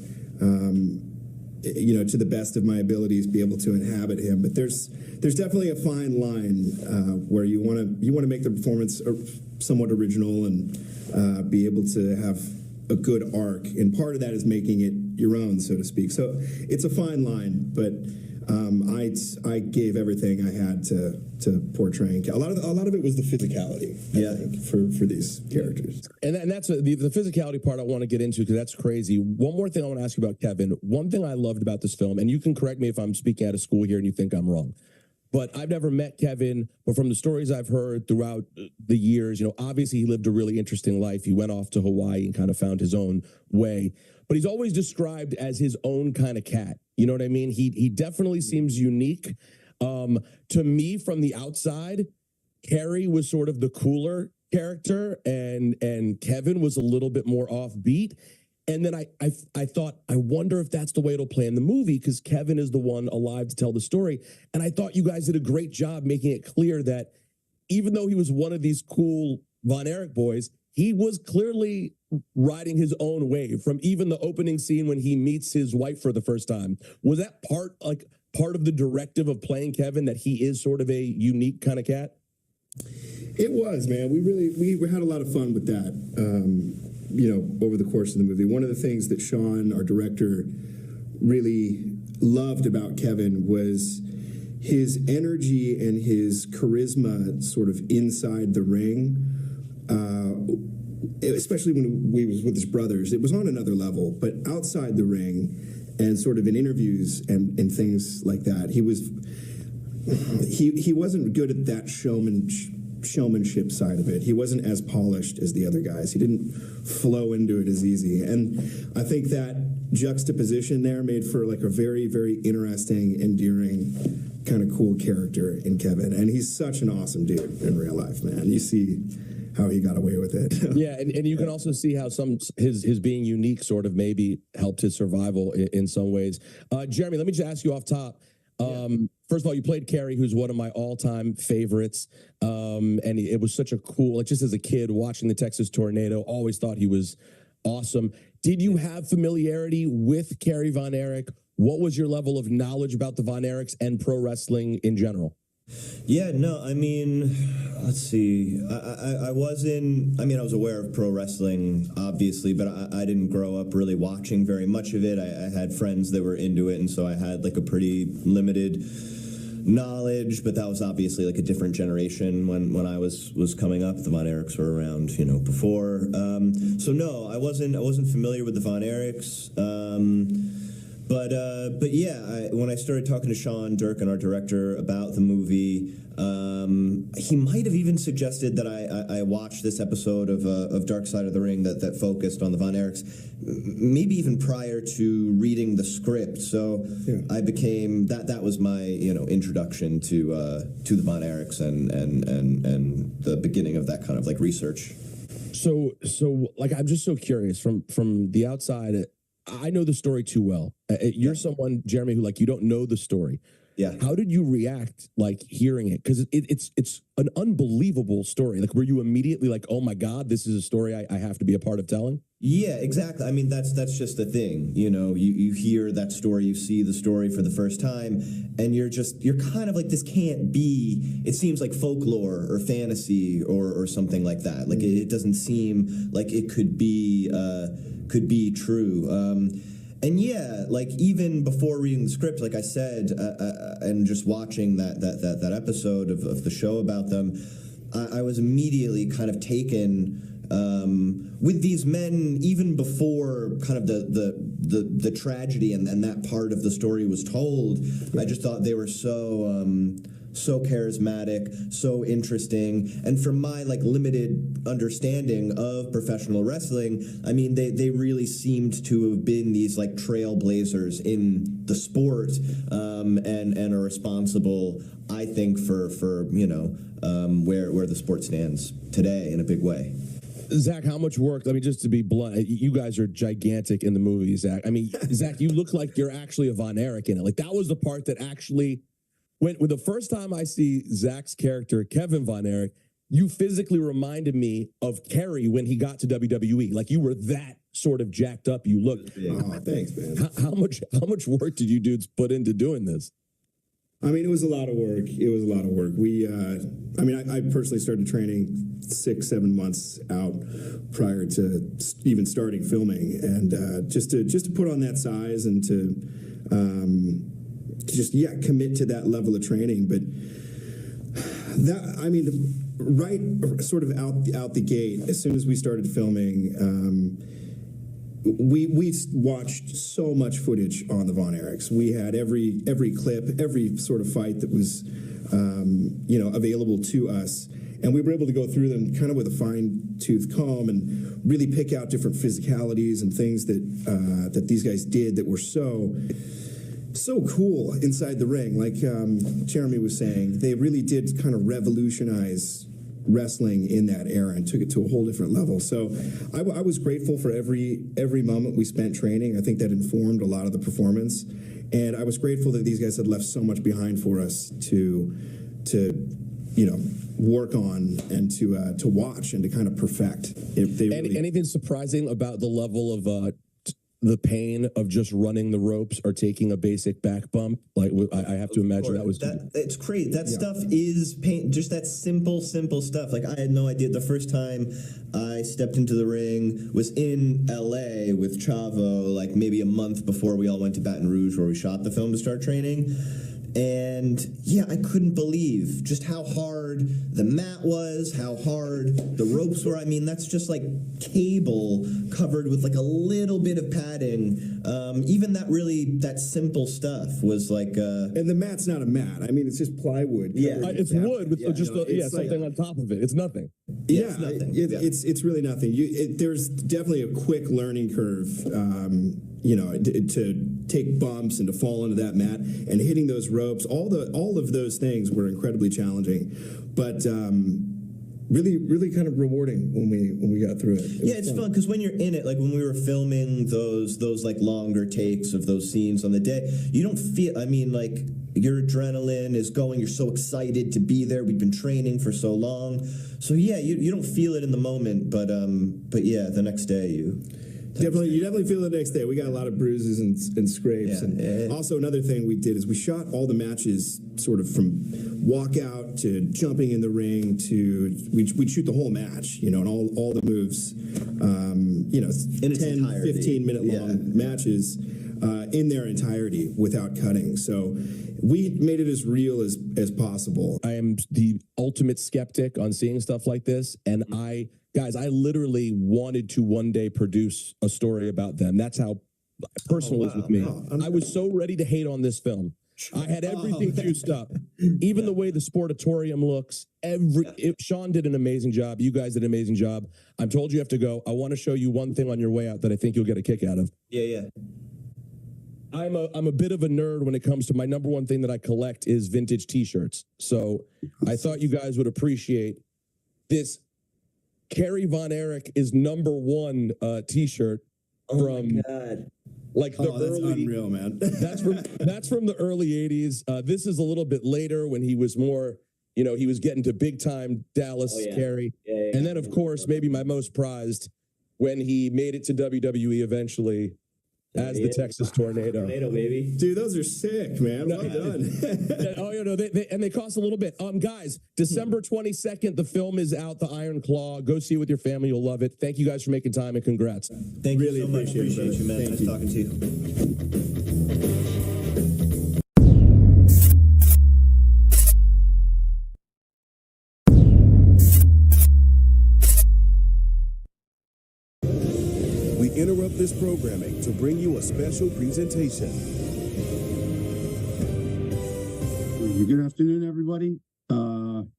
Speaker 16: to the best of my abilities, be able to inhabit him. But there's definitely a fine line where you want to make the performance somewhat original and be able to have a good arc. And part of that is making it your own, so to speak. So it's a fine line, but I gave everything I had to portraying. A lot of it was the physicality, I think, for these characters.
Speaker 4: And that's the physicality part I want to get into because that's crazy. One more thing I want to ask you about Kevin. One thing I loved about this film, and you can correct me if I'm speaking out of school here and you think I'm wrong, but I've never met Kevin, but from the stories I've heard throughout the years, obviously he lived a really interesting life. He went off to Hawaii and kind of found his own way, but he's always described as his own kind of cat. You know what I mean? He definitely seems unique. To me, from the outside, Kerry was sort of the cooler character, and Kevin was a little bit more offbeat. And then I thought, I wonder if that's the way it'll play in the movie because Kevin is the one alive to tell the story. And I thought you guys did a great job making it clear that even though he was one of these cool Von Erich boys, he was clearly riding his own wave from even the opening scene when he meets his wife for the first time. Was that part of the directive of playing Kevin, that he is sort of a unique kind of cat?
Speaker 16: It was, man. We had a lot of fun with that, over the course of the movie. One of the things that Sean, our director, really loved about Kevin was his energy and his charisma sort of inside the ring especially when we was with his brothers, it was on another level. But outside the ring, and sort of in interviews and things like that, he wasn't good at that showmanship side of it. He wasn't as polished as the other guys. He didn't flow into it as easy. And I think that juxtaposition there made for like a very, very interesting, endearing, kind of cool character in Kevin. And he's such an awesome dude in real life, man. You see how he got away with it.
Speaker 1: Yeah, and you can also see how his being unique sort of maybe helped his survival in some ways. Jeremy, let me just ask you off top. First of all, you played Carrie, who's one of my all-time favorites, and it was such a cool, like just as a kid watching the Texas Tornado, always thought he was awesome. Did you have familiarity with Kerry Von Erich? What was your level of knowledge about the Von Erichs and pro wrestling in general?
Speaker 17: Yeah, no, I mean, let's see. I was aware of pro wrestling, obviously, but I didn't grow up really watching very much of it. I had friends that were into it, and so I had like a pretty limited knowledge, but that was obviously like a different generation when I was coming up. The Von Erichs were around, before. So no, I wasn't familiar with the Von Erichs. But yeah, when I started talking to Sean Durkin, our director, about the movie, he might have even suggested that I watch this episode of Dark Side of the Ring that focused on the Von Erichs, maybe even prior to reading the script. So I became that was my introduction to the Von Erichs and the beginning of that kind of like research.
Speaker 1: So like I'm just so curious from the outside. I know the story too well. You're someone, Jeremy, who like you don't know the story.
Speaker 17: Yeah.
Speaker 1: How did you react like hearing it? Because it's an unbelievable story. Like, were you immediately like, oh my God, this is a story I have to be a part of telling?
Speaker 17: Yeah, exactly. I mean, that's just the thing. You hear that story, you see the story for the first time, and you're kind of like, this can't be. It seems like folklore or fantasy or something like that. Like it doesn't seem like it could be true. And yeah, like even before reading the script, like I said, and just watching that episode of the show about them, I was immediately kind of taken with these men even before kind of the tragedy and that part of the story was told. I just thought they were so charismatic, so interesting, and from my like limited understanding of professional wrestling, I mean they really seemed to have been these like trailblazers in the sport, and are responsible, I think, for where the sport stands today in a big way.
Speaker 1: Zach, how much work? I mean, just to be blunt, you guys are gigantic in the movie, Zach. I mean, Zach, you look like you're actually a Von Erich in it. Like that was the part that actually. When the first time I see Zach's character, Kevin Von Erich, you physically reminded me of Kerry when he got to WWE. Like you were that sort of jacked up you looked.
Speaker 16: Oh, thanks, man.
Speaker 1: How much work did you dudes put into doing this?
Speaker 16: I mean, it was a lot of work. We, I personally started training 6-7 months out prior to even starting filming, and just to put on that size and to commit to that level of training. But that, I mean, right sort of out the gate, as soon as we started filming, we watched so much footage on the Von Erichs. We had every clip, every sort of fight that was available to us, and we were able to go through them kind of with a fine-tooth comb and really pick out different physicalities and things that these guys did that were so cool inside the ring. Like Jeremy was saying, they really did kind of revolutionize wrestling in that era and took it to a whole different level. So I was grateful for every moment we spent training. I think that informed a lot of the performance, and I was grateful that these guys had left so much behind for us to work on and to watch and to kind of perfect.
Speaker 1: Anything surprising about the level of the pain of just running the ropes or taking a basic back bump? Like I have to imagine that was
Speaker 17: it's crazy. That stuff is pain. Just that simple stuff. Like I had no idea. The first time I stepped into the ring was in LA with Chavo, like maybe a month before we all went to Baton Rouge where we shot the film to start training. And yeah, I couldn't believe just how hard the mat was, how hard the ropes were. I mean, that's just like cable covered with like a little bit of padding. Even that simple stuff was like.
Speaker 16: And the mat's not a mat. I mean, it's just plywood.
Speaker 17: Yeah,
Speaker 1: it's wood with something on top of it. It's nothing.
Speaker 16: Yeah,
Speaker 17: it's nothing.
Speaker 16: It's really nothing. There's definitely a quick learning curve. To take bumps and to fall into that mat and hitting those ropes, all of those things were incredibly challenging, but really kind of rewarding when we got through it.
Speaker 17: It's fun because when you're in it, like when we were filming those like longer takes of those scenes on the day, you don't feel. I mean, like your adrenaline is going. You're so excited to be there. We've been training for so long, so yeah, you don't feel it in the moment, but yeah, the next day you
Speaker 16: definitely feel it the next day. We got a lot of bruises and scrapes. Also another thing we did is we shot all the matches sort of from walkout to jumping in the ring to we'd shoot the whole match, and all the moves, 10, 15 minute long matches in their entirety without cutting. So we made it as real as possible.
Speaker 1: I am the ultimate skeptic on seeing stuff like this, and I literally wanted to one day produce a story about them. That's how personal it was with me. I was so ready to hate on this film. I had everything juiced up. Even the way the sportatorium looks. Sean did an amazing job. You guys did an amazing job. I'm told you have to go. I want to show you one thing on your way out that I think you'll get a kick out of.
Speaker 17: Yeah.
Speaker 1: I'm a bit of a nerd when it comes to my number one thing that I collect is vintage T-shirts. So I thought you guys would appreciate this. Kerry Von Erich is number one T-shirt from like the
Speaker 16: that's
Speaker 1: early.
Speaker 16: Unreal, man.
Speaker 1: that's from the early '80s. This is a little bit later when he was more, he was getting to big time Dallas Kerry, and then of course maybe my most prized when he made it to WWE eventually. As the Texas Tornado.
Speaker 16: Baby. Dude, those are sick, man. Well done.
Speaker 1: They cost a little bit. Guys, December 22nd, the film is out, The Iron Claw. Go see it with your family. You'll love it. Thank you guys for making time and congrats.
Speaker 17: Thank you so much. Appreciate you, man. Nice talking to you.
Speaker 19: Interrupt this programming to bring you a special presentation.
Speaker 20: Good afternoon, everybody. Been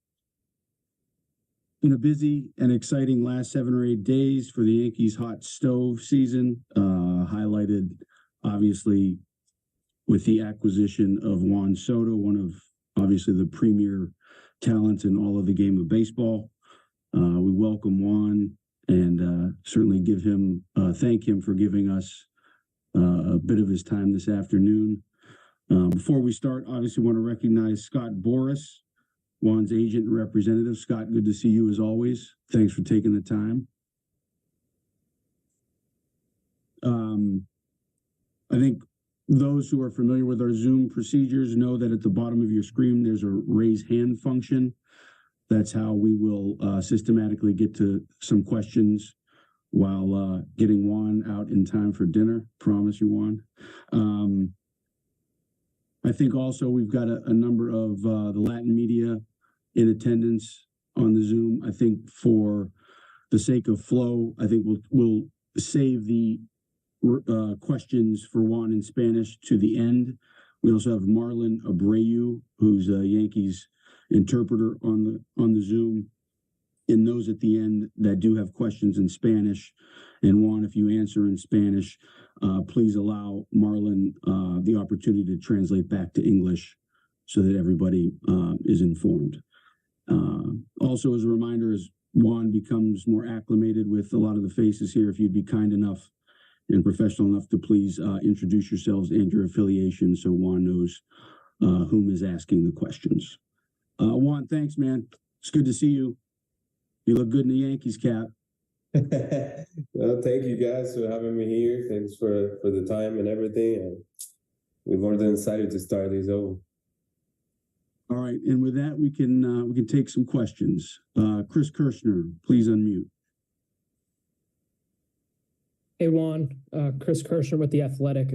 Speaker 20: a busy and exciting last 7 or 8 days for the Yankees hot stove season, highlighted obviously with the acquisition of Juan Soto, one of obviously the premier talents in all of the game of baseball. We welcome Juan and certainly thank him for giving us a bit of his time this afternoon. Before we start, obviously want to recognize Scott Boris, Juan's agent and representative. Scott, good to see you as always. Thanks for taking the time. I think those who are familiar with our Zoom procedures know that at the bottom of your screen there's a raise hand function. That's how we will systematically get to some questions while getting Juan out in time for dinner. Promise you, Juan. I think also we've got a number of the Latin media in attendance on the Zoom. I think for the sake of flow, I think we'll save the questions for Juan in Spanish to the end. We also have Marlon Abreu, who's a Yankees interpreter on the Zoom, and those at the end that do have questions in Spanish. And Juan, if you answer in Spanish, please allow Marlon the opportunity to translate back to English so that everybody is informed. Also, as a reminder, as Juan becomes more acclimated with a lot of the faces here, if you'd be kind enough and professional enough to please introduce yourselves and your affiliation so Juan knows whom is asking the questions. Juan, thanks, man. It's good to see you. You look good in the Yankees cap.
Speaker 21: Well, thank you guys for having me here. Thanks for the time and everything. And we're more than excited to start this over.
Speaker 20: All right, and with that, we can take some questions. Chris Kirshner, please unmute.
Speaker 22: Hey Juan, Chris Kirshner with The Athletic.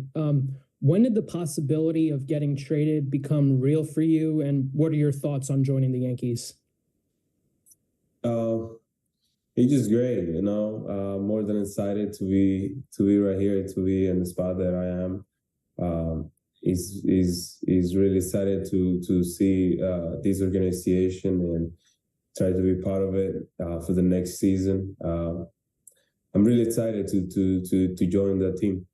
Speaker 7: When did the possibility of getting traded become real for you, and what are your thoughts on joining the Yankees?
Speaker 21: He's just great, you know. More than excited to be right here, to be in the spot that I am. He's really excited to see this organization and try to be part of it for the next season. I'm really excited to join the team.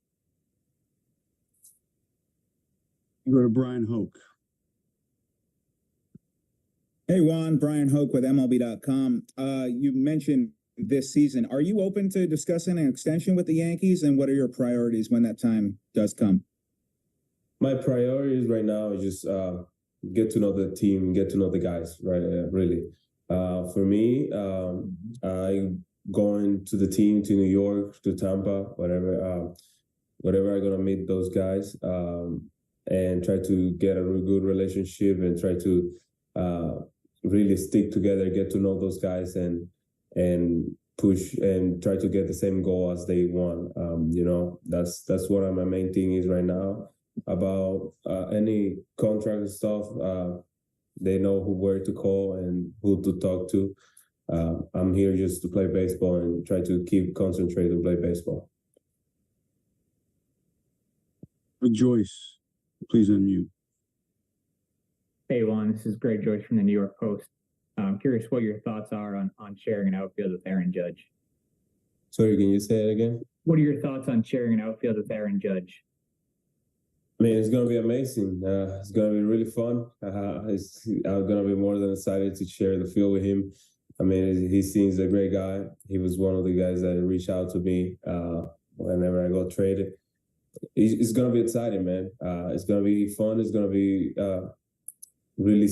Speaker 20: Go to Brian Hoke.
Speaker 11: Hey, Juan, Brian Hoke with MLB.com. You mentioned this season. Are you open to discussing an extension with the Yankees, and what are your priorities when that time does come?
Speaker 21: My priorities right now is just get to know the team, get to know the guys, right? Really. For me, I going to the team, to New York, to Tampa, whatever I'm going to meet those guys and try to get a good relationship and try to really stick together, get to know those guys and push and try to get the same goal as they want. You know, that's what my main thing is right now. About any contract and stuff, they know where to call and who to talk to. I'm here just to play baseball and try to keep concentrated and play baseball.
Speaker 20: Joyce, please unmute.
Speaker 18: Hey, Juan, this is Greg Joyce from the New York Post. I'm curious what your thoughts are on sharing an outfield with Aaron Judge.
Speaker 21: Sorry, can you say it again?
Speaker 18: What are your thoughts on sharing an outfield with Aaron Judge?
Speaker 21: I mean, it's going to be amazing. It's going to be really fun. I'm going to be more than excited to share the field with him. I mean, he seems a great guy. He was one of the guys that reached out to me whenever I got traded. It's going to be exciting, man. It's going to be fun. It's going to be really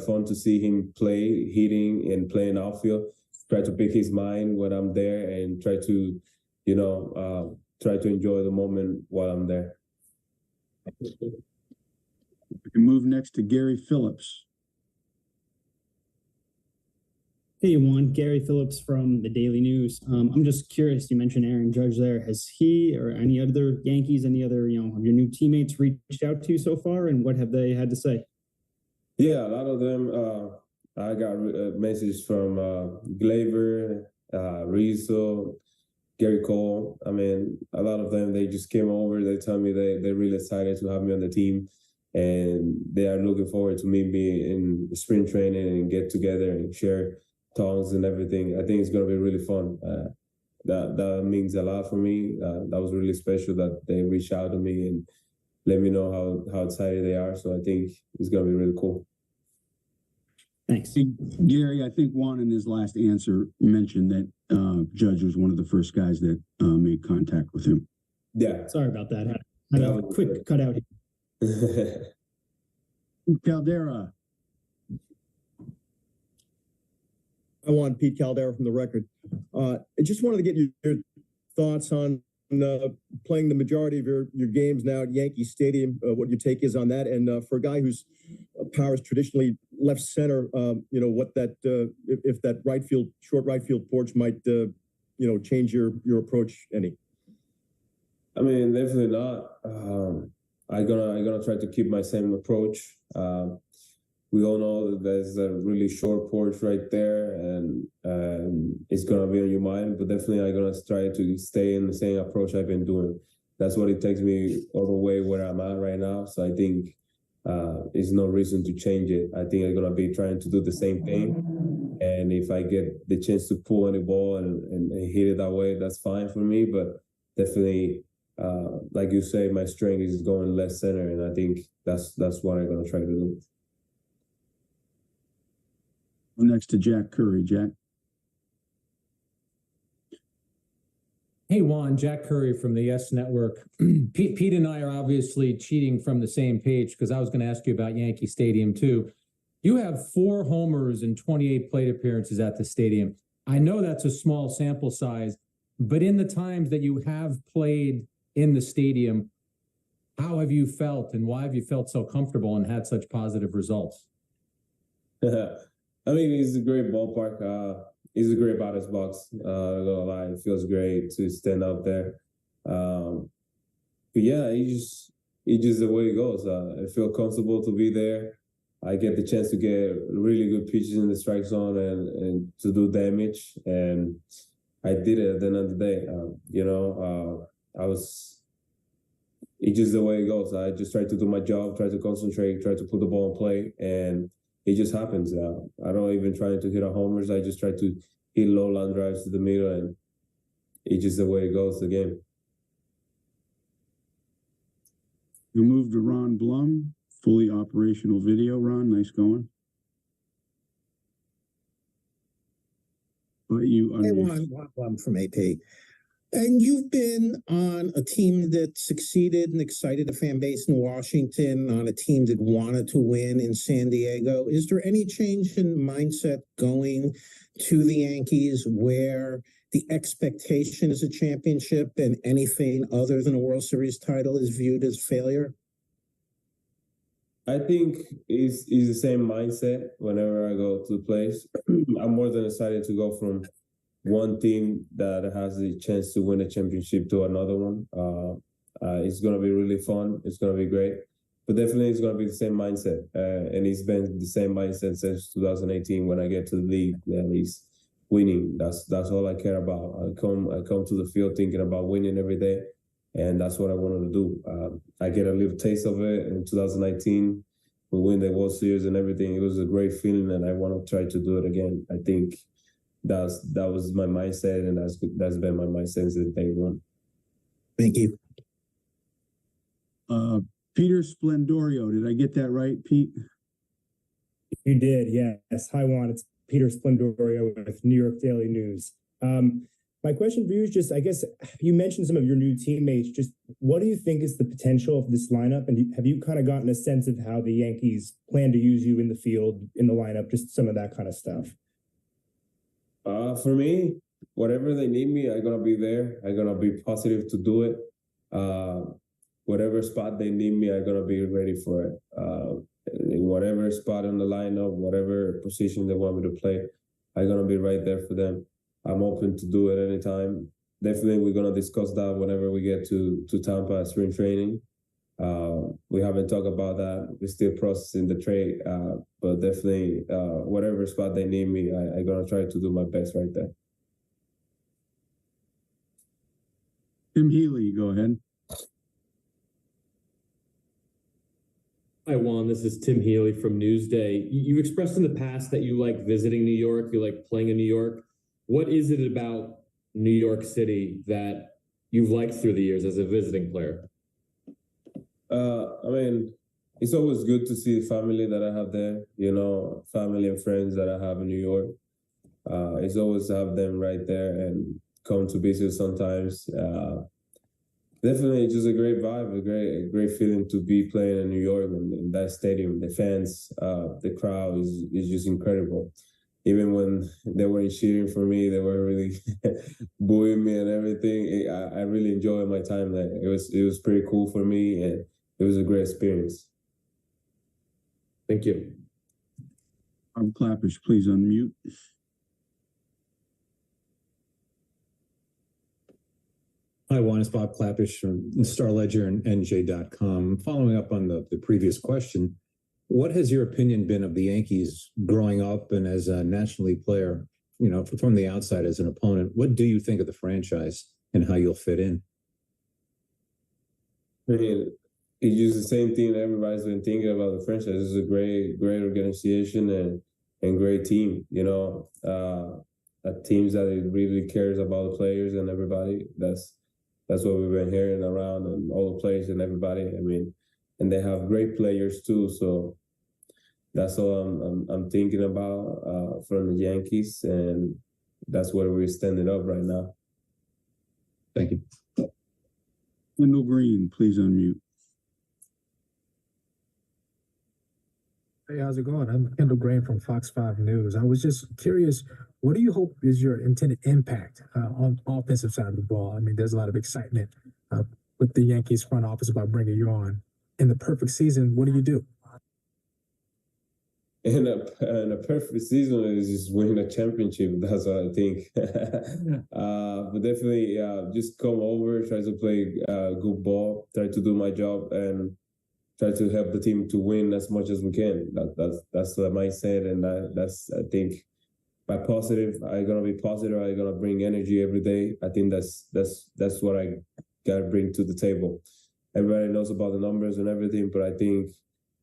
Speaker 21: fun to see him play, hitting and playing outfield. Try to pick his mind when I'm there and try to, try to enjoy the moment while I'm there.
Speaker 20: We can move next to Gary Phillips.
Speaker 22: Hey, Juan. Gary Phillips from the Daily News. I'm just curious, you mentioned Aaron Judge there. Has he or any other Yankees, any other, of your new teammates reached out to you so far, and what have they had to say?
Speaker 21: Yeah, a lot of them. I got messages from Glaber, Rizzo, Gary Cole. I mean, a lot of them, they just came over. They tell me they're really excited to have me on the team, and they are looking forward to me being in spring training and get together and share talks and everything. I think it's going to be really fun. That means a lot for me. That was really special that they reached out to me and let me know how excited they are. So I think it's going to be really cool.
Speaker 22: Thanks.
Speaker 20: Gary, I think Juan in his last answer mentioned that Judge was one of the first guys that made contact with him.
Speaker 21: Yeah.
Speaker 22: Sorry about that. Had a quick cutout here.
Speaker 20: Caldera.
Speaker 23: I want Pete Caldera from The Record. I just wanted to get your thoughts on playing the majority of your games now at Yankee Stadium, what your take is on that, and for a guy whose power is traditionally left center, what that if that short right field porch might change your approach any.
Speaker 21: I mean, definitely not. I'm gonna try to keep my same approach. We all know that there's a really short porch right there, and it's gonna be on your mind. But definitely, I'm gonna try to stay in the same approach I've been doing. That's what it takes me all the way where I'm at right now. So I think there's no reason to change it. I think I'm gonna be trying to do the same thing. And if I get the chance to pull any ball and hit it that way, that's fine for me. But definitely, like you say, my strength is going left center, and I think that's what I'm gonna try to do.
Speaker 20: Next to Jack Curry. Jack.
Speaker 26: Hey, Juan, Jack Curry from the Yes Network. Pete and I are obviously cheating from the same page because I was going to ask you about Yankee Stadium too. You have 4 homers and 28 plate appearances at the stadium. I know that's a small sample size, but in the times that you have played in the stadium, how have you felt and why have you felt so comfortable and had such positive results?
Speaker 21: I mean, it's a great ballpark. It's a great batter's box. I'm not gonna lie, it feels great to stand up there. But yeah, it's it's just the way it goes. I feel comfortable to be there. I get the chance to get really good pitches in the strike zone and to do damage. And I did it at the end of the day. It's just the way it goes. I just try to do my job, try to concentrate, try to put the ball in play, and it just happens. I don't even try to hit a homers. I just try to hit low line drives to the middle, and it's just the way it goes, the game.
Speaker 20: You move to Ron Blum, fully operational video. Ron, nice going. But
Speaker 5: Hey, Juan Blum from AP. And you've been on a team that succeeded and excited the fan base in Washington, on a team that wanted to win in San Diego. Is there any change in mindset going to the Yankees where the expectation is a championship and anything other than a World Series title is viewed as failure?
Speaker 21: I think it's the same mindset whenever I go to the place. I'm more than excited to go from one team that has the chance to win a championship to another one. It's going to be really fun. It's going to be great. But definitely it's going to be the same mindset. And it's been the same mindset since 2018 when I get to the league, at least winning. That's all I care about. I come to the field thinking about winning every day. And that's what I wanted to do. I get a little taste of it in 2019. We win the World Series and everything. It was a great feeling, and I want to try to do it again. I think that was my mindset, and that's been my mindset since day one.
Speaker 5: Thank you.
Speaker 20: Peter Splendorio, did I get that right, Pete?
Speaker 12: You did, yes. Hi, Juan. It's Peter Splendorio with New York Daily News. My question for you is just, I guess you mentioned some of your new teammates. Just what do you think is the potential of this lineup? And have you kind of gotten a sense of how the Yankees plan to use you in the field, in the lineup, just some of that kind of stuff?
Speaker 21: For me, whatever they need me, I'm going to be there. I'm going to be positive to do it. Whatever spot they need me, I'm going to be ready for it. In whatever spot in the lineup, whatever position they want me to play, I'm going to be right there for them. I'm open to do it anytime. Definitely, we're going to discuss that whenever we get to Tampa at spring training. We haven't talked about that. We're still processing the trade, but definitely, whatever spot they need me, I'm going to try to do my best right there.
Speaker 20: Tim Healy, go ahead.
Speaker 14: Hi, Juan. This is Tim Healy from Newsday. You've expressed in the past that you like visiting New York, you like playing in New York. What is it about New York City that you've liked through the years as a visiting player?
Speaker 21: I mean, it's always good to see the family that I have there, family and friends that I have in New York. It's always to have them right there and come to visit sometimes. Definitely just a great vibe, a great feeling to be playing in New York and in that stadium. The fans, the crowd is just incredible. Even when they weren't cheering for me, they were really booing me and everything. I really enjoyed my time there. It was pretty cool for me, and it was a great experience.
Speaker 14: Thank you.
Speaker 20: Clappish, please unmute.
Speaker 15: Hi, Juan. It's Bob Clappish from Star Ledger and NJ.com. Following up on the previous question, what has your opinion been of the Yankees growing up and as a National League player, from the outside as an opponent? What do you think of the franchise and how you'll fit in?
Speaker 21: I mean, it's just the same thing that everybody's been thinking about the franchise. It's a great organization and great team, a team that really cares about the players and everybody. That's what we've been hearing around, and all the players and everybody. I mean, and they have great players too. So that's all I'm thinking about from the Yankees, and that's where we're standing up right now.
Speaker 15: Thank you.
Speaker 20: Kendall Green, please unmute.
Speaker 24: Hey, how's it going? I'm Kendall Green from Fox 5 News. I was just curious, what do you hope is your intended impact on the offensive side of the ball? I mean, there's a lot of excitement with the Yankees front office about bringing you on. In the perfect season, what do you do?
Speaker 21: in a perfect season is just winning a championship. That's what I think. But definitely, just come over, try to play good ball, try to do my job, and try to help the team to win as much as we can. That's the mindset, and that's I think by positive, I'm gonna be positive. I'm gonna bring energy every day. I think that's what I gotta bring to the table. Everybody knows about the numbers and everything, but I think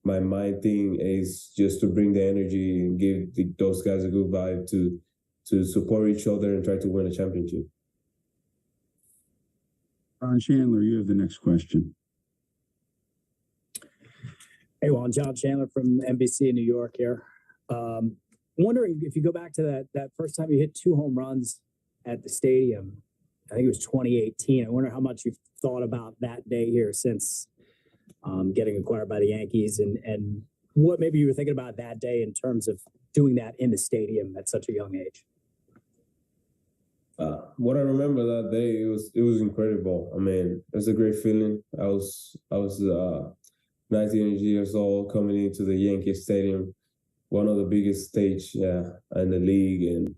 Speaker 21: my mind thing is just to bring the energy and give those guys a good vibe to support each other and try to win a championship.
Speaker 20: John Chandler, you have the next question.
Speaker 2: Hey, Juan, John Chandler from NBC in New York here. Wondering if you go back to that first time you hit 2 home runs at the stadium, I think it was 2018. I wonder how much you've thought about that day here since getting acquired by the Yankees, and what maybe you were thinking about that day in terms of doing that in the stadium at such a young age.
Speaker 21: What I remember that day, it was incredible. I mean, it was a great feeling. I was 19 years old coming into the Yankee Stadium, one of the biggest stage in the league, and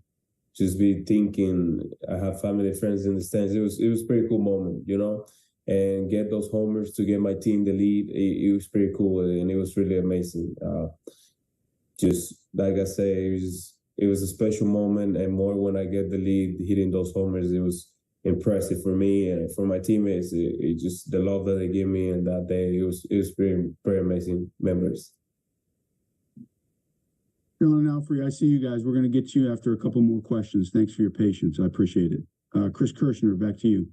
Speaker 21: just be thinking I have family, friends in the stands. It was a pretty cool moment, you know, and get those homers to get my team the lead. It was pretty cool, and it was really amazing. Just like I say, it was a special moment, and more when I get the lead, hitting those homers, it was impressive for me and for my teammates. It just the love that they gave me, and that day it was pretty amazing memories.
Speaker 20: Dylan and Alfred, I see you guys. We're going to get to you after a couple more questions. Thanks for your patience. I appreciate it. Chris Kirshner, back to you.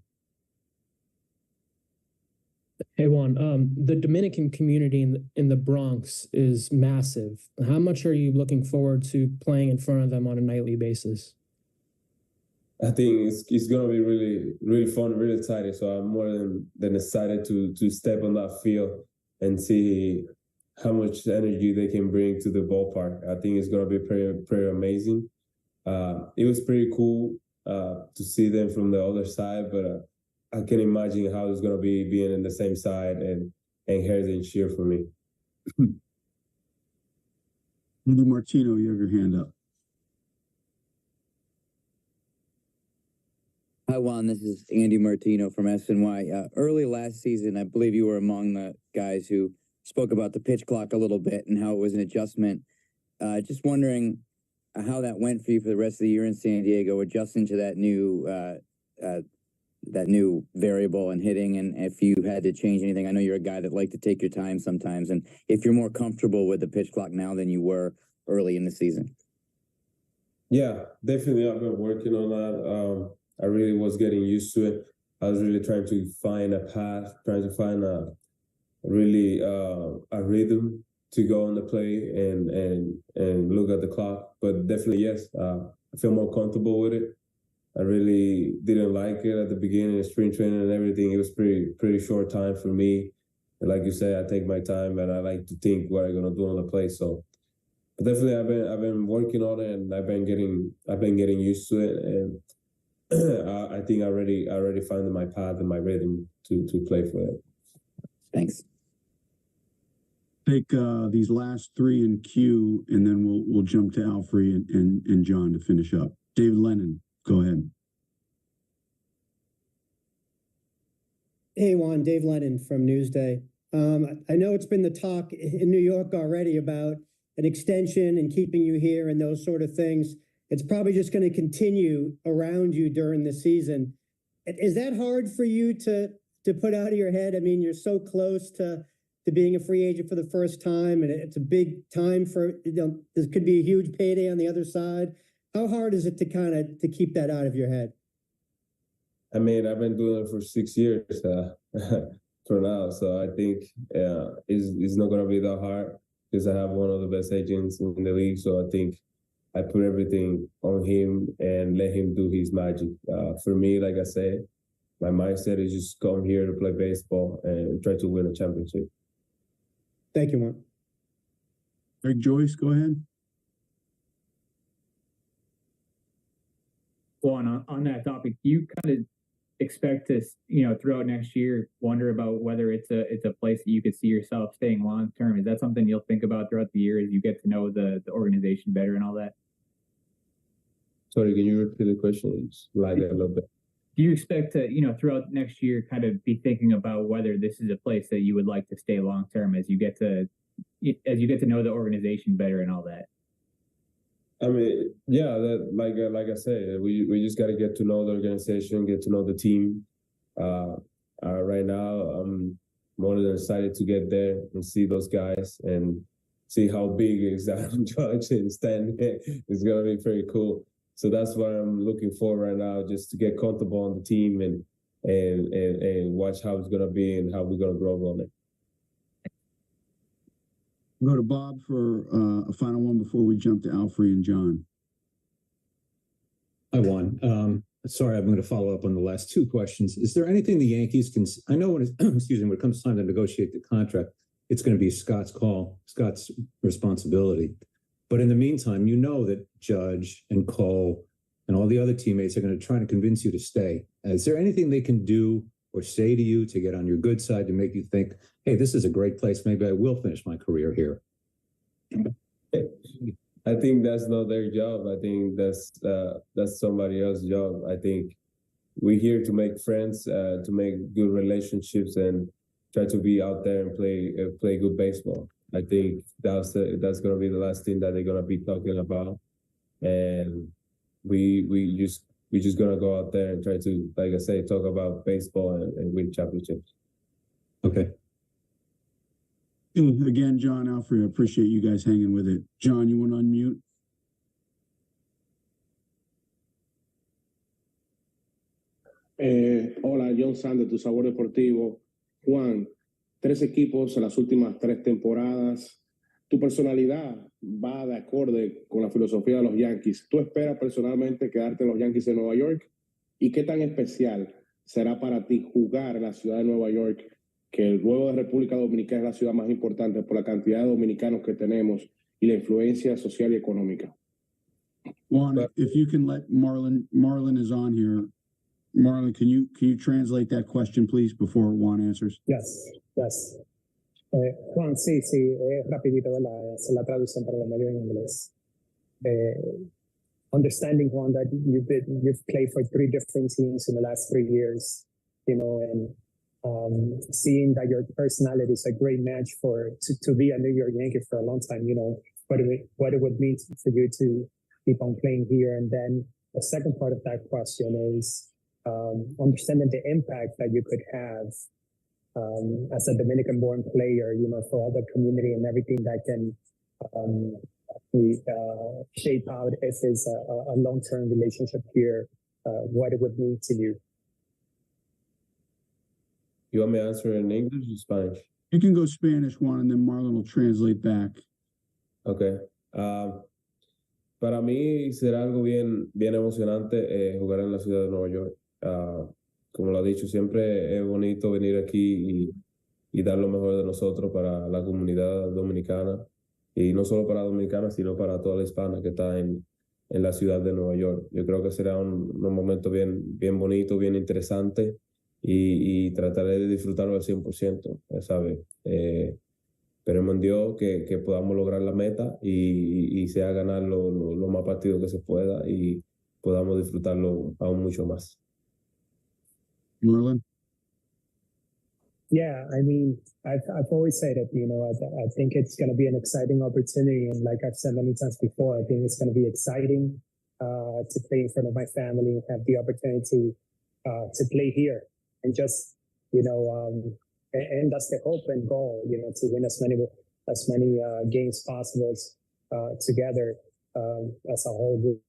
Speaker 7: Hey Juan, the Dominican community in the Bronx is massive. How much are you looking forward to playing in front of them on a nightly basis?
Speaker 21: I think it's gonna be really fun, really excited. So I'm more than excited to step on that field and see how much energy they can bring to the ballpark. I think it's gonna be pretty amazing. It was pretty cool to see them from the other side, but I can imagine how it's gonna be being in the same side and hear them cheer for me.
Speaker 20: Andy Martino, you have your hand up.
Speaker 6: Hi, Juan. This is Andy Martino from SNY. Early last season, I believe you were among the guys who spoke about the pitch clock a little bit and how it was an adjustment. Just wondering how that went for you for the rest of the year in San Diego, adjusting to that new variable in hitting, and if you had to change anything. I know you're a guy that likes to take your time sometimes, and if you're more comfortable with the pitch clock now than you were early in the season.
Speaker 21: Yeah, definitely. I've been working on that. I really was getting used to it. I was really trying to find a path, trying to find a rhythm to go on the play and look at the clock. But definitely, yes, I feel more comfortable with it. I really didn't like it at the beginning of spring training and everything. It was pretty short time for me. And like you say, I take my time and I like to think what I'm gonna do on the play. So but definitely I've been working on it, and I've been getting used to it, and I think I already found my path and my rhythm to play for it.
Speaker 6: Thanks.
Speaker 20: Take these last 3 in queue, and then we'll jump to Alfred and John to finish up. David Lennon, go ahead.
Speaker 8: Hey Juan, Dave Lennon from Newsday. I know it's been the talk in New York already about an extension and keeping you here and those sort of things. It's probably just going to continue around you during the season. Is that hard for you to put out of your head? I mean, you're so close to being a free agent for the first time, and it's a big time for, there could be a huge payday on the other side. How hard is it to keep that out of your head?
Speaker 21: I mean, I've been doing it for 6 years for now, so I think it's not going to be that hard because I have one of the best agents in the league. So I think I put everything on him and let him do his magic. For me, like I said, my mindset is just come here to play baseball and try to win a championship.
Speaker 8: Thank you, Juan.
Speaker 20: Greg Joyce, go ahead.
Speaker 18: Juan, on that topic, you kind of expect to, throughout next year, wonder about whether it's a place that you could see yourself staying long term? Is that something you'll think about throughout the year as you get to know the organization better and all that?
Speaker 21: Sorry, can you repeat the question? It's like a little bit.
Speaker 18: Do you expect to, throughout next year, kind of be thinking about whether this is a place that you would like to stay long term as you get to know the organization better and all that?
Speaker 21: I mean, yeah, that like I said, we just got to get to know the organization, get to know the team. Right now, I'm more than excited to get there and see those guys and see how big is that Judge and stand. It's gonna be pretty cool. So that's what I'm looking for right now, just to get comfortable on the team and watch how it's gonna be and how we're gonna grow on it.
Speaker 20: Go to Bob for a final one before we jump to Alfred and John.
Speaker 15: I won. Sorry, I'm going to follow up on the last two questions. Is there anything the Yankees can? I know when it, excuse me, when it comes time to negotiate the contract, it's going to be Scott's call, Scott's responsibility. But in the meantime, you know that Judge and Cole and all the other teammates are going to try to convince you to stay. Is there anything they can do or say to you to get on your good side to make you think, hey, this is a great place. Maybe I will finish my career here?
Speaker 21: I think that's not their job. I think that's somebody else's job. I think we're here to make friends, to make good relationships, and try to be out there and play good baseball. I think that's going to be the last thing that they're going to be talking about, and we just going to go out there and try to, like I say, talk about baseball and win championships.
Speaker 15: Okay.
Speaker 20: Again, John, Alfred, I appreciate you guys hanging with it. John, you want to unmute?
Speaker 3: Hola, John Sand de Tu Sabor Deportivo. Juan, 3 equipos en las últimas 3 temporadas. Tu personalidad va de acorde con la filosofía de los Yankees. ¿Tú esperas personalmente quedarte en los Yankees de Nueva York? ¿Y qué tan especial será para ti jugar en la ciudad de Nueva York, que luego de República Dominicana es la ciudad más importante por la cantidad de dominicanos que tenemos y la influencia social y económica?
Speaker 20: Juan, if you can let Marlon is on here. Marlon, can you translate that question, please, before Juan answers?
Speaker 4: Yes. Juan, sí, rapidito, ¿verdad? Es la traducción para la mayoría en inglés. Understanding, Juan, that you've played for 3 different teams in the last 3 years, and seeing that your personality is a great match to be a New York Yankee for a long time, what it would mean for you to keep on playing here. And then the second part of that question is understanding the impact that you could have as a Dominican-born player, for other community and everything that can shape out if it's a long-term relationship here, what it would mean to you.
Speaker 21: You want me to answer in English or Spanish?
Speaker 20: You can go Spanish, Juan, and then Marlon will translate back.
Speaker 21: Okay. Para mí será algo bien emocionante jugar en la ciudad de Nueva York. Como lo ha dicho, siempre es bonito venir aquí y dar lo mejor de nosotros para la comunidad dominicana, y no solo para dominicanos, sino para toda la hispana que está en la ciudad de Nueva York. Yo creo que será un momento bien bonito, bien interesante, y trataré de disfrutarlo al 100%, ¿sabes? Esperemos en Dios que podamos lograr la meta y sea ganar lo más partidos que se pueda y podamos disfrutarlo aún mucho más.
Speaker 20: Merlin?
Speaker 4: Yeah, I mean, I've always said it, I think it's going to be an exciting opportunity. And like I've said many times before, I think it's going to be exciting to play in front of my family and have the opportunity to play here. And just, and that's the hope and goal, to win as many games possible together as a whole group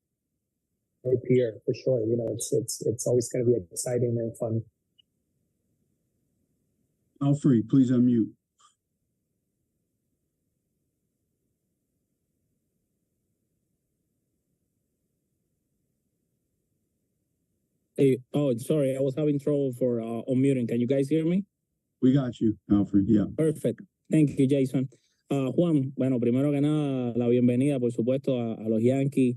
Speaker 4: here, for sure. It's always going to be exciting and fun.
Speaker 20: Alfred, please unmute.
Speaker 9: Hey, sorry, I was having trouble for unmuting. Can you guys hear me?
Speaker 20: We got you, Alfred, yeah.
Speaker 9: Perfect. Thank you, Jason. Juan, bueno, primero que nada, la bienvenida, por supuesto, a los Yankees.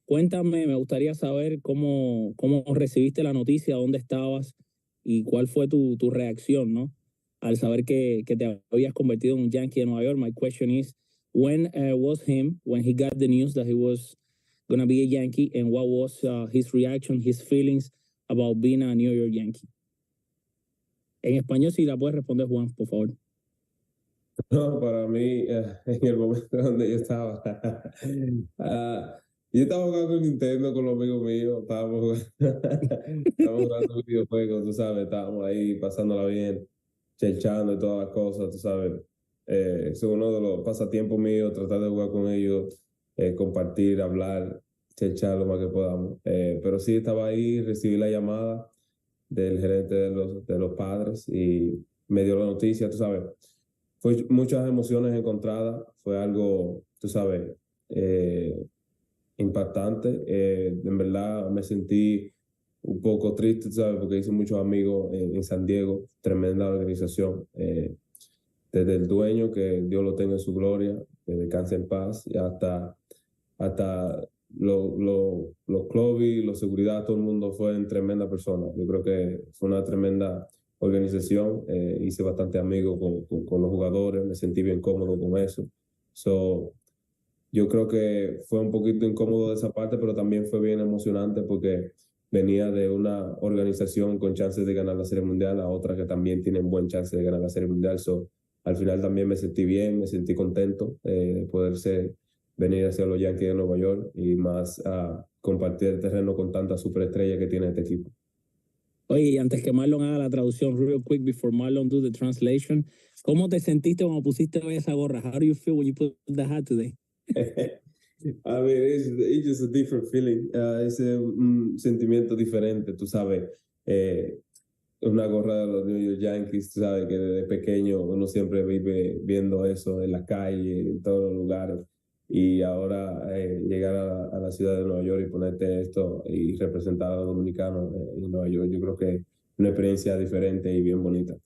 Speaker 9: cuéntame, me gustaría saber cómo recibiste la noticia, dónde estabas y cuál fue tu reacción, ¿no? Al saber que te habías convertido en un Yankee de Nueva York. My question is, when was him, when he got the news that he was going to be a Yankee, and what was his reaction, his feelings about being a New York Yankee? En español, si la puedes responder, Juan, por favor.
Speaker 21: No, para mí, en el momento donde yo estaba, yo estaba jugando Nintendo con los amigos míos, estábamos jugando videojuegos, tú sabes, estábamos ahí pasándola bien, chelchando y todas las cosas, tú sabes. Es uno de los pasatiempos míos, tratar de jugar con ellos, compartir, hablar, chelchar lo más que podamos. Pero sí estaba ahí, recibí la llamada del gerente de los padres y me dio la noticia, tú sabes. Fue muchas emociones encontradas, fue algo, tú sabes, impactante. En verdad me sentí un poco triste, tú sabes, porque hice muchos amigos en San Diego, tremenda organización. Desde el dueño, que Dios lo tenga en su gloria, que descanse en paz, y hasta los clubes, los seguridad, todo el mundo fue en tremenda persona. Yo creo que fue una tremenda organización. Hice bastante amigos con los jugadores, me sentí bien cómodo con eso. Yo creo que fue un poquito incómodo de esa parte, pero también fue bien emocionante porque venía de una organización con chances de ganar la Serie Mundial a otra que también tienen buen chance de ganar la Serie Mundial. Al final también me sentí bien, me sentí contento de poderse venir hacia los Yankees de Nueva York y más a compartir el terreno con tanta superestrella que tiene este equipo.
Speaker 9: Oye, y antes que Marlon haga la traducción, real quick, before Marlon do the translation, ¿cómo te sentiste cuando pusiste hoy esa gorra? How do you feel when you put the hat today?
Speaker 21: I mean, it's just a different feeling. Es un sentimiento diferente, tú sabes. Una gorra de los New York Yankees, tú sabes que desde pequeño uno siempre vive viendo eso en la calle, en todos los lugares. Y ahora llegar a la ciudad de Nueva York y ponerte esto y representar a los dominicanos en Nueva York, yo creo que es una experiencia diferente y bien bonita.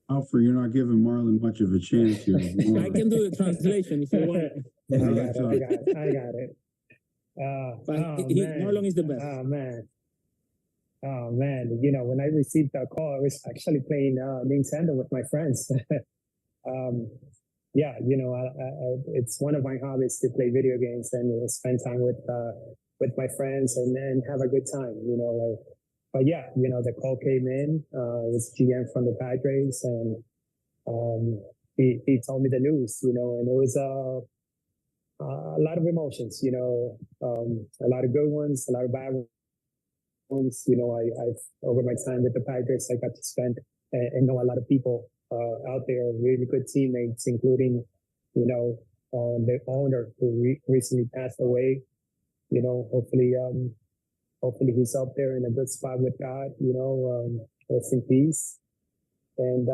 Speaker 20: Alfred, you're not giving Marlon much of a chance here.
Speaker 9: I can do the translation if you want.
Speaker 8: I got it.
Speaker 9: Marlon is the best.
Speaker 8: Oh man, you know, when I received that call, I was actually playing Nintendo with my friends. Yeah, you know, it's one of my hobbies to play video games and spend time with my friends and have a good time, you know. Like, but yeah, you know, the call came in. It was GM from the Padres, and he told me the news, you know, and it was a lot of emotions, you know, a lot of good ones, a lot of bad ones. You know, I've over my time with the Padres, I got to spend and know a lot of people out there, really good teammates, including, you know, the owner who recently passed away. You know, hopefully he's up there in a good spot with God. You know, rest in peace. And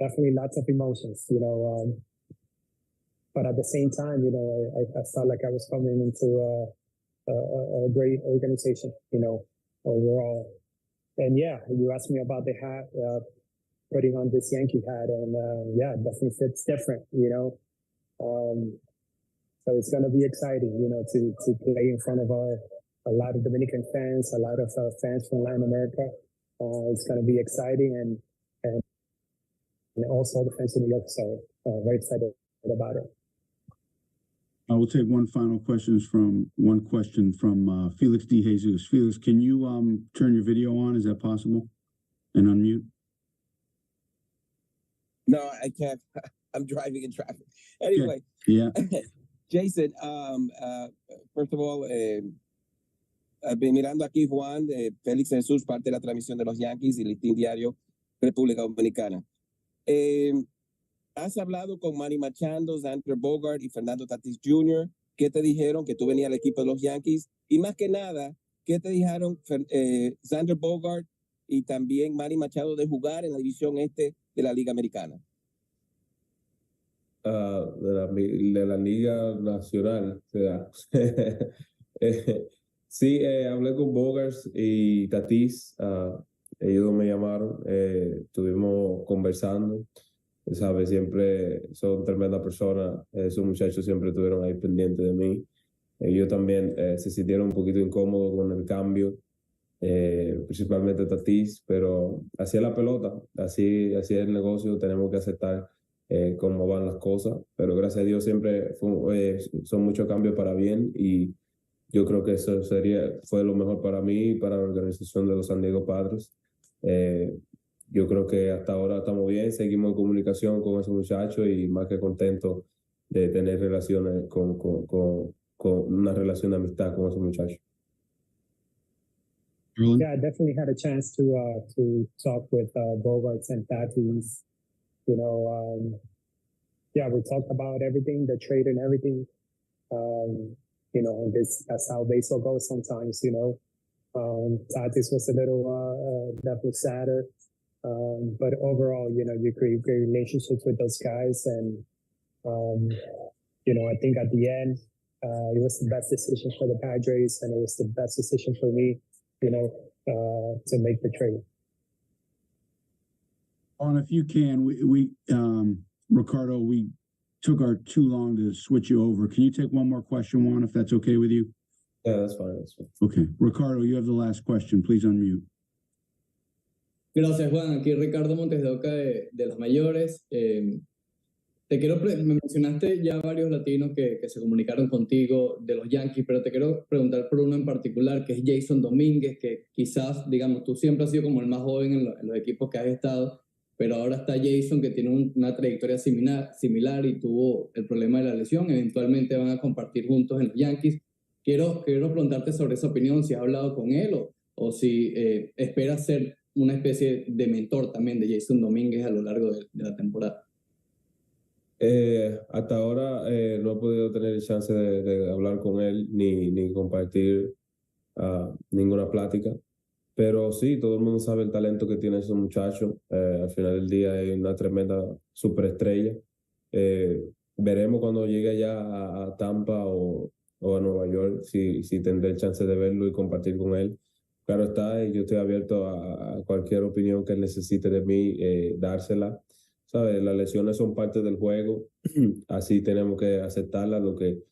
Speaker 8: definitely lots of emotions. You know, but at the same time, you know, I felt like I was coming into a great organization. You know, overall. And yeah, you asked me about the hat, putting on this Yankee hat, and yeah, it definitely fits different, you know. So it's going to be exciting, you know, to play in front of a lot of Dominican fans, a lot of fans from Latin America. It's going to be exciting, and also the fans in New York. So very excited about it.
Speaker 20: I will take one question from Felix D. Jesus. Felix, can you turn your video on? Is that possible? And unmute?
Speaker 1: No, I can't. I'm driving in traffic. Anyway,
Speaker 20: yeah.
Speaker 1: Jason, first of all, mirando aquí, Juan, Félix Jesús, parte de la transmisión de los Yankees y Listín Diario, República Dominicana. ¿Has hablado con Manny Machado, Xander Bogart y Fernando Tatis Jr.? ¿Qué te dijeron que tú venías al equipo de los Yankees? Y más que nada, ¿qué te dijeron Xander Bogart y también Manny Machado de jugar en la división este de la Liga Americana?
Speaker 21: De la Liga Nacional, o sea. Sí, hablé con Bogart y Tatis. Ellos me llamaron, estuvimos conversando. ¿sabes? Siempre son tremendas personas, esos muchachos siempre estuvieron ahí pendientes de mí. Ellos también se sintieron un poquito incómodos con el cambio, principalmente Tatis, pero así es la pelota, así es el negocio, tenemos que aceptar cómo van las cosas, pero gracias a Dios siempre son muchos cambios para bien y yo creo que eso fue lo mejor para mí y para la organización de los San Diego Padres. Yo creo que hasta ahora estamos bien, seguimos en comunicación con esos muchachos y más que contentos de tener relaciones con una relación de amistad con esos muchachos.
Speaker 4: Yeah, I definitely had a chance to talk with Bogarts and Tatis. You know, yeah, we talked about everything, the trade and everything. You know, that's how baseball goes sometimes. You know, Tatis was a little definitely sadder, but overall, you know, you create great relationships with those guys, and you know, I think at the end, it was the best decision for the Padres, and it was the best decision for me. You know, to make the trade.
Speaker 20: If you can, we Ricardo, we took our too long to switch you over. Can you take one more question, Juan, if that's okay with you?
Speaker 21: Yeah, that's fine.
Speaker 20: Okay. Ricardo, you have the last question. Please unmute.
Speaker 10: Gracias, Juan. Aquí Ricardo Montes de Oca de las Mayores. Me mencionaste ya varios latinos que se comunicaron contigo de los Yankees, pero te quiero preguntar por uno en particular, que es Jason Domínguez, que quizás, digamos, tú siempre has sido como el más joven en los equipos que has estado, pero ahora está Jason, que tiene una trayectoria similar y tuvo el problema de la lesión. Eventualmente van a compartir juntos en los Yankees. Quiero preguntarte sobre esa opinión, si has hablado con él o si esperas ser una especie de mentor también de Jason Domínguez a lo largo de la temporada.
Speaker 21: Hasta ahora no he podido tener el chance de hablar con él ni compartir ninguna plática, pero sí, todo el mundo sabe el talento que tiene ese muchacho. Al final del día es una tremenda superestrella. Veremos cuando llegue allá a Tampa o a Nueva York si tendré el chance de verlo y compartir con él. Claro está, yo estoy abierto a cualquier opinión que él necesite de mí, dársela. ¿Sabes? Las lesiones son parte del juego, así tenemos que aceptarlas, lo que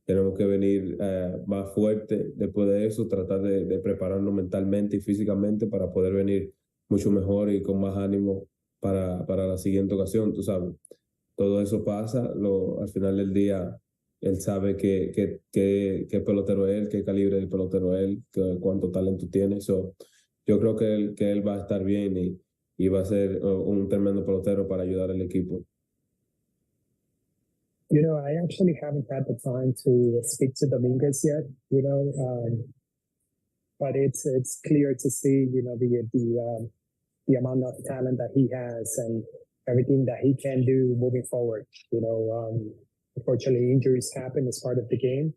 Speaker 21: tenemos que venir más fuerte después de eso, tratar de prepararnos mentalmente y físicamente para poder venir mucho mejor y con más ánimo para la siguiente ocasión, tú sabes. Todo eso pasa, al final del día él sabe qué pelotero es él, qué calibre de pelotero es él, cuánto talento tiene. So, yo creo que él va a estar bien y va a ser un tremendo pelotero para ayudar al equipo.
Speaker 4: You know, I actually haven't had the time to speak to Dominguez yet, you know, but it's clear to see, you know, the amount of talent that he has and everything that he can do moving forward. You know, unfortunately, injuries happen as part of the game,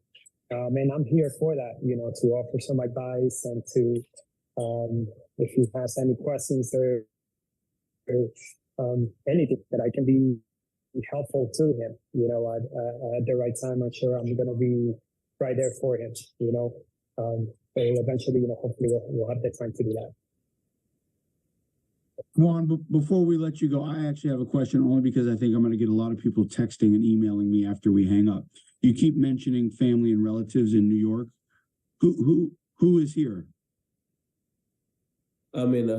Speaker 4: and I'm here for that, you know, to offer some advice and to, if he has any questions or anything that I can be helpful to him, you know, at the right time. I'm sure I'm going to be right there for him, you know. But eventually, you know, hopefully we'll have the time to do that.
Speaker 20: Juan, before we let you go, I actually have a question only because I think I'm going to get a lot of people texting and emailing me after we hang up. You keep mentioning family and relatives in New York. Who is here?
Speaker 21: I mean, I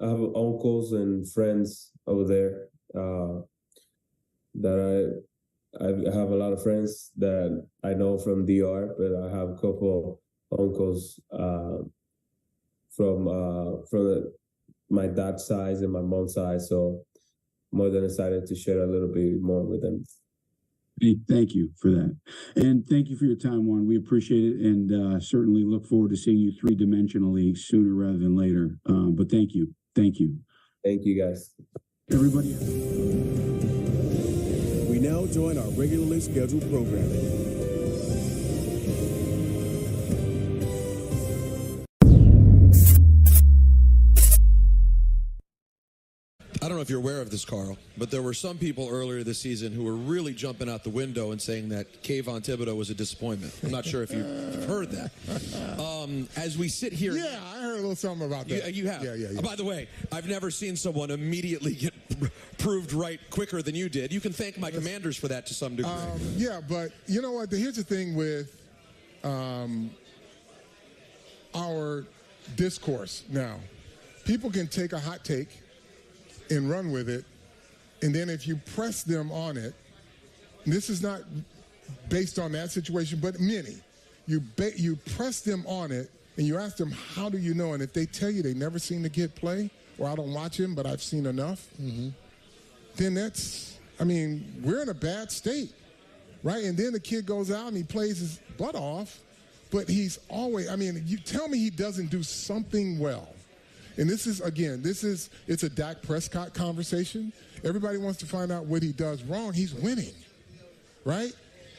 Speaker 21: have uncles and friends over there that I have a lot of friends that I know from DR, but I have a couple uncles from my dad's side and my mom's side, so more than excited to share a little bit more with them.
Speaker 20: Thank you for that. And thank you for your time, Juan. We appreciate it and certainly look forward to seeing you three-dimensionally sooner rather than later. But thank you. Thank you.
Speaker 21: Thank you, guys.
Speaker 20: Everybody.
Speaker 13: We now join our regularly scheduled programming.
Speaker 16: I don't know if you're aware of this, Carl, but there were some people earlier this season who were really jumping out the window and saying that Kayvon Thibodeau was a disappointment. I'm not sure if you've heard that. As we sit here...
Speaker 17: Yeah, I heard a little something about that.
Speaker 16: You have?
Speaker 17: Yeah.
Speaker 16: By the way, I've never seen someone immediately get proved right quicker than you did. You can thank my Commanders for that to some degree.
Speaker 11: Yeah, but you know what? Here's the thing with our discourse now. People can take a hot take and run with it, and then if you press them on it, this is not based on that situation, but many, you press them on it, and you ask them, how do you know? And if they tell you they never seen the kid play, or I don't watch him, but I've seen enough, then that's, I mean, we're in a bad state, right? And then the kid goes out and he plays his butt off, but he's always, I mean, you tell me he doesn't do something well. And this is, again, it's a Dak Prescott conversation. Everybody wants to find out what he does wrong. He's winning, right?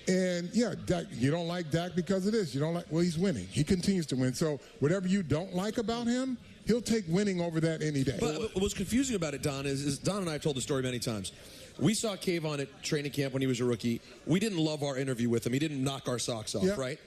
Speaker 11: And, yeah, Dak, you don't like Dak because of this. You don't like, well, he's winning. He continues to win. So whatever you don't like about him, he'll take winning over that any day.
Speaker 16: But what's confusing about it, Don, is Don and I have told the story many times. We saw Kayvon at training camp when he was a rookie. We didn't love our interview with him. He didn't knock our socks off, right?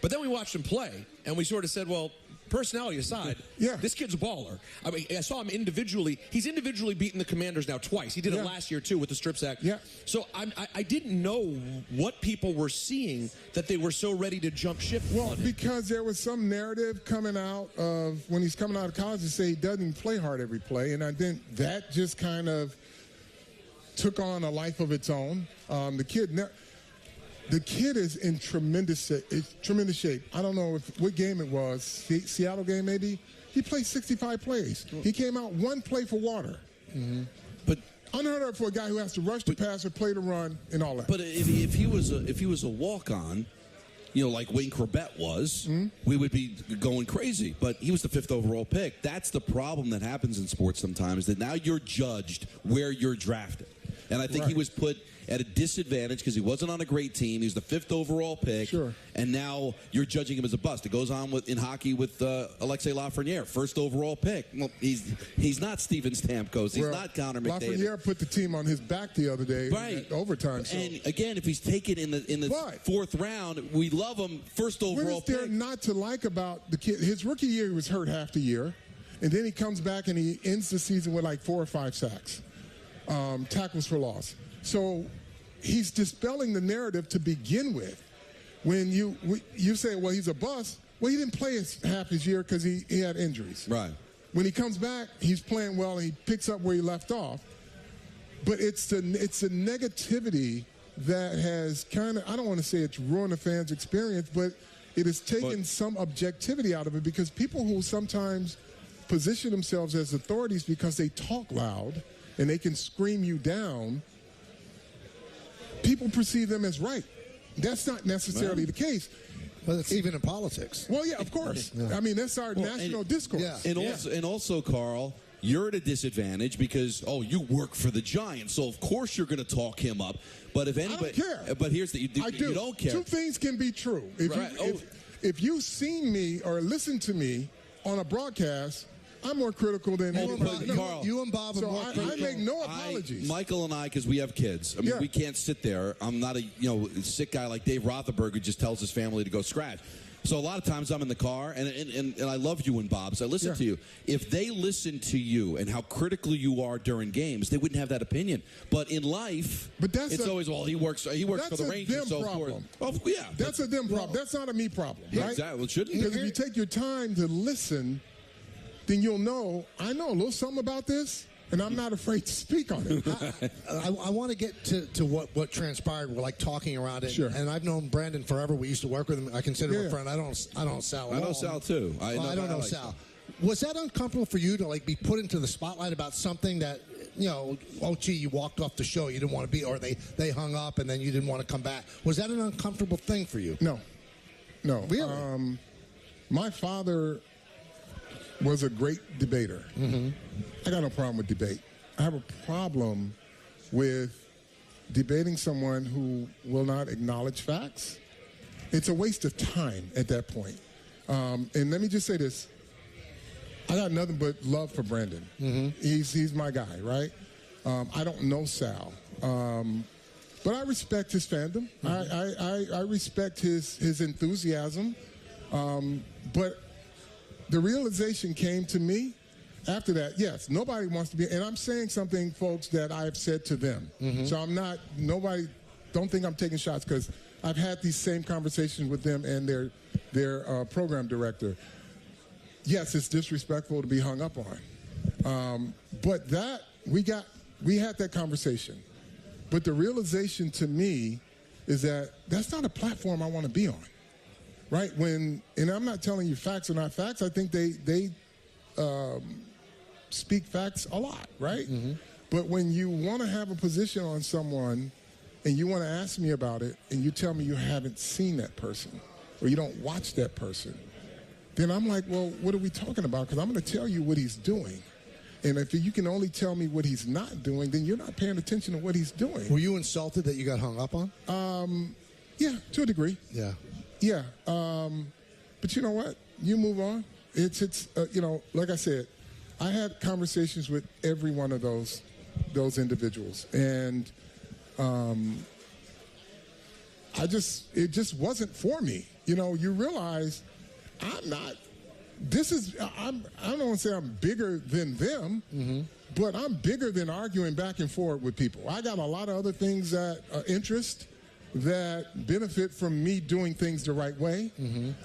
Speaker 16: But then we watched him play, and we sort of said, well, personality aside, this kid's a baller. I mean, I saw him individually. He's individually beaten the Commanders now twice. He did it last year, too, with the strip sack. So I didn't know what people were seeing that they were so ready to jump ship.
Speaker 11: Well, because there was some narrative coming out of when he's coming out of college to say he doesn't play hard every play, and I think that just kind of took on a life of its own. The kid is in tremendous shape. I don't know what game it was, Seattle game maybe. He played 65 plays. He came out one play for water.
Speaker 16: But
Speaker 11: unheard of for a guy who has to rush the passer, play the run, and all that.
Speaker 17: But if he was a walk-on, you know, like Wayne Corbett was, we would be going crazy. But he was the 5th overall pick. That's the problem that happens in sports sometimes, that now you're judged where you're drafted. And I think he was put at a disadvantage because he wasn't on a great team. He was the 5th overall pick. And now you're judging him as a bust. It goes on in hockey with Alexei Lafreniere, 1st overall pick. Well, he's not Steven Stamkos. He's not Connor McDavid.
Speaker 11: Lafreniere put the team on his back the other day at overtime. So.
Speaker 17: And again, if he's taken in the 4th round, we love him, 1st overall pick.
Speaker 11: What is there not to like about the kid? His rookie year, he was hurt half the year. And then he comes back and he ends the season with like 4 or 5 sacks. Tackles for loss. So he's dispelling the narrative to begin with. When you say, well, he's a bust, well, he didn't play half his year because he had injuries.
Speaker 17: Right.
Speaker 11: When he comes back, he's playing well and he picks up where he left off. But it's the negativity that has kind of, I don't want to say it's ruined the fans' experience, but it has taken some objectivity out of it because people who sometimes position themselves as authorities because they talk loud and they can scream you down, people perceive them as right. That's not necessarily the case.
Speaker 19: But it's even in politics.
Speaker 11: Well, yeah, of course. I mean, that's our national discourse.
Speaker 17: And also, Carl, you're at a disadvantage because, you work for the Giants, so of course you're going to talk him up. But if anybody,
Speaker 11: I don't care.
Speaker 17: But here's the
Speaker 11: I do.
Speaker 17: You don't care.
Speaker 11: Two things can be true. If you've seen me or listened to me on a broadcast, I'm more critical than
Speaker 17: Carl.
Speaker 19: You and Bob are more critical.
Speaker 11: I make no apologies.
Speaker 17: Michael and I, because we have kids. I mean, we can't sit there. I'm not a sick guy like Dave Rothenberg who just tells his family to go scratch. So a lot of times I'm in the car, and I love you and Bob, so I listen to you. If they listen to you and how critical you are during games, they wouldn't have that opinion. But in life, it's always, he works for the Rangers.
Speaker 11: So
Speaker 17: problem.
Speaker 11: That's a them problem. That's not a me problem.
Speaker 17: Yeah,
Speaker 11: right?
Speaker 17: exactly. Well, it shouldn't.
Speaker 11: Because if you take your time to listen, then you'll know, I know a little something about this, and I'm not afraid to speak on it.
Speaker 19: I want to get to what transpired. We're like talking around it. And I've known Brandon forever. We used to work with him. I consider him a friend. I don't know Sal.
Speaker 17: I know Sal too. I don't
Speaker 19: know Sal. Was that uncomfortable for you to like be put into the spotlight about something that, you walked off the show, you didn't want to be, or they hung up and then you didn't want to come back? Was that an uncomfortable thing for you?
Speaker 11: No.
Speaker 19: Really?
Speaker 11: My father was a great debater. I got no problem with debate. I have a problem with debating someone who will not acknowledge facts. It's a waste of time at that point. And let me just say this. I got nothing but love for Brandon. He's my guy, right? I don't know Sal. But I respect his fandom. I respect his enthusiasm. But the realization came to me after that, yes, nobody wants to be, and I'm saying something, folks, that I've said to them. So I'm not, nobody, don't think I'm taking shots, because I've had these same conversations with them and their program director. Yes, it's disrespectful to be hung up on. But that, we had that conversation. But the realization to me is that that's not a platform I want to be on, right? And I'm not telling you facts are not facts. I think they speak facts a lot, right? But when you want to have a position on someone and you want to ask me about it and you tell me you haven't seen that person or you don't watch that person, then I'm like, well, what are we talking about? Because I'm going to tell you what he's doing. And if you can only tell me what he's not doing, then you're not paying attention to what he's doing.
Speaker 19: Were you insulted that you got hung up on?
Speaker 11: Yeah, to a degree.
Speaker 19: Yeah.
Speaker 11: Yeah. But you know what? You move on. It's you know, like I said, I had conversations with every one of those individuals. And it just wasn't for me. You know, you realize I don't want to say I'm bigger than them, but I'm bigger than arguing back and forth with people. I got a lot of other things that interest that benefit from me doing things the right way.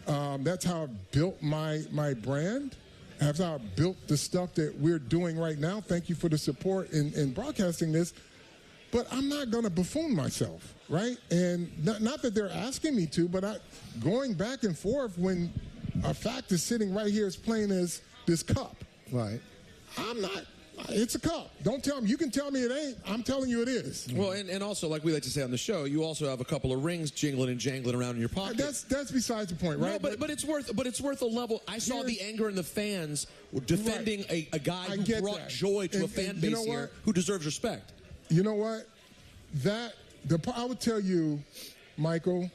Speaker 11: That's how I built my brand. That's how I built the stuff that we're doing right now. Thank you for the support in broadcasting this. But I'm not going to buffoon myself, right? And not that they're asking me to, but going back and forth when a fact is sitting right here as plain as this cup.
Speaker 19: Right.
Speaker 11: I'm not. It's a cup. Don't tell me. You can tell me it ain't. I'm telling you it is.
Speaker 16: Well, and also, like we like to say on the show, you also have a couple of rings jingling and jangling around in your pocket.
Speaker 11: That's besides the point, right?
Speaker 16: No, but it's worth a level. I saw the anger in the fans defending a guy who brought joy to a fan base here who deserves respect.
Speaker 11: You know what? I would tell you, Michael,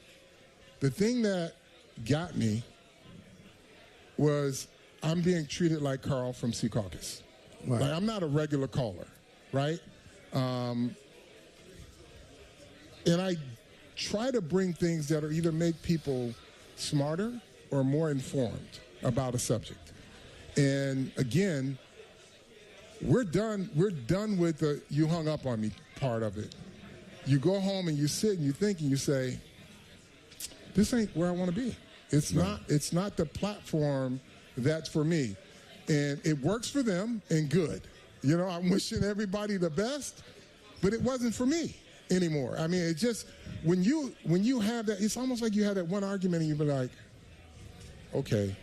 Speaker 11: the thing that got me was I'm being treated like Carl from Sea Caucus. Right. Like, I'm not a regular caller, right? And I try to bring things that are either make people smarter or more informed about a subject. And again, we're done with the you hung up on me part of it. You go home and you sit and you think and you say, this ain't where I want to be. It's not the platform that's for me. And it works for them and good. You know, I'm wishing everybody the best, but it wasn't for me anymore. I mean, it just, when you have that, it's almost like you have that one argument and you be like, okay,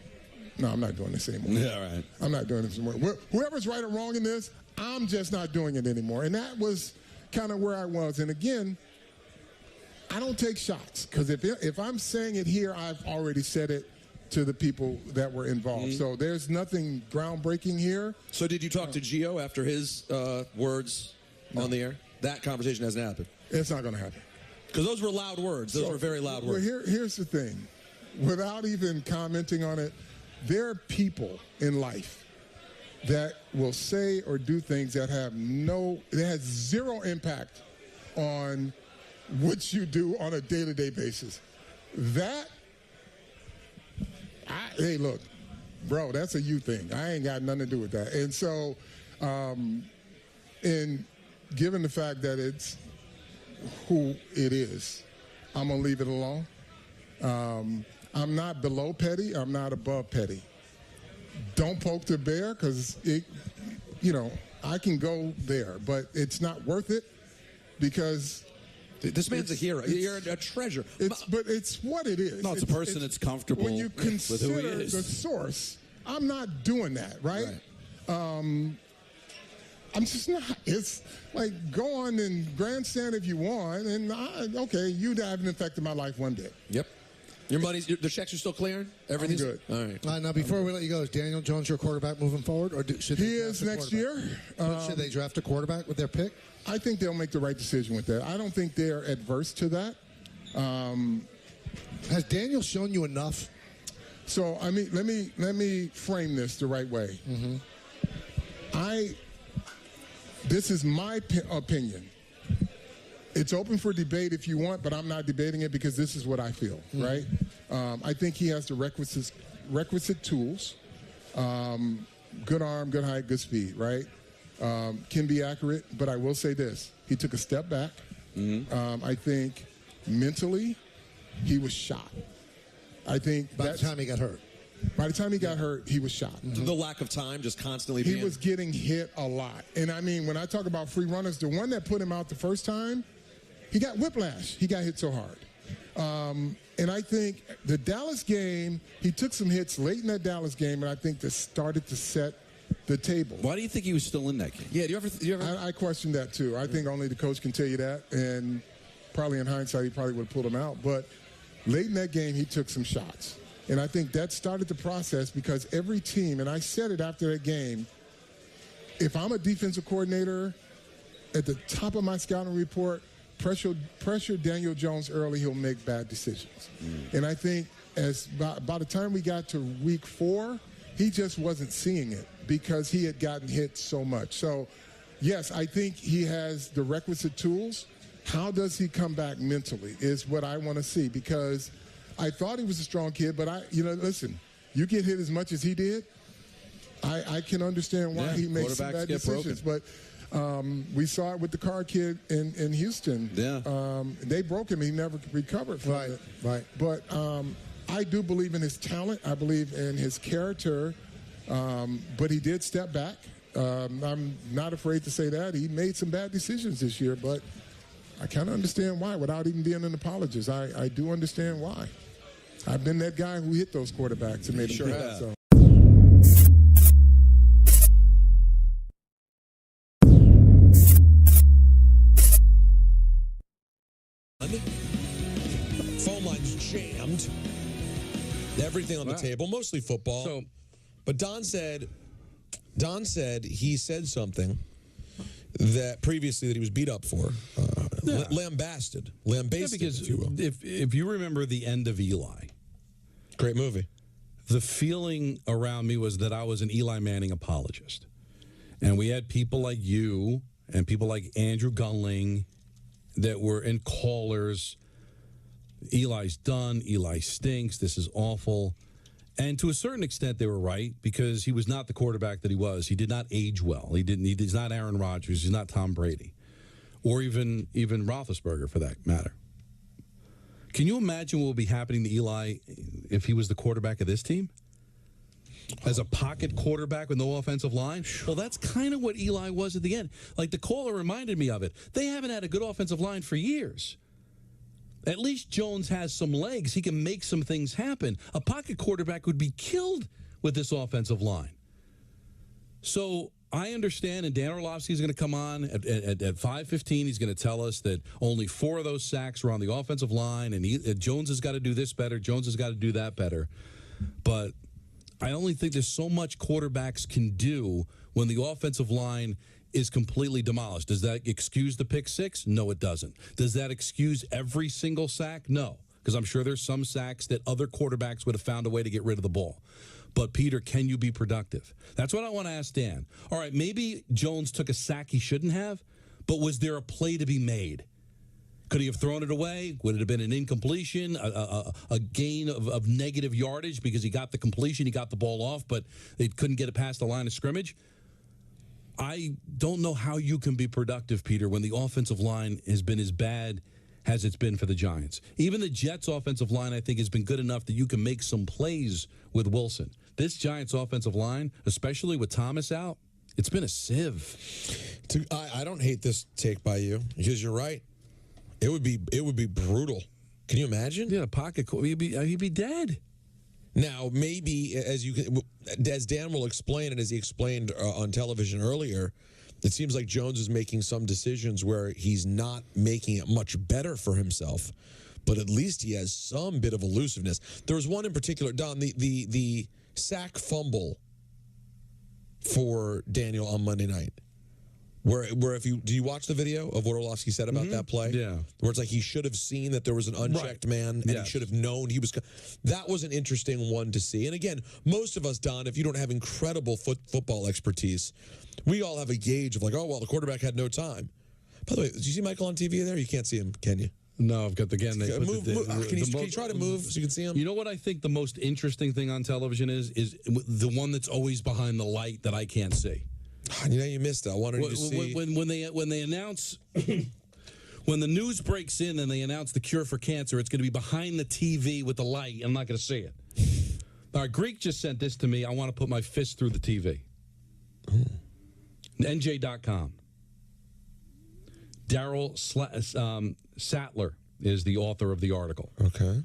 Speaker 11: no, I'm not doing this anymore.
Speaker 16: Yeah, right.
Speaker 11: I'm not doing this anymore. Whoever's right or wrong in this, I'm just not doing it anymore. And that was kind of where I was. And again, I don't take shots, because if I'm saying it here, I've already said it to the people that were involved. So there's nothing groundbreaking here.
Speaker 16: So did you talk to Gio after his words on the air? That conversation hasn't happened.
Speaker 11: It's not going to happen.
Speaker 16: Because those were loud words. Those were very loud words.
Speaker 11: Well, here's the thing. Without even commenting on it, there are people in life that will say or do things that have zero impact on what you do on a day-to-day basis. Hey, look, bro, that's a you thing. I ain't got nothing to do with that. And so, and given the fact that it's who it is, I'm going to leave it alone. I'm not below petty. I'm not above petty. Don't poke the bear, because I can go there, but it's not worth it, because
Speaker 16: this man's a hero. You're a treasure.
Speaker 11: But it's what it is.
Speaker 17: No, it's a person that's comfortable
Speaker 11: when you consider
Speaker 17: with who he is.
Speaker 11: The source. I'm not doing that, right? I'm just not. It's like, go on and grandstand if you want, and okay, you haven't affected my life one day.
Speaker 16: Yep. Your money's, the checks are still clearing? Everything's
Speaker 11: good.
Speaker 16: All right.
Speaker 19: Now, before we let you go, is Daniel Jones your quarterback moving forward, or should they
Speaker 11: he is next year?
Speaker 19: Should they draft a quarterback with their pick?
Speaker 11: I think they'll make the right decision with that. I don't think they're adverse to that.
Speaker 19: Has Daniel shown you enough?
Speaker 11: So, I mean, let me frame this the right way. This is my opinion. It's open for debate if you want, but I'm not debating it, because this is what I feel, right? I think he has the requisite tools. good arm, good height, good speed, right? Can be accurate, but I will say this. He took a step back. I think mentally he was shot. I think
Speaker 19: by the time he got hurt.
Speaker 11: By the time he got hurt, he was shot.
Speaker 16: The lack of time, just constantly
Speaker 11: He was getting hit a lot. And I mean, when I talk about free runners, the one that put him out the first time, he got whiplash. He got hit so hard. And I think the Dallas game, he took some hits late in that Dallas game, and I think this started to set the table.
Speaker 17: Why do you think he was still in that game?
Speaker 16: Yeah, do you ever?
Speaker 11: I question that too. I think only the coach can tell you that, and probably in hindsight, he probably would have pulled him out. But late in that game, he took some shots. And I think that started the process because every team, and I said it after that game, if I'm a defensive coordinator, at the top of my scouting report, pressure Daniel Jones early, he'll make bad decisions. And I think by the time we got to week 4, he just wasn't seeing it because he had gotten hit so much. So, yes, I think he has the requisite tools. How does he come back mentally is what I want to see because I thought he was a strong kid, but listen, you get hit as much as he did, I can understand why he makes some bad decisions. But we saw it with the car kid in Houston.
Speaker 16: Yeah.
Speaker 11: They broke him. He never recovered from it.
Speaker 19: Right.
Speaker 11: But I do believe in his talent. I believe in his character. But he did step back. I'm not afraid to say that. He made some bad decisions this year, but I kind of understand why without even being an apologist. I do understand why. I've been that guy who hit those quarterbacks and made them bad. So.
Speaker 5: Phone lines jammed. Everything on the table, mostly football. But Don said he said something that previously that he was beat up for, lambasted,
Speaker 12: because
Speaker 5: if you will.
Speaker 12: If you remember the end of Eli,
Speaker 5: great movie.
Speaker 12: The feeling around me was that I was an Eli Manning apologist, and we had people like you and people like Andrew Gunling that were in callers. Eli's done. Eli stinks. This is awful. And to a certain extent, they were right because he was not the quarterback that he was. He did not age well. He's not Aaron Rodgers. He's not Tom Brady, or even Roethlisberger for that matter. Can you imagine what would be happening to Eli if he was the quarterback of this team? As a pocket quarterback with no offensive line? Well, that's kind of what Eli was at the end. Like the caller reminded me of it. They haven't had a good offensive line for years. At least Jones has some legs. He can make some things happen. A pocket quarterback would be killed with this offensive line. So I understand, and Dan Orlovsky is going to come on at 5:15. He's going to tell us that only 4 of those sacks were on the offensive line, and Jones has got to do this better. Jones has got to do that better. But I only think there's so much quarterbacks can do when the offensive line is completely demolished. Does that excuse the pick 6? No, it doesn't. Does that excuse every single sack? No, because I'm sure there's some sacks that other quarterbacks would have found a way to get rid of the ball. But, Peter, can you be productive? That's what I want to ask Dan. All right, maybe Jones took a sack he shouldn't have, but was there a play to be made? Could he have thrown it away? Would it have been an incompletion, a gain of negative yardage because he got the completion, he got the ball off, but they couldn't get it past the line of scrimmage? I don't know how you can be productive, Peter, when the offensive line has been as bad as it's been for the Giants. Even the Jets' offensive line, I think, has been good enough that you can make some plays with Wilson. This Giants' offensive line, especially with Thomas out, it's been a sieve.
Speaker 5: I don't hate this take by you because you're right. It would be brutal. Can you imagine?
Speaker 12: Yeah, a pocket, he'd be dead.
Speaker 5: Now, maybe as Dan will explain, and as he explained on television earlier, it seems like Jones is making some decisions where he's not making it much better for himself, but at least he has some bit of elusiveness. There was one in particular, Don, the sack fumble for Daniel on Monday night. Where do you watch the video of what Orlovsky said about that play?
Speaker 12: Yeah.
Speaker 5: Where it's like he should have seen that there was an unchecked man and he should have known he was. That was an interesting one to see. And again, most of us, Don, if you don't have incredible football expertise, we all have a gauge of like, oh, well, the quarterback had no time. By the way, did you see Michael on TV there? You can't see him, can you?
Speaker 12: No, I've got again. They put
Speaker 5: can you try to move so you can see him?
Speaker 12: You know what I think the most interesting thing on television is the one that's always behind the light that I can't see.
Speaker 5: You know, you missed it. I wanted you to see
Speaker 12: when they announce when the news breaks in and they announce the cure for cancer, it's going to be behind the TV with the light. I'm not going to see it. All right, Greek just sent this to me. I want to put my fist through the TV. NJ.com. Daryl Sattler is the author of the article.
Speaker 5: Okay.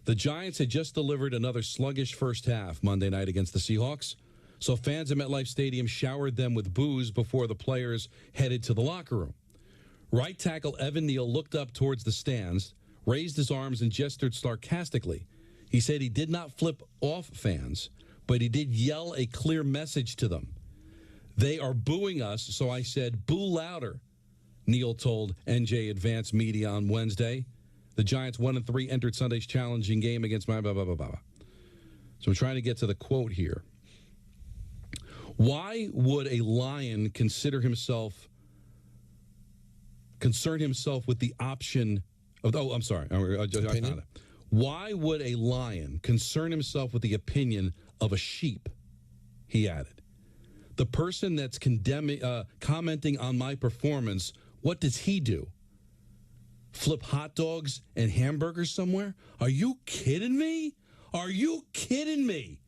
Speaker 12: The Giants had just delivered another sluggish first half Monday night against the Seahawks, so fans at MetLife Stadium showered them with booze before the players headed to the locker room. Right tackle Evan Neal looked up towards the stands, raised his arms, and gestured sarcastically. He said he did not flip off fans, but he did yell a clear message to them. They are booing us, so I said, boo louder, Neal told NJ Advanced Media on Wednesday. The Giants 1-3 entered Sunday's challenging game against my blah, blah, blah, blah. So I'm trying to get to the quote here. Why would a lion concern himself with the option of, I'm sorry. I found it. Why would a lion concern himself with the opinion of a sheep? He added. The person that's commenting on my performance, what does he do? Flip hot dogs and hamburgers somewhere? Are you kidding me? Are you kidding me?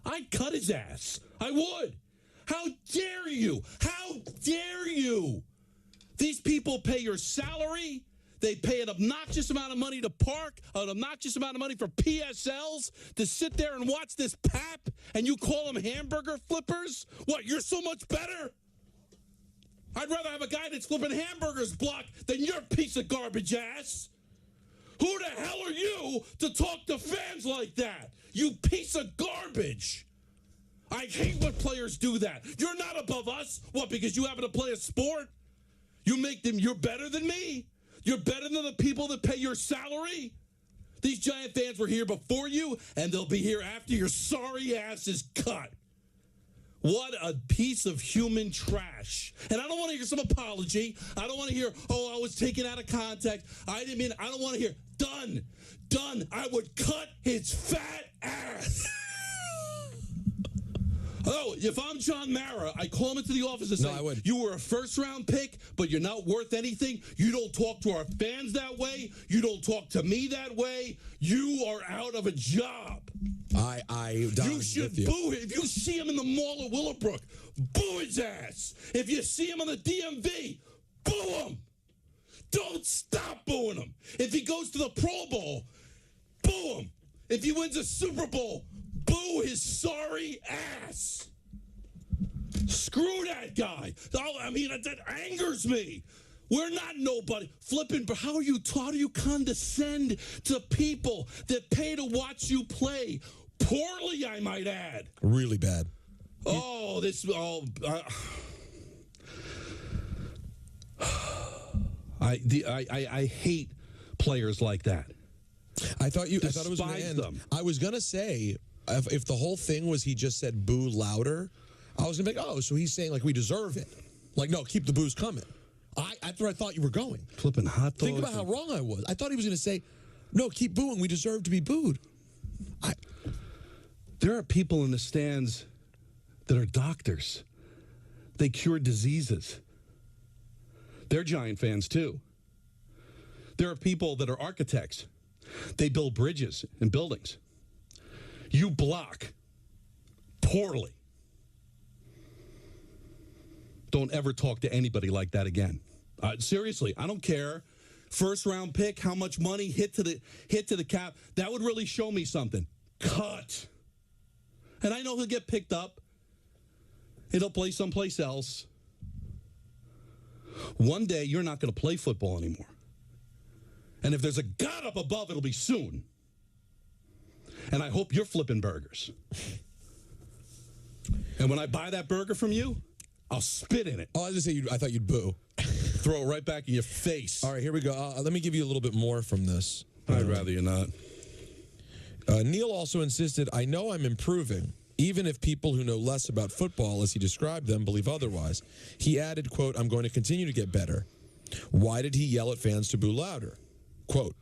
Speaker 12: I'd cut his ass. I would. How dare you? How dare you? These people pay your salary. They pay an obnoxious amount of money to park, an obnoxious amount of money for PSLs, to sit there and watch this pap, and you call them hamburger flippers? What, you're so much better? I'd rather have a guy that's flipping hamburgers blocked than your piece of garbage ass. Who the hell are you to talk to fans like that? You piece of garbage. I hate when players do that. You're not above us. What, because you happen to play a sport? You make them, you're better than me? You're better than the people that pay your salary? These Giant fans were here before you, and they'll be here after your sorry ass is cut. What a piece of human trash. And I don't want to hear some apology. I don't want to hear, I was taken out of context. I don't want to hear, done. I would cut his fat ass. Oh, if I'm John Mara, I call him into the office and say, you were a first-round pick, but you're not worth anything. You don't talk to our fans that way. You don't talk to me that way. You are out of a job. You should boo him. If you see him in the mall of Willowbrook, boo his ass. If you see him on the DMV, boo him. Don't stop booing him. If he goes to the Pro Bowl, boo him. If he wins a Super Bowl, boo his sorry ass. Screw that guy. That angers me. We're not nobody. Flipping, but how do you condescend to people that pay to watch you play? Poorly, I might add.
Speaker 5: Really bad.
Speaker 12: I hate players like that.
Speaker 5: I thought it was going to end. I was going to say, if the whole thing was he just said boo louder, I was going to be like, so he's saying like we deserve it. Like, no, keep the boos coming. That's where I thought you were going.
Speaker 12: Flipping hot dogs.
Speaker 5: Think about how wrong I was. I thought he was going to say, no, keep booing. We deserve to be booed.
Speaker 12: There are people in the stands that are doctors. They cure diseases. They're Giant fans, too. There are people that are architects. They build bridges and buildings. You block poorly. Don't ever talk to anybody like that again. Seriously, I don't care. First round pick, how much money hit to the cap. That would really show me something. Cut. And I know he'll get picked up. He'll play someplace else. One day you're not going to play football anymore. And if there's a God up above, it'll be soon. And I hope you're flipping burgers. And when I buy that burger from you, I'll spit in it.
Speaker 5: Oh, I was going to say, I thought you'd boo.
Speaker 12: Throw it right back in your face.
Speaker 5: All right, here we go. Let me give you a little bit more from this.
Speaker 12: I'd rather you not.
Speaker 5: Neal also insisted, I know I'm improving, even if people who know less about football, as he described them, believe otherwise. He added, quote, I'm going to continue to get better. Why did he yell at fans to boo louder? quote,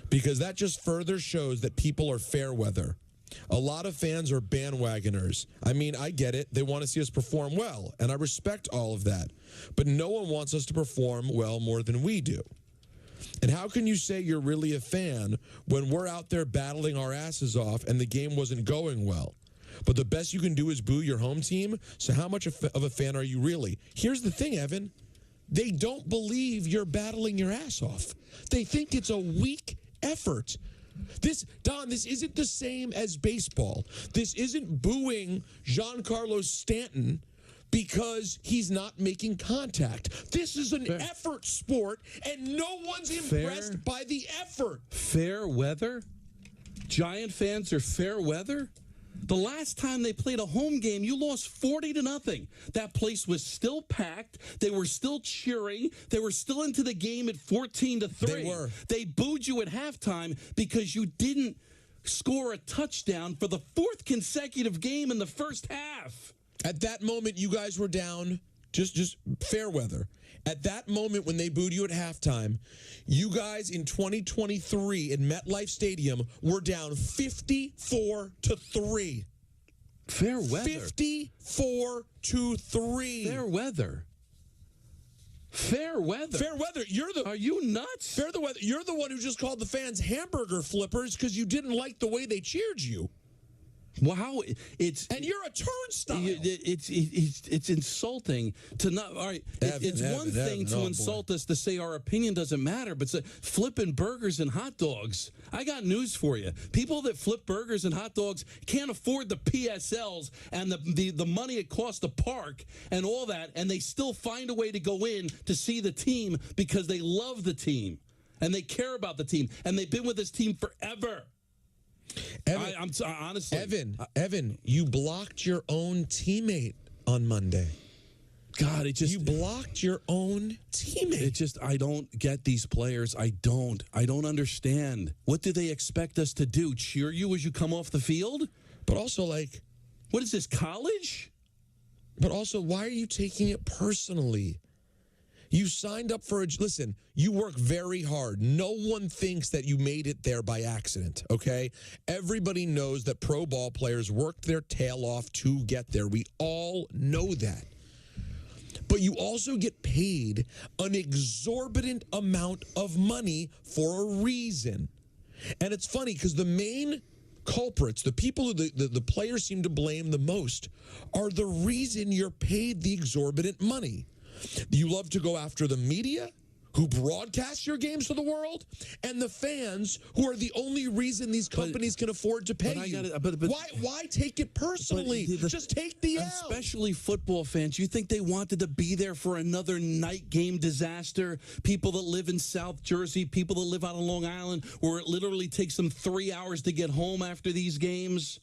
Speaker 5: because that just further shows that people are fair weather. A lot of fans are bandwagoners. I mean, I get it. They want to see us perform well, and I respect all of that. But no one wants us to perform well more than we do. And how can you say you're really a fan when we're out there battling our asses off and the game wasn't going well? But the best you can do is boo your home team? So how much of a fan are you really? Here's the thing, Evan. They don't believe you're battling your ass off. They think it's a weak effort. This isn't the same as baseball. This isn't booing Giancarlo Stanton because he's not making contact. This is an effort sport, and no one's impressed by the effort.
Speaker 12: Fair weather? Giant fans are fair weather? The last time they played a home game, you lost 40-0. That place was still packed. They were still cheering. They were still into the game at 14-3.
Speaker 5: They were.
Speaker 12: They booed you at halftime because you didn't score a touchdown for the fourth consecutive game in the first half.
Speaker 5: At that moment, you guys were down, just fair weather. At that moment when they booed you at halftime, you guys in 2023 in MetLife Stadium were down 54-3.
Speaker 12: Fair weather.
Speaker 5: 54-3.
Speaker 12: Fair weather. Fair weather.
Speaker 5: Fair weather.
Speaker 12: Are you nuts?
Speaker 5: Fair the weather. You're the one who just called the fans hamburger flippers because you didn't like the way they cheered you.
Speaker 12: Wow,
Speaker 5: and you're a turnstile.
Speaker 12: It's insulting to not. All right, it's one thing to insult us to say our opinion doesn't matter, but flipping burgers and hot dogs. I got news for you. People that flip burgers and hot dogs can't afford the PSLs and the money it costs to park and all that, and they still find a way to go in to see the team because they love the team and they care about the team and they've been with this team forever.
Speaker 5: Evan,
Speaker 12: honestly,
Speaker 5: Evan, you blocked your own teammate on Monday.
Speaker 12: God, you
Speaker 5: blocked your own teammate.
Speaker 12: I don't get these players. I don't understand. What do they expect us to do? Cheer you as you come off the field?
Speaker 5: But also,
Speaker 12: what is this, college?
Speaker 5: But also, why are you taking it personally? You signed up for listen, you work very hard. No one thinks that you made it there by accident, okay? Everybody knows that pro ball players worked their tail off to get there. We all know that. But you also get paid an exorbitant amount of money for a reason. And it's funny because the main culprits, the people who the players seem to blame the most, are the reason you're paid the exorbitant money. You love to go after the media who broadcast your games to the world and the fans who are the only reason these companies can afford to pay you. Why take it personally? Just take the L.
Speaker 12: Especially football fans. You think they wanted to be there for another night game disaster? People that live in South Jersey, people that live out on Long Island, where it literally takes them 3 hours to get home after these games.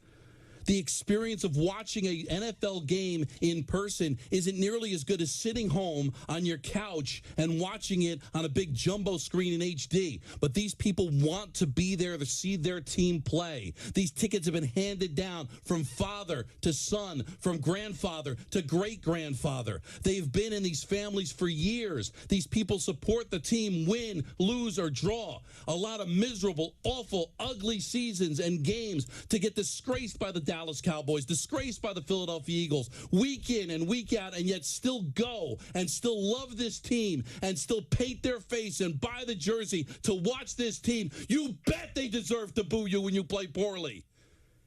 Speaker 12: The experience of watching an NFL game in person isn't nearly as good as sitting home on your couch and watching it on a big jumbo screen in HD. But these people want to be there to see their team play. These tickets have been handed down from father to son, from grandfather to great-grandfather. They've been in these families for years. These people support the team, win, lose, or draw. A lot of miserable, awful, ugly seasons and games to get disgraced by the Dallas Cowboys, disgraced by the Philadelphia Eagles, week in and week out, and yet still go and still love this team and still paint their face and buy the jersey to watch this team. You bet they deserve to boo you when you play poorly.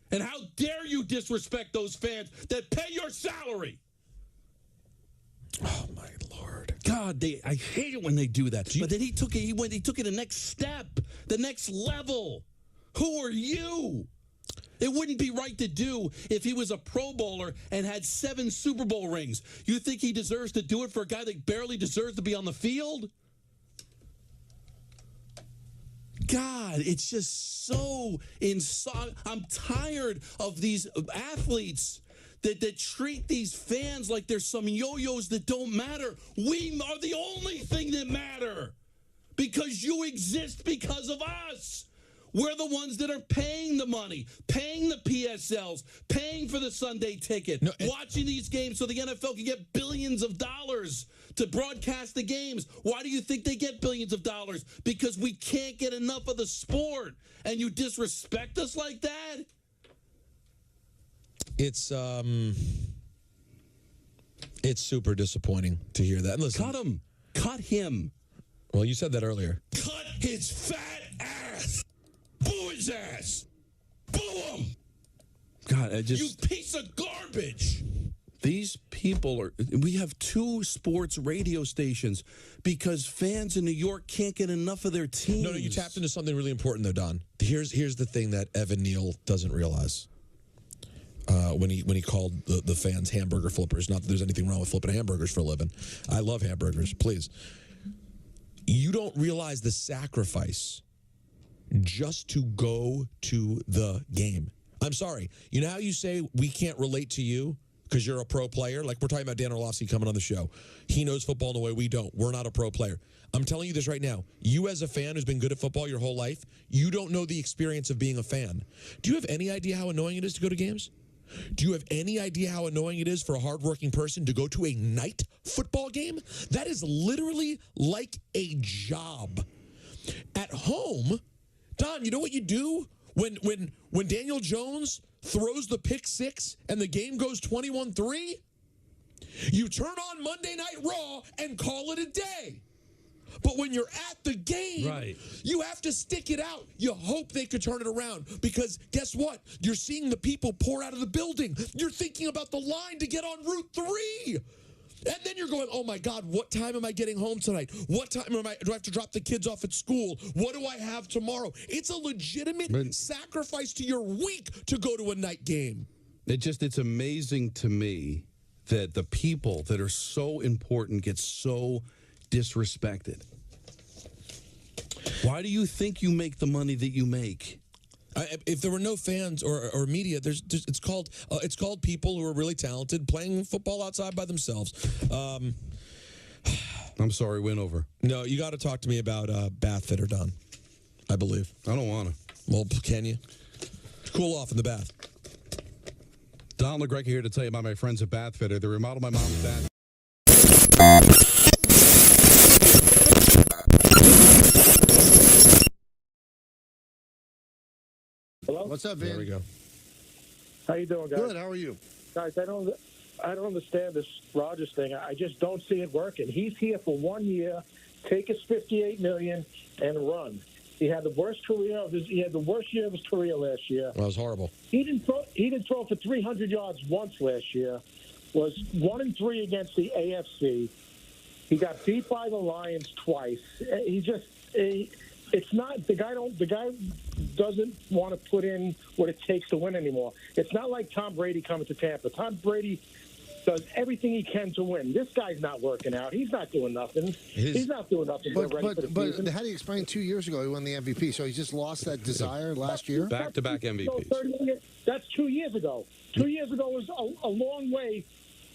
Speaker 12: And how dare you disrespect those fans that pay your salary?
Speaker 5: Oh, my Lord.
Speaker 12: God, I hate it when they do that. But then he took it the next step, the next level. Who are you? It wouldn't be right to do if he was a Pro Bowler and had 7 Super Bowl rings. You think he deserves to do it for a guy that barely deserves to be on the field? God, it's just so insane. I'm tired of these athletes that treat these fans like they're some yo-yos that don't matter. We are the only thing that matter because you exist because of us. We're the ones that are paying the money, paying the PSLs, paying for the Sunday ticket, watching these games so the NFL can get billions of dollars to broadcast the games. Why do you think they get billions of dollars? Because we can't get enough of the sport, and you disrespect us like that?
Speaker 5: It's super disappointing to hear that. And listen,
Speaker 12: cut him. Cut him.
Speaker 5: Well, you said that earlier.
Speaker 12: Cut his fat ass. Boo his ass. Boo him. God, you piece of garbage. These people are. We have 2 sports radio stations because fans in New York can't get enough of their teams.
Speaker 5: No, you tapped into something really important, though, Don. Here's the thing that Evan Neal doesn't realize. When he called the fans hamburger flippers. Not that there's anything wrong with flipping hamburgers for a living. I love hamburgers, please. You don't realize the sacrifice just to go to the game. I'm sorry. You know how you say we can't relate to you because you're a pro player? Like we're talking about Dan Orlovsky coming on the show. He knows football in the way we don't. We're not a pro player. I'm telling you this right now. You as a fan who's been good at football your whole life, you don't know the experience of being a fan. Do you have any idea how annoying it is to go to games? Do you have any idea how annoying it is for a hardworking person to go to a night football game? That is literally like a job. At home, Don, you know what you do when Daniel Jones throws the pick 6 and the game goes 21-3? You turn on Monday Night Raw and call it a day. But when you're at the game, you have to stick it out. You hope they could turn it around because guess what? You're seeing the people pour out of the building. You're thinking about the line to get on Route 3. And then you're going, oh, my God, what time am I getting home tonight? What time do I have to drop the kids off at school? What do I have tomorrow? It's a legitimate sacrifice to your week to go to a night game.
Speaker 12: It's amazing to me that the people that are so important get so disrespected. Why do you think you make the money that you make?
Speaker 5: If there were no fans or media, it's called people who are really talented playing football outside by themselves.
Speaker 12: I'm sorry, win over.
Speaker 5: No, you got to talk to me about bath fitter, Don. I believe.
Speaker 12: I don't want to.
Speaker 5: Well, can you? Cool off in the bath.
Speaker 12: Don LaGreca here to tell you about my friends at Bath Fitter. They remodeled my mom's bath.
Speaker 19: Hello? What's up, Vin?
Speaker 5: There we go.
Speaker 14: How you doing, guys?
Speaker 19: Good. How are you?
Speaker 14: Guys, I don't understand this Rodgers thing. I just don't see it working. He's here for 1 year, take his $58 million, and run. He had the worst career of his. He had the worst year of his career last year.
Speaker 5: That was horrible.
Speaker 14: He didn't throw for 300 yards once last year. Was 1-3 against the AFC. He got beat by the Lions twice. It's not the guy doesn't want to put in what it takes to win anymore. It's not like Tom Brady coming to Tampa. Tom Brady does everything he can to win. This guy's not working out. He's not doing nothing. He's not doing nothing.
Speaker 19: But how do you explain 2 years ago he won the MVP? So he just lost that desire last year?
Speaker 12: Back-to-back MVPs.
Speaker 14: That's 2 years ago. 2 years ago was a long way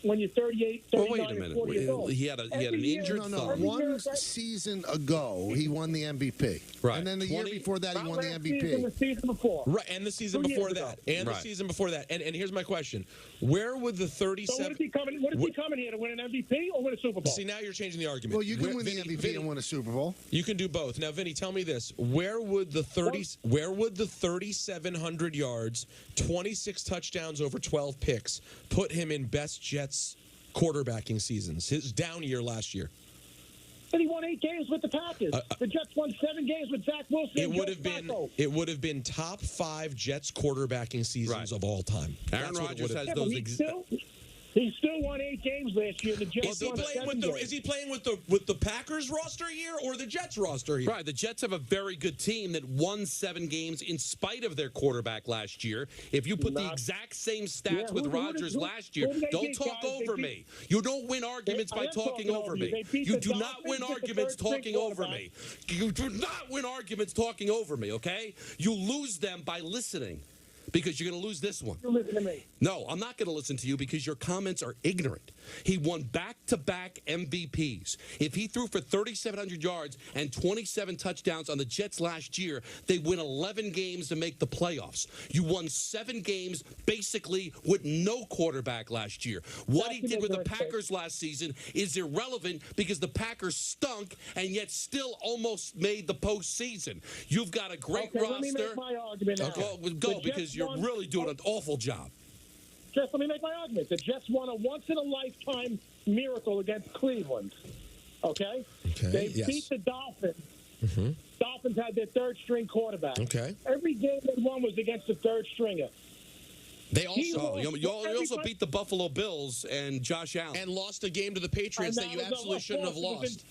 Speaker 14: when you're 38, 39,
Speaker 12: wait a minute.
Speaker 14: 40 years old.
Speaker 12: He had an injured thumb.
Speaker 19: One season ago, he won the MVP.
Speaker 12: Right.
Speaker 19: And then the year before that, he won the MVP.
Speaker 14: The season before.
Speaker 5: Right, and the season before that. And the season before that. And here's my question. Where would the 37...
Speaker 14: So what is he coming here, to win an MVP or win a Super Bowl?
Speaker 5: See, now you're changing the argument.
Speaker 19: Well, you can win the MVP and win a Super Bowl.
Speaker 5: You can do both. Now, Vinny, tell me this. Where would the 3,700 yards, 26 touchdowns over 12 picks put him in best Jets quarterbacking seasons? His down year last year.
Speaker 14: But he won 8 games with the Packers. The Jets won 7 games with Zach Wilson.
Speaker 5: It would have been top 5 Jets quarterbacking seasons of all time.
Speaker 12: Aaron Rodgers has those.
Speaker 14: He still won 8 games last year. The Jets
Speaker 5: is he playing with the Packers roster here or the Jets roster here?
Speaker 12: Right. The Jets have a very good team that won 7 games in spite of their quarterback last year. If you put the exact same stats with Rodgers last year, don't talk over me. You don't win arguments by talking over me. You do not win arguments talking over me. You do not win arguments talking over me, okay? You lose them by listening. because you're going to lose this one.
Speaker 14: You listen to me.
Speaker 12: No, I'm not going to listen to you because your comments are ignorant. He won back-to-back MVPs. If he threw for 3,700 yards and 27 touchdowns on the Jets last year, they win 11 games to make the playoffs. You won 7 games basically with no quarterback last year. What he did with the Packers last season is irrelevant because the Packers stunk and yet still almost made the postseason. You've got a great roster.
Speaker 14: Let me make my argument now.
Speaker 12: Go because you're really doing an awful job.
Speaker 14: Just let me make my argument. The Jets won a once-in-a-lifetime miracle against Cleveland. Okay? They beat the Dolphins.
Speaker 5: Mm-hmm.
Speaker 14: Dolphins had their third-string quarterback.
Speaker 5: Okay.
Speaker 14: Every game they won was against the third stringer.
Speaker 12: They also you also beat the Buffalo Bills and Josh Allen.
Speaker 2: And lost a game to the Patriots that you absolutely shouldn't have lost.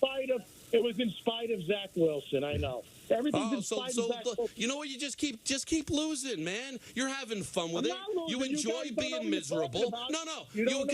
Speaker 14: It was in spite of Zach Wilson, I know. Everything's in spite of Zach Wilson.
Speaker 12: You know what? You just keep losing, man. You're having fun with it. You enjoy being miserable. No. You know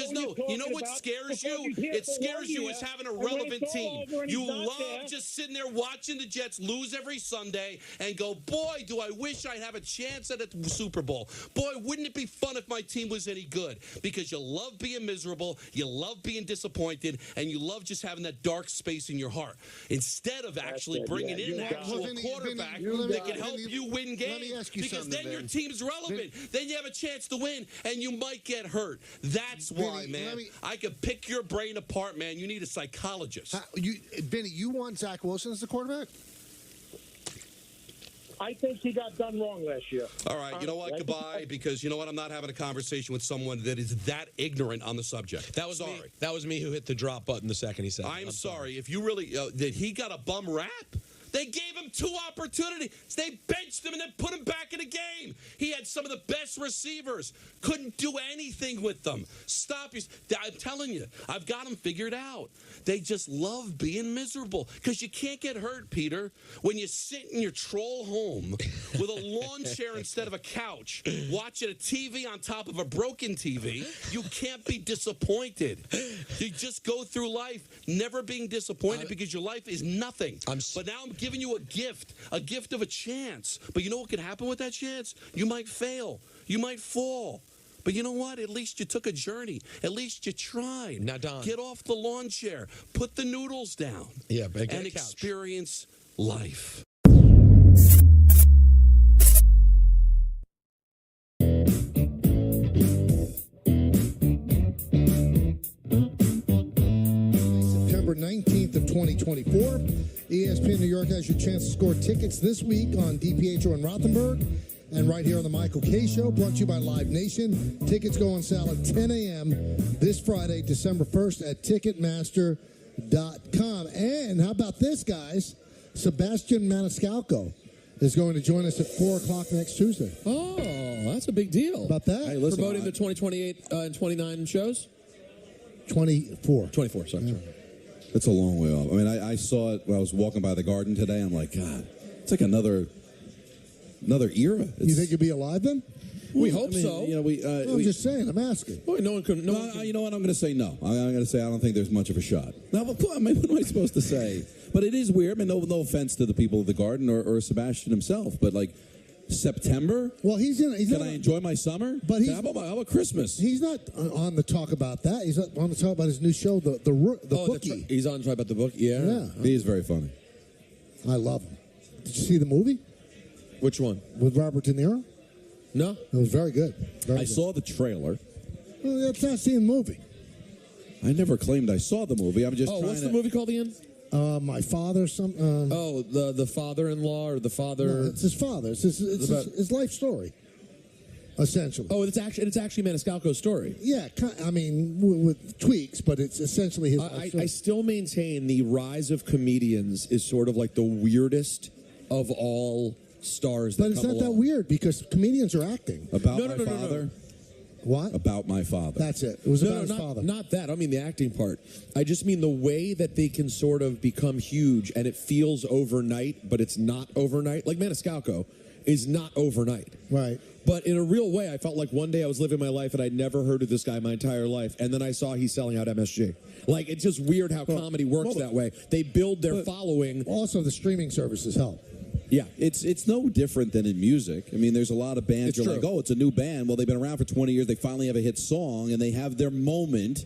Speaker 12: what scares you? It scares you is having a relevant team. You love just sitting there watching the Jets lose every Sunday and go, boy, do I wish I'd have a chance at a Super Bowl. Boy, wouldn't it be fun if my team was any good? Because you love being miserable, you love being disappointed, and you love just having that dark space in your heart. Instead of actually bringing in an actual quarterback that can help you win games, because then your team's relevant. Then you have a chance to win, and you might get hurt. That's why, man. I could pick your brain apart, man. You need a psychologist.
Speaker 19: Vinny, you want Zach Wilson as the quarterback?
Speaker 14: I think he got done wrong last year.
Speaker 12: All right, you know what? Goodbye, because you know what? I'm not having a conversation with someone that is that ignorant on the subject.
Speaker 5: That was me. That was me who hit the drop button the second he said it.
Speaker 12: I'm sorry. If you really did he got a bum rap? They gave him 2 opportunities. They benched him and then put him back in the game. He had some of the best receivers. Couldn't do anything with them. Stop. I'm telling you, I've got them figured out. They just love being miserable because you can't get hurt, Peter. When you sit in your troll home with a lawn chair instead of a couch, watching a TV on top of a broken TV, you can't be disappointed. You just go through life never being disappointed because your life is nothing. But now I'm giving you a gift of a chance. But you know what could happen with that chance? You might fail. You might fall. But you know what? At least you took a journey. At least you tried.
Speaker 5: Now, Don.
Speaker 12: Get off the lawn chair. Put the noodles down.
Speaker 5: Yeah, but
Speaker 12: and experience life.
Speaker 19: September 19th of 2024. ESPN New York has your chance to score tickets this week on DiPietro and Rothenberg. And right here on the Michael K. Show, brought to you by Live Nation. Tickets go on sale at 10 a.m. this Friday, December 1st at Ticketmaster.com. And how about this, guys? Sebastian Maniscalco is going to join us at 4 o'clock next Tuesday.
Speaker 2: Oh, that's a big deal.
Speaker 19: About that?
Speaker 2: Hey, listen, promoting the 2028 and 29 shows?
Speaker 19: 24.
Speaker 2: 24, sorry.
Speaker 19: Yeah.
Speaker 17: That's a long way off. I mean, I saw it when I was walking by the garden today. I'm like, God, it's like another era.
Speaker 19: You think you'll be alive then?
Speaker 2: We hope so.
Speaker 17: You know,
Speaker 19: I'm just saying. I'm asking.
Speaker 2: Well, no one can.
Speaker 17: You know what? I'm going to say no. I'm going to say I don't think there's much of a shot. Now, what am I supposed to say? But it is weird. I mean, no offense to the people of the garden or Sebastian himself, but like September.
Speaker 19: Well,
Speaker 17: Can I enjoy my summer?
Speaker 19: But
Speaker 17: how about Christmas?
Speaker 19: He's not on the talk about that. He's on the talk about his new show, the Bookie.
Speaker 2: Right. He's on to talk about the book. Yeah.
Speaker 17: He is very funny.
Speaker 19: I love him. Did you see the movie?
Speaker 2: Which one?
Speaker 19: With Robert De Niro?
Speaker 2: No.
Speaker 19: It was very good.
Speaker 17: I saw the trailer.
Speaker 19: Well, that's not seeing the movie.
Speaker 17: I never claimed I saw the movie. I'm just
Speaker 2: what's the movie called again?
Speaker 19: My father.
Speaker 2: The father-in-law or the father.
Speaker 19: No, it's his father. It's his life story, essentially.
Speaker 2: Oh, it's actually Maniscalco's story.
Speaker 19: Yeah, I mean with tweaks, but it's essentially his.
Speaker 2: I still maintain the rise of comedians is sort of like the weirdest of all stars.
Speaker 19: But it's not that weird because comedians are acting.
Speaker 17: About my father.
Speaker 19: What?
Speaker 17: About my father.
Speaker 19: That's it. It was about his father.
Speaker 2: Not that. I don't mean the acting part. I just mean the way that they can sort of become huge and it feels overnight, but it's not overnight. Like Maniscalco is not overnight.
Speaker 19: Right.
Speaker 2: But in a real way, I felt like one day I was living my life and I'd never heard of this guy my entire life. And then I saw he's selling out MSG. Like, it's just weird how comedy works that way. They build their following.
Speaker 19: Also, the streaming services help.
Speaker 7: Yeah, it's no different than in music. I mean, there's a lot of bands you're like, oh, it's a new band. Well, they've been around for 20 years. They finally have a hit song, and they have their moment.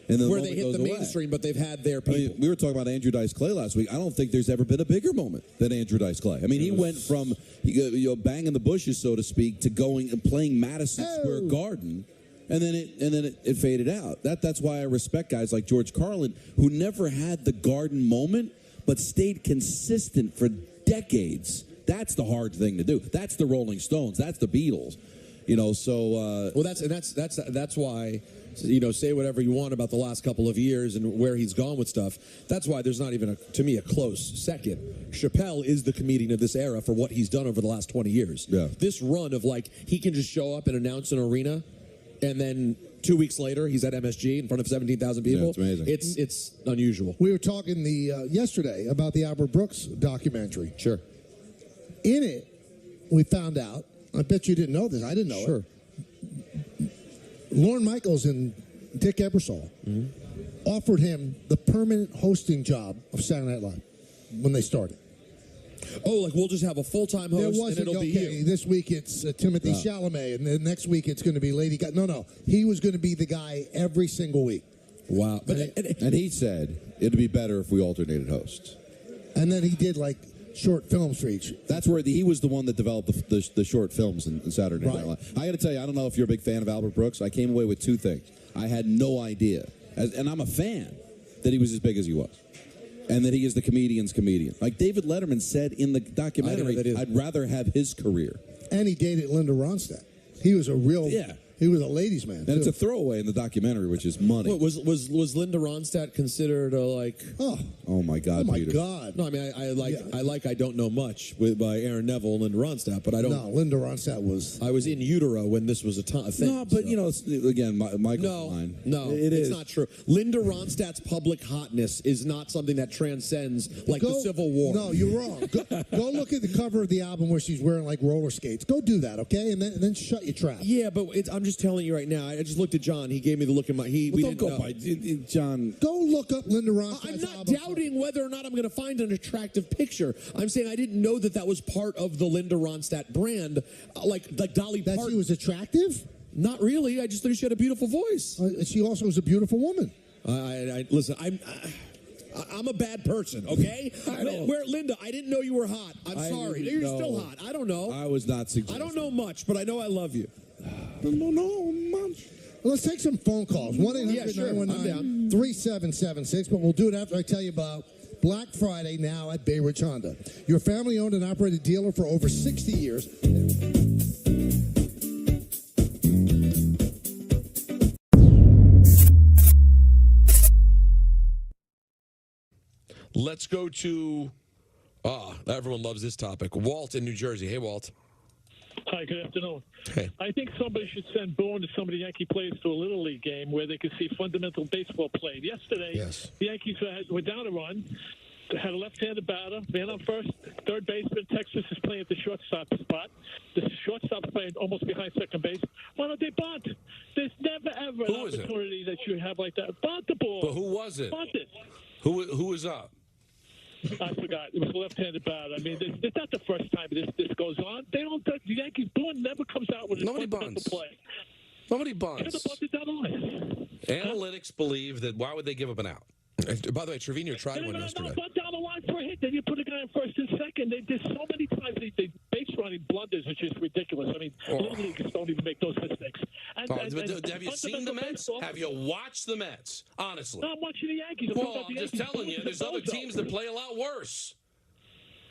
Speaker 7: And then
Speaker 2: where they hit the mainstream, but they've had their people.
Speaker 7: I mean, we were talking about Andrew Dice Clay last week. I don't think there's ever been a bigger moment than Andrew Dice Clay. I mean, he went from banging the bushes, so to speak, to going and playing Madison Square Garden, and then it faded out. That's why I respect guys like George Carlin, who never had the Garden moment, but stayed consistent for decades. That's the hard thing to do. That's the Rolling Stones. That's the Beatles.
Speaker 2: That's why. Say whatever you want about the last couple of years and where he's gone with stuff. That's why there's not even, to me, a close second. Chappelle is the comedian of this era for what he's done over the last 20 years.
Speaker 7: Yeah.
Speaker 2: This run of, he can just show up and announce an arena, and then 2 weeks later, he's at MSG in front of 17,000 people.
Speaker 7: Yeah, it's amazing.
Speaker 2: It's unusual.
Speaker 19: We were talking yesterday about the Albert Brooks documentary.
Speaker 2: Sure.
Speaker 19: In it, we found out, I bet you didn't know this, I didn't know it. Lorne Michaels and Dick Ebersol offered him the permanent hosting job of Saturday Night Live when they started.
Speaker 2: Oh, we'll just have a full-time host and it'll be you.
Speaker 19: This week it's Timothy Chalamet, and the next week it's going to be Lady Gaga. No. He was going to be the guy every single week.
Speaker 2: Wow.
Speaker 7: And he said it'd be better if we alternated hosts.
Speaker 19: And then he did, short films for each.
Speaker 7: That's where he was the one that developed the short films in Saturday Night Live. I got to tell you, I don't know if you're a big fan of Albert Brooks. I came away with two things. I had no idea, and I'm a fan, that he was as big as he was, and that he is the comedian's comedian. Like David Letterman said in the documentary, I'd rather have his career.
Speaker 19: And he dated Linda Ronstadt. He was a real...
Speaker 7: Yeah.
Speaker 19: He was a ladies' man.
Speaker 7: And it's a throwaway in the documentary, which is money.
Speaker 2: Was Linda Ronstadt considered
Speaker 7: Oh my God!
Speaker 19: Oh my
Speaker 7: Peter.
Speaker 19: God!
Speaker 2: No, I mean I don't know much by Aaron Neville and Linda Ronstadt, but I don't.
Speaker 19: No, Linda Ronstadt was.
Speaker 2: I was in utero when this was a thing.
Speaker 7: No, but again, Michael's line.
Speaker 2: No, it's not true. Linda Ronstadt's public hotness is not something that transcends the Civil War.
Speaker 19: No, you're wrong. Go look at the cover of the album where she's wearing roller skates. Go do that, okay? And then shut your trap.
Speaker 2: Yeah, but I'm just telling you right now. I just looked at John. He gave me the look in my.
Speaker 7: Don't go by John.
Speaker 19: Go look up Linda Ronstadt's
Speaker 2: I'm not doubting whether or not I'm going to find an attractive picture. I'm saying I didn't know that was part of the Linda Ronstadt brand, like Dolly Parton.
Speaker 19: That she was attractive?
Speaker 2: Not really. I just thought she had a beautiful voice.
Speaker 19: She also was a beautiful woman.
Speaker 2: Listen. I'm a bad person, okay? Where Linda, I didn't know you were hot. I'm sorry. You're still hot. I don't know.
Speaker 7: I was not suggesting.
Speaker 2: I don't know much, but I know I love you.
Speaker 19: No much. Let's take some phone calls. 1-800-919-3776, but we'll do it after I tell you about Black Friday now at Bay Ridge Honda. Your family-owned and operated dealer for over 60 years.
Speaker 5: Let's go to, everyone loves this topic, Walt in New Jersey. Hey, Walt.
Speaker 14: Hi, good afternoon.
Speaker 5: Hey.
Speaker 14: I think somebody should send Boone to some of the Yankee players to a Little League game where they could see fundamental baseball played. Yesterday, the Yankees were down a run. They had a left-handed batter, man on first, third baseman. Texas is playing at the shortstop spot. The shortstop's playing almost behind second base. Why don't they bunt? There's never, ever an opportunity that you have like that. Bunt the ball.
Speaker 5: But who was it?
Speaker 14: Bunt it.
Speaker 5: Who was up?
Speaker 14: I forgot. It was a left-handed batter. I mean, it's not the first time this goes on. They don't. The Yankees Boone never comes out with a fundamental play.
Speaker 5: Nobody bunts.
Speaker 14: Should have bunted that on.
Speaker 5: Analytics believe that. Why would they give up an out? By the way, Trevino tried one yesterday.
Speaker 14: Bunt down the line for a hit. Then you put a guy in first and second. There's so many times they base running blunders, which is ridiculous. I mean, Little Leaguers don't even make those mistakes.
Speaker 5: Have you seen the Mets? Have you watched the Mets? Honestly.
Speaker 14: No, I'm watching the Yankees.
Speaker 5: I'm just telling you, there's other teams that play a lot worse.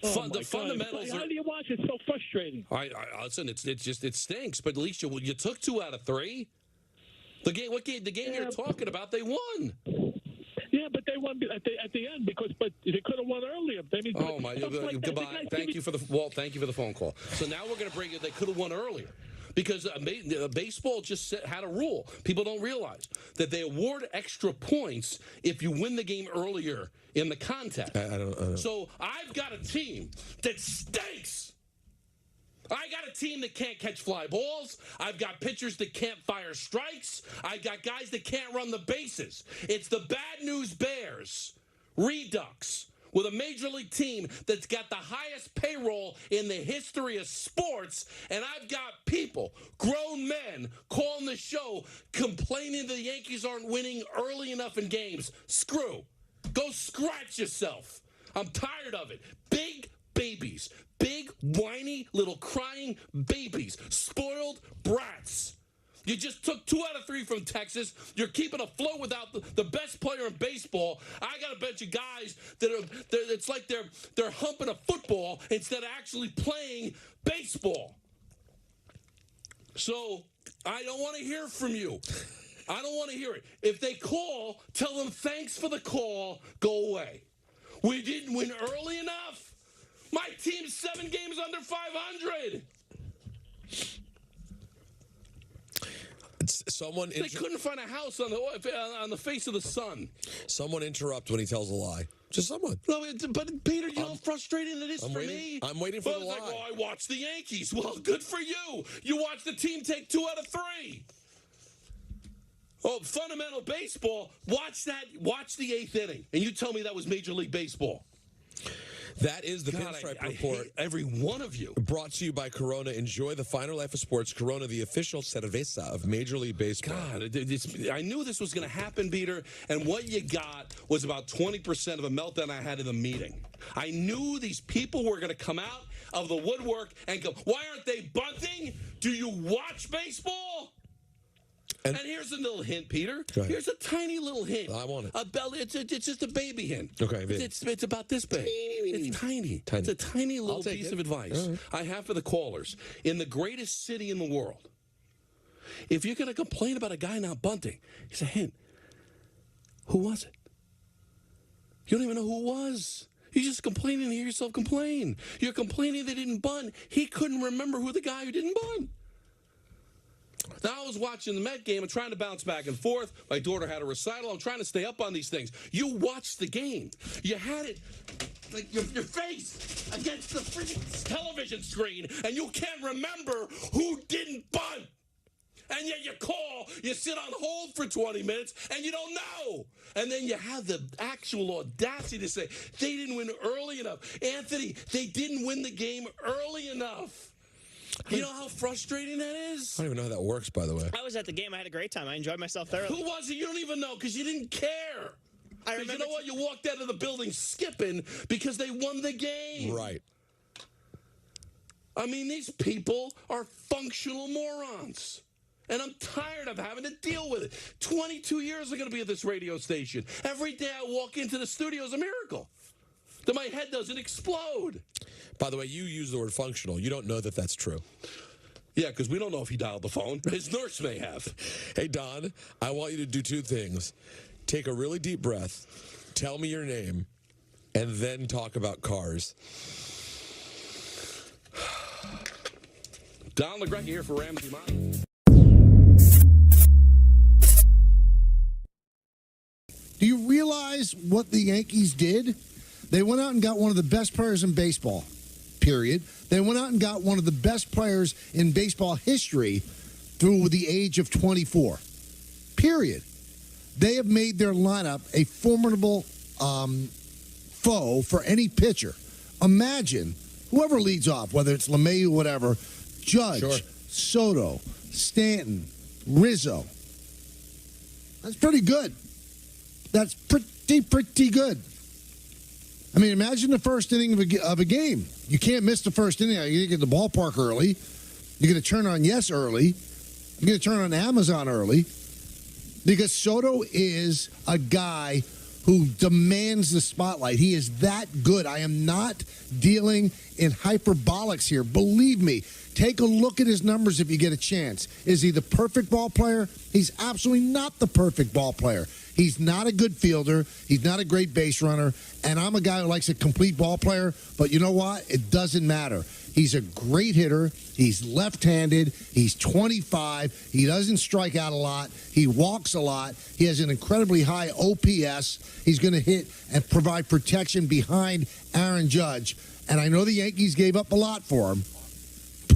Speaker 5: The fundamentals.
Speaker 14: How do you watch it? It's so frustrating.
Speaker 5: Listen, it stinks. But at least you took 2 out of 3. The game you're talking about, they won.
Speaker 14: Yeah, but they won at the end but they could have won earlier. I mean,
Speaker 5: goodbye. Thank you for the phone call. So now we're going to bring it. They could have won earlier. Because baseball just had a rule. People don't realize that they award extra points if you win the game earlier in the contest.
Speaker 2: I don't.
Speaker 5: So I've got a team that stinks. I got a team that can't catch fly balls. I've got pitchers that can't fire strikes. I've got guys that can't run the bases. It's the Bad News Bears. Redux.
Speaker 6: with a major league team that's got the highest payroll in the history of sports, and I've got people, grown men, calling the show complaining the Yankees aren't winning early enough in games. Screw. Go scratch yourself. I'm tired of it. Big babies. Big, whiny, little crying babies. Spoiled brats. You just took 2 out of 3 from Texas. You're keeping afloat without the best player in baseball. I got a bunch of guys that it's like they're humping a football instead of actually playing baseball. So I don't want to hear from you. I don't want to hear it. If they call, tell them thanks for the call, go away. We didn't win early enough. My team's 7 games under 500. They couldn't find a house on the face of the sun.
Speaker 5: Someone interrupt when he tells a lie. Just someone.
Speaker 6: No, but Peter, you know how frustrating it is for me?
Speaker 5: I'm waiting for the lie.
Speaker 6: Like, well, I watched the Yankees. Well, good for you. You watched the team take 2 out of 3. Oh, fundamental baseball. Watch that. Watch the 8th inning, and you tell me that was Major League Baseball.
Speaker 5: That is the Pinstripe Report.
Speaker 6: I hate every one of you.
Speaker 5: Brought to you by Corona. Enjoy the finer life of sports. Corona, the official cerveza of Major League Baseball.
Speaker 6: God, I knew this was going to happen, Peter, and what you got was about 20% of a meltdown I had in the meeting. I knew these people were going to come out of the woodwork and go, why aren't they bunting? Do you watch baseball? And here's a little hint, Peter. Here's a tiny little hint.
Speaker 5: I want it.
Speaker 6: It's just a baby hint.
Speaker 5: Okay.
Speaker 6: It's about this big. It's tiny. It's a tiny little piece of advice I have for the callers. In the greatest city in the world, if you're going to complain about a guy not bunting, here's a hint. Who was it? You don't even know who it was. You're just complaining to hear yourself complain. You're complaining they didn't bunt. He couldn't remember who the guy who didn't bunt. Now, I was watching the Met game and trying to bounce back and forth. My daughter had a recital. I'm trying to stay up on these things. You watched the game. You had it, like your face against the freaking television screen, and you can't remember who didn't bunt. And yet you call, you sit on hold for 20 minutes, and you don't know. And then you have the actual audacity to say, they didn't win early enough. Anthony, they didn't win the game early enough. You know how frustrating that is?
Speaker 5: I don't even know how that works, by the way.
Speaker 22: I was at the game. I had a great time. I enjoyed myself thoroughly.
Speaker 6: Who was it? You don't even know because you didn't care. I remember. You know what? You walked out of the building skipping because they won the game.
Speaker 5: Right.
Speaker 6: I mean, these people are functional morons. And I'm tired of having to deal with it. 22 years I'm going to be at this radio station. Every day I walk into the studio is a miracle. That my head doesn't explode.
Speaker 5: By the way, you use the word functional. You don't know that that's true.
Speaker 6: Yeah, because we don't know if he dialed the phone. His nurse may have.
Speaker 5: Hey, Don, I want you to do 2 things. Take a really deep breath, tell me your name, and then talk about cars.
Speaker 6: Don LaGreca here for Ramsey Mott.
Speaker 19: Do you realize what the Yankees did? They went out and got one of the best players in baseball, period. They went out and got one of the best players in baseball history through the age of 24, period. They have made their lineup a formidable foe for any pitcher. Imagine whoever leads off, whether it's LeMahieu, whatever, Judge, Soto, Stanton, Rizzo. That's pretty good. That's pretty good. I mean, imagine the first inning of a game. You can't miss the first inning. You get to the ballpark early. You're going to turn on Yes early. You're going to turn on Amazon early. Because Soto is a guy who demands the spotlight. He is that good. I am not dealing in hyperbolics here. Believe me. Take a look at his numbers if you get a chance. Is he the perfect ball player? He's absolutely not the perfect ball player. He's not a good fielder. He's not a great base runner. And I'm a guy who likes a complete ball player. But you know what? It doesn't matter. He's a great hitter. He's left-handed. He's 25. He doesn't strike out a lot. He walks a lot. He has an incredibly high OPS. He's going to hit and provide protection behind Aaron Judge. And I know the Yankees gave up a lot for him.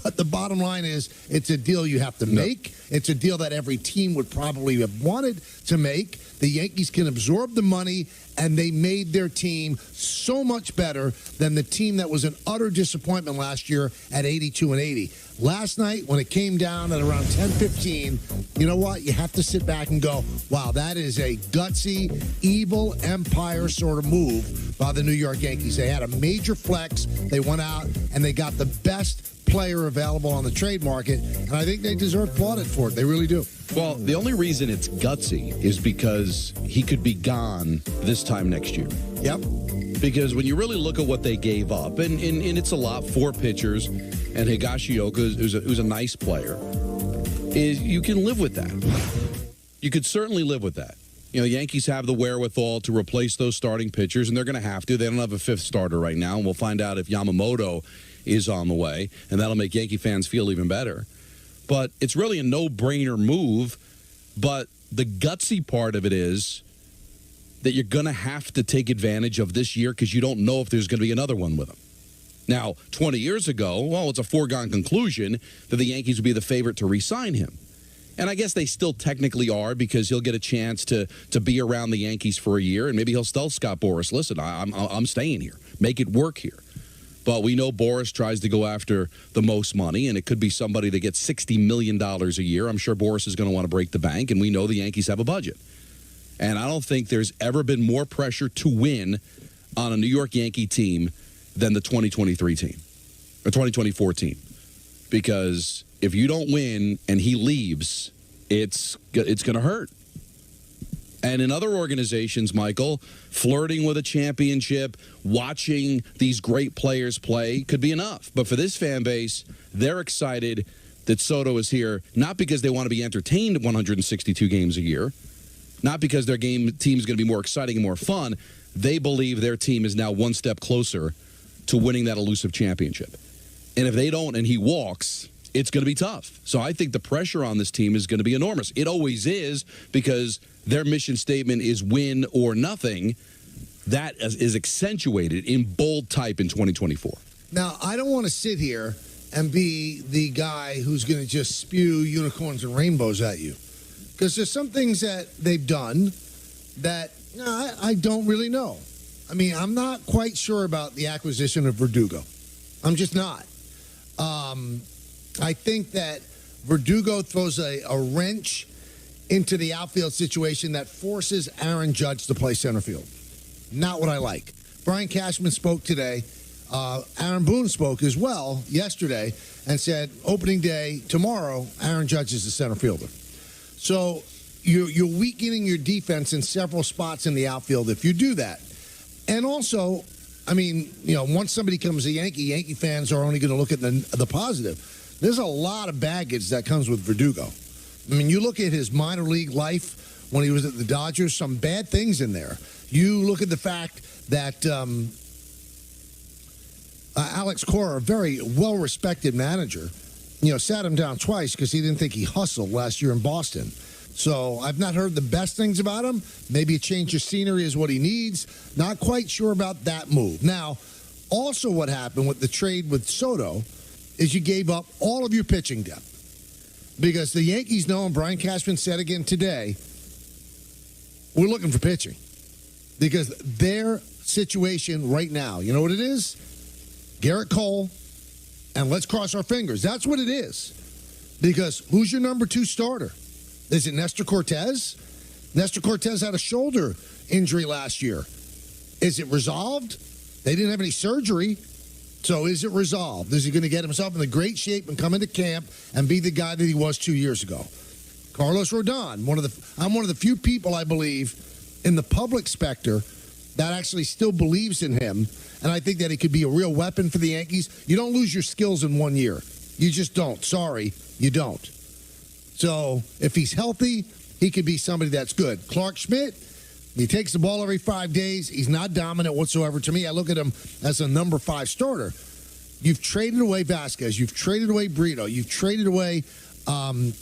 Speaker 19: But the bottom line is, it's a deal you have to make. It's a deal that every team would probably have wanted to make. The Yankees can absorb the money, and they made their team so much better than the team that was an utter disappointment last year at 82-80. Last night, when it came down at around 10-15, you know what? You have to sit back and go, wow, that is a gutsy, evil empire sort of move by the New York Yankees. They had a major flex. They went out, and they got the best player available on the trade market, and I think they deserve plaudit for it. They really do.
Speaker 17: Well, the only reason it's gutsy is because he could be gone this time next year.
Speaker 19: Yep.
Speaker 17: Because when you really look at what they gave up, and it's a lot, 4 pitchers, and Higashioka, who's a nice player, is you can live with that. You could certainly live with that. You know, Yankees have the wherewithal to replace those starting pitchers, and they're going to have to. They don't have a 5th starter right now, and we'll find out if Yamamoto is on the way, and that'll make Yankee fans feel even better. But it's really a no-brainer move, but the gutsy part of it is that you're going to have to take advantage of this year because you don't know if there's going to be another one with him. Now, 20 years ago, well, it's a foregone conclusion that the Yankees would be the favorite to re-sign him. And I guess they still technically are because he'll get a chance to be around the Yankees for a year, and maybe he'll tell Scott Boras, listen, I'm staying here. Make it work here. But we know Boras tries to go after the most money, and it could be somebody that gets $60 million a year. I'm sure Boras is going to want to break the bank, and we know the Yankees have a budget. And I don't think there's ever been more pressure to win on a New York Yankee team than the 2023 team, or 2024 team. Because if you don't win and he leaves, it's going to hurt. And in other organizations, Michael, flirting with a championship, watching these great players play could be enough. But for this fan base, they're excited that Soto is here, not because they want to be entertained 162 games a year, not because their team is going to be more exciting and more fun. They believe their team is now one step closer to winning that elusive championship. And if they don't and he walks, it's going to be tough. So I think the pressure on this team is going to be enormous. It always is because their mission statement is win or nothing. That is accentuated in bold type in 2024.
Speaker 19: Now, I don't want to sit here and be the guy who's going to just spew unicorns and rainbows at you. Because there's some things that they've done that I don't really know. I mean, I'm not quite sure about the acquisition of Verdugo. I'm just not. I think that Verdugo throws a wrench into the outfield situation that forces Aaron Judge to play center field. Not what I like. Brian Cashman spoke today. Aaron Boone spoke as well yesterday and said, opening day tomorrow, Aaron Judge is the center fielder. So you're weakening your defense in several spots in the outfield if you do that. And also, I mean, you know, once somebody becomes a Yankee fans are only going to look at the positive. There's a lot of baggage that comes with Verdugo. I mean, you look at his minor league life when he was at the Dodgers, some bad things in there. You look at the fact that Alex Cora, a very well-respected manager, sat him down twice because he didn't think he hustled last year in Boston. So I've not heard the best things about him. Maybe a change of scenery is what he needs. Not quite sure about that move. Now, also what happened with the trade with Soto is you gave up all of your pitching depth. Because the Yankees know, and Brian Cashman said again today, we're looking for pitching. Because their situation right now, you know what it is? Garrett Cole, and let's cross our fingers. That's what it is. Because who's your number 2 starter? Is it Nestor Cortez? Nestor Cortez had a shoulder injury last year. Is it resolved? They didn't have any surgery. So is it resolved? Is he going to get himself in the great shape and come into camp and be the guy that he was 2 years ago? Carlos Rodon, I'm one of the few people, I believe, in the public specter that actually still believes in him, and I think that he could be a real weapon for the Yankees. You don't lose your skills in 1 year. You just don't. Sorry, you don't. So if he's healthy, he could be somebody that's good. Clark Schmidt, he takes the ball every 5 days. He's not dominant whatsoever. To me, I look at him as a number 5 starter. You've traded away Vasquez. You've traded away Brito. You've traded away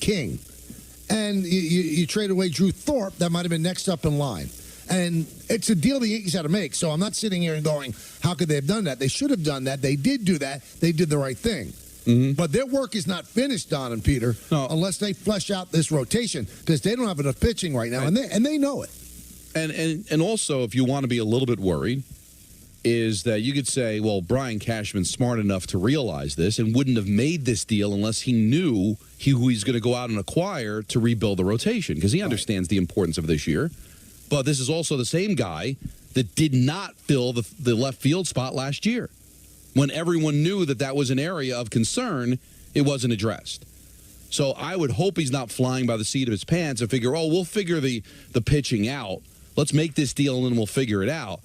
Speaker 19: King. And you traded away Drew Thorpe. That might have been next up in line. And it's a deal the Yankees had to make. So I'm not sitting here and going, how could they have done that? They should have done that. They did do that. They did the right thing. But their work is not finished, Don and Peter, unless they flesh out this rotation, because they don't have enough pitching right now, and they know it.
Speaker 17: And also, if you want to be a little bit worried, is that you could say, well, Brian Cashman's smart enough to realize this and wouldn't have made this deal unless he knew who he's going to go out and acquire to rebuild the rotation, because he understands the importance of this year. But this is also the same guy that did not fill the left field spot last year. When everyone knew that was an area of concern, it wasn't addressed. So I would hope he's not flying by the seat of his pants and figure, we'll figure the pitching out. Let's make this deal and then we'll figure it out.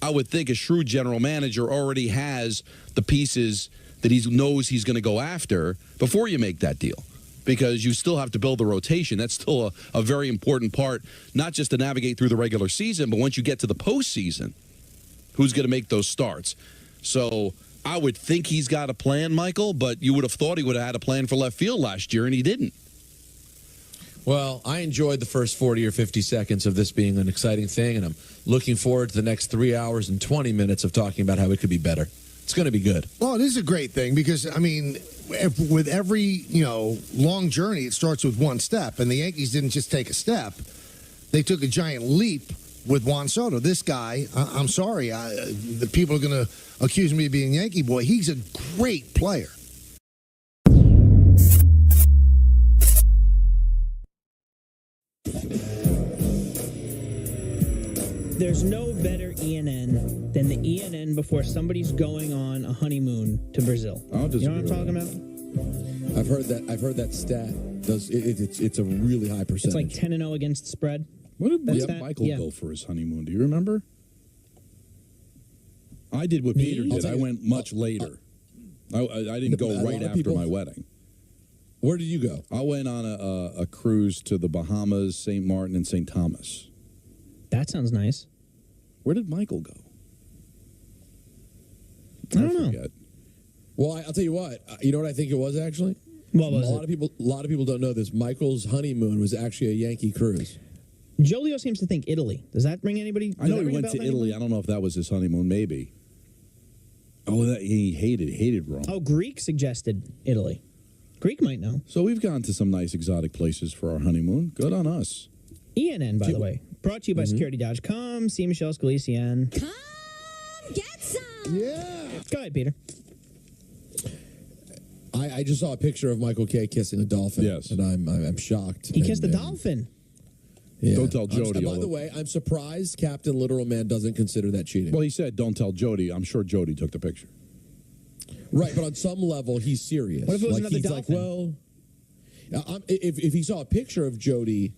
Speaker 17: I would think a shrewd general manager already has the pieces that he knows he's going to go after before you make that deal, because you still have to build the rotation. That's still a very important part, not just to navigate through the regular season, but once you get to the postseason, who's going to make those starts? So I would think he's got a plan, Michael, but you would have thought he would have had a plan for left field last year, and he didn't.
Speaker 16: Well, I enjoyed the first 40 or 50 seconds of this being an exciting thing, and I'm looking forward to the next 3 hours and 20 minutes of talking about how it could be better. It's going to be good.
Speaker 19: Well, it is a great thing because, I mean, with every, long journey, it starts with one step, and the Yankees didn't just take a step. They took a giant leap with Juan Soto. This guy, I'm sorry, the people are going to accuse me of being a Yankee boy. He's a great player.
Speaker 15: There's no better ENN than the ENN before somebody's going on a honeymoon to Brazil. You know what I'm talking about?
Speaker 2: I've heard that stat. It's a really high percentage.
Speaker 15: It's like 10-0 against the spread.
Speaker 12: What did Michael go for his honeymoon? Do you remember? I did what Peter did. I went much later. I didn't go right after my wedding.
Speaker 2: Where did you go?
Speaker 12: I went on a cruise to the Bahamas, St. Martin, and St. Thomas.
Speaker 15: That sounds nice.
Speaker 12: Where did Michael go?
Speaker 15: I don't know.
Speaker 2: Well, I'll tell you what. You know what I think it was actually?
Speaker 15: What was
Speaker 2: a lot of people don't know this. Michael's honeymoon was actually a Yankee cruise.
Speaker 15: Jolio seems to think Italy. Does that ring anybody?
Speaker 12: I know he went to Italy. I don't know if that was his honeymoon. Maybe. Oh, he hated Rome.
Speaker 15: Oh, Greek suggested Italy. Greek might know.
Speaker 12: So we've gone to some nice exotic places for our honeymoon. Good on us.
Speaker 15: ENN, by the way. Brought to you by SecurityDodge.com. See Michelle Scalise.
Speaker 18: Come get some.
Speaker 19: Yeah.
Speaker 15: Go ahead, Peter.
Speaker 2: I just saw a picture of Michael Kay kissing a dolphin.
Speaker 12: Yes.
Speaker 2: And I'm shocked.
Speaker 15: He kissed a dolphin.
Speaker 2: Yeah.
Speaker 12: Don't tell Jody.
Speaker 2: By the way, I'm surprised Captain Literal Man doesn't consider that cheating.
Speaker 12: Well, he said, don't tell Jody. I'm sure Jody took the picture.
Speaker 2: Right, but on some level, he's serious.
Speaker 15: What if it was another
Speaker 2: he's
Speaker 15: dolphin?
Speaker 2: like, well, if he saw a picture of Jody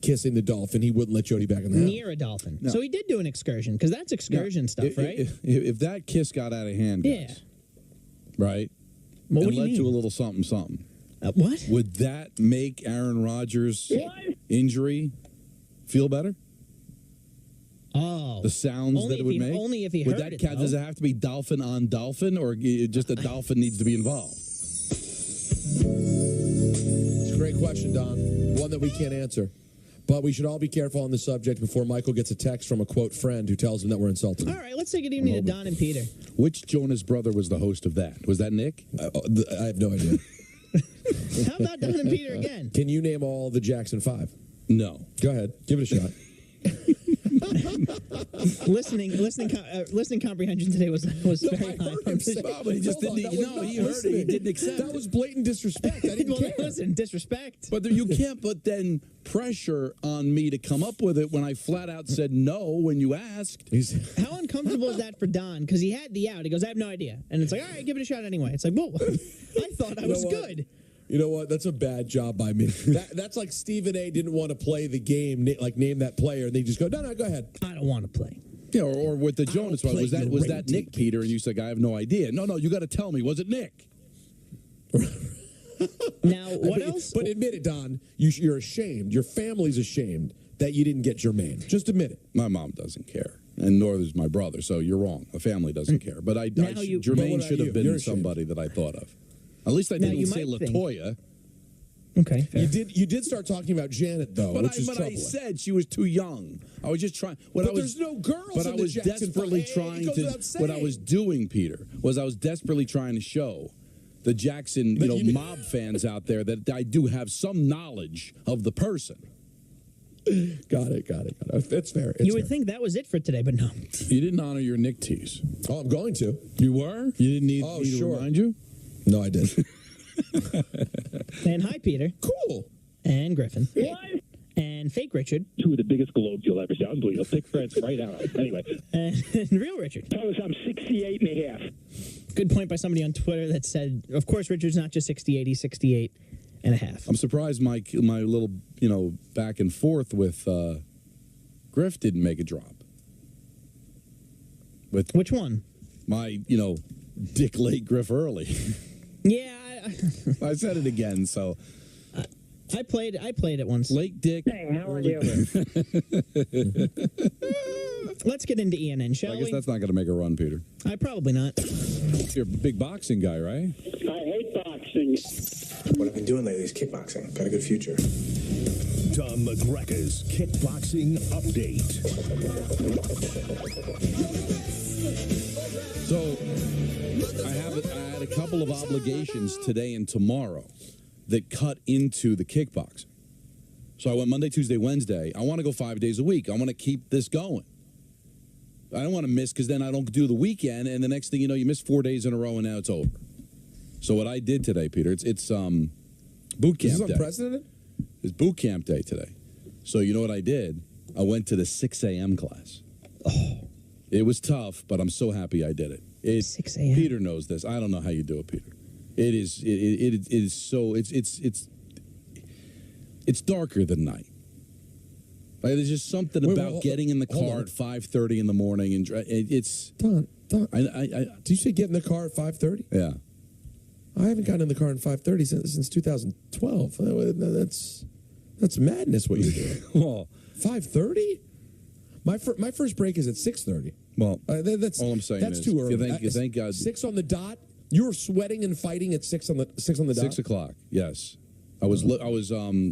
Speaker 2: kissing the dolphin, he wouldn't let Jody back in the house.
Speaker 15: Near a dolphin.
Speaker 12: No.
Speaker 15: So he did do an excursion, because that's excursion stuff, right?
Speaker 12: If that kiss got out of hand, guys, right?
Speaker 15: Well,
Speaker 12: and
Speaker 15: what do you
Speaker 12: led
Speaker 15: mean?
Speaker 12: to a little something.
Speaker 15: What?
Speaker 12: Would that make Aaron Rodgers' injury feel better?
Speaker 15: Oh.
Speaker 12: The sounds that it would make?
Speaker 15: Only if he
Speaker 12: would
Speaker 15: heard
Speaker 12: that
Speaker 15: it,
Speaker 12: count?
Speaker 15: though.
Speaker 12: Does it have to be dolphin on dolphin, or just a dolphin needs to be involved?
Speaker 2: It's a great question, Don. One that we can't answer. But we should all be careful on the subject before Michael gets a text from a, quote, friend who tells him that we're insulting.
Speaker 15: All right, let's say good evening to Don and Peter.
Speaker 12: Which Jonas brother was the host of that? Was that Nick?
Speaker 2: I have no idea.
Speaker 15: How about Don and Peter again?
Speaker 2: Can you name all the Jackson 5?
Speaker 12: No.
Speaker 2: Go ahead. Give it a shot.
Speaker 15: Listening comprehension today was very high.
Speaker 2: But he just didn't. He heard it. He didn't accept. That was blatant disrespect. I didn't care.
Speaker 15: Listen, disrespect.
Speaker 12: But you can't put then pressure on me to come up with it when I flat out said no when you asked.
Speaker 15: How uncomfortable is that for Don? Because he had the out. He goes, I have no idea. And it's like, all right, give it a shot anyway. It's like, whoa, I thought I was good.
Speaker 2: You know what? That's a bad job by me. That's like Stephen A. didn't want to play the game, like name that player, and they just go, no, go ahead.
Speaker 15: I don't want to play.
Speaker 12: Yeah, or with the Jonas one, was that Nick, Peter? And you said, I have no idea. No, you got to tell me. Was it Nick?
Speaker 15: Now, what else?
Speaker 2: But admit it, Don. You're ashamed. Your family's ashamed that you didn't get Jermaine. Just admit it.
Speaker 12: My mom doesn't care, and nor does my brother. So you're wrong. The family doesn't care. But Jermaine should have been somebody that I thought of. At least I didn't say LaToya.
Speaker 15: Okay, fair.
Speaker 2: You did start talking about Janet though, which is troubling.
Speaker 12: I said she was too young. I was just trying.
Speaker 2: There's no girls.
Speaker 12: But
Speaker 2: in
Speaker 12: I was desperately trying to. What I was doing, Peter, was I was desperately trying to show
Speaker 7: the Jackson, mob fans out there that I do have some knowledge of the person.
Speaker 5: Got it. That's fair.
Speaker 15: You would think that was it for today, but no.
Speaker 2: You didn't honor your Nick tease.
Speaker 5: Oh, I'm going to.
Speaker 2: You were? You didn't need me to remind you?
Speaker 5: No, I did.
Speaker 15: And hi, Peter.
Speaker 5: Cool.
Speaker 15: And Griffin. What? And fake Richard.
Speaker 3: Two of the biggest globes you'll ever see. Unbelievable. Thick Fred's right out. Anyway.
Speaker 15: And real Richard.
Speaker 3: Fellas, I'm 68 and a half.
Speaker 15: Good point by somebody on Twitter that said, of course, Richard's not just 68, he's 68 and a half.
Speaker 7: I'm surprised my little, back and forth with Griff didn't make a drop. With
Speaker 15: which one?
Speaker 7: My, Dick Late Griff Early.
Speaker 15: Yeah.
Speaker 7: I said it again, so...
Speaker 15: I played it once.
Speaker 7: Lake Dick.
Speaker 3: Hey, how are you?
Speaker 15: Let's get into ENN, shall we?
Speaker 7: I guess that's not going to make a run, Peter.
Speaker 15: Probably not.
Speaker 7: You're a big boxing guy, right?
Speaker 3: I hate boxing.
Speaker 9: What I've been doing lately is kickboxing. Got a good future.
Speaker 13: Don McGregor's Kickboxing Update.
Speaker 7: So, I had a couple of obligations today and tomorrow that cut into the kickboxing. So I went Monday, Tuesday, Wednesday. I want to go 5 days a week. I want to keep this going. I don't want to miss because then I don't do the weekend, and the next thing you know, you miss 4 days in a row, and now it's over. So what I did today, Peter, it's boot camp day.
Speaker 5: Is this unprecedented?
Speaker 7: It's boot camp day today. So you know what I did? I went to the 6 a.m. class. Oh, it was tough, but I'm so happy I did it.
Speaker 15: 6 a.m.
Speaker 7: Peter knows this. I don't know how you do it, Peter. It is so it's darker than night. Like, there's just something about getting in the car at 5:30 in the morning and it's.
Speaker 5: Don, did you say get in the car at 5:30?
Speaker 7: Yeah.
Speaker 5: I haven't gotten in the car at 5:30 since 2012. That's madness what you're doing.
Speaker 7: Well,
Speaker 5: 5:30? My first break is at 6:30.
Speaker 7: Well,
Speaker 5: that's
Speaker 7: all I'm saying.
Speaker 5: That's
Speaker 7: is
Speaker 5: too early.
Speaker 7: You thank God.
Speaker 5: 6 on the dot. You were sweating and fighting at 6 on the dot.
Speaker 7: 6 o'clock. Yes, I was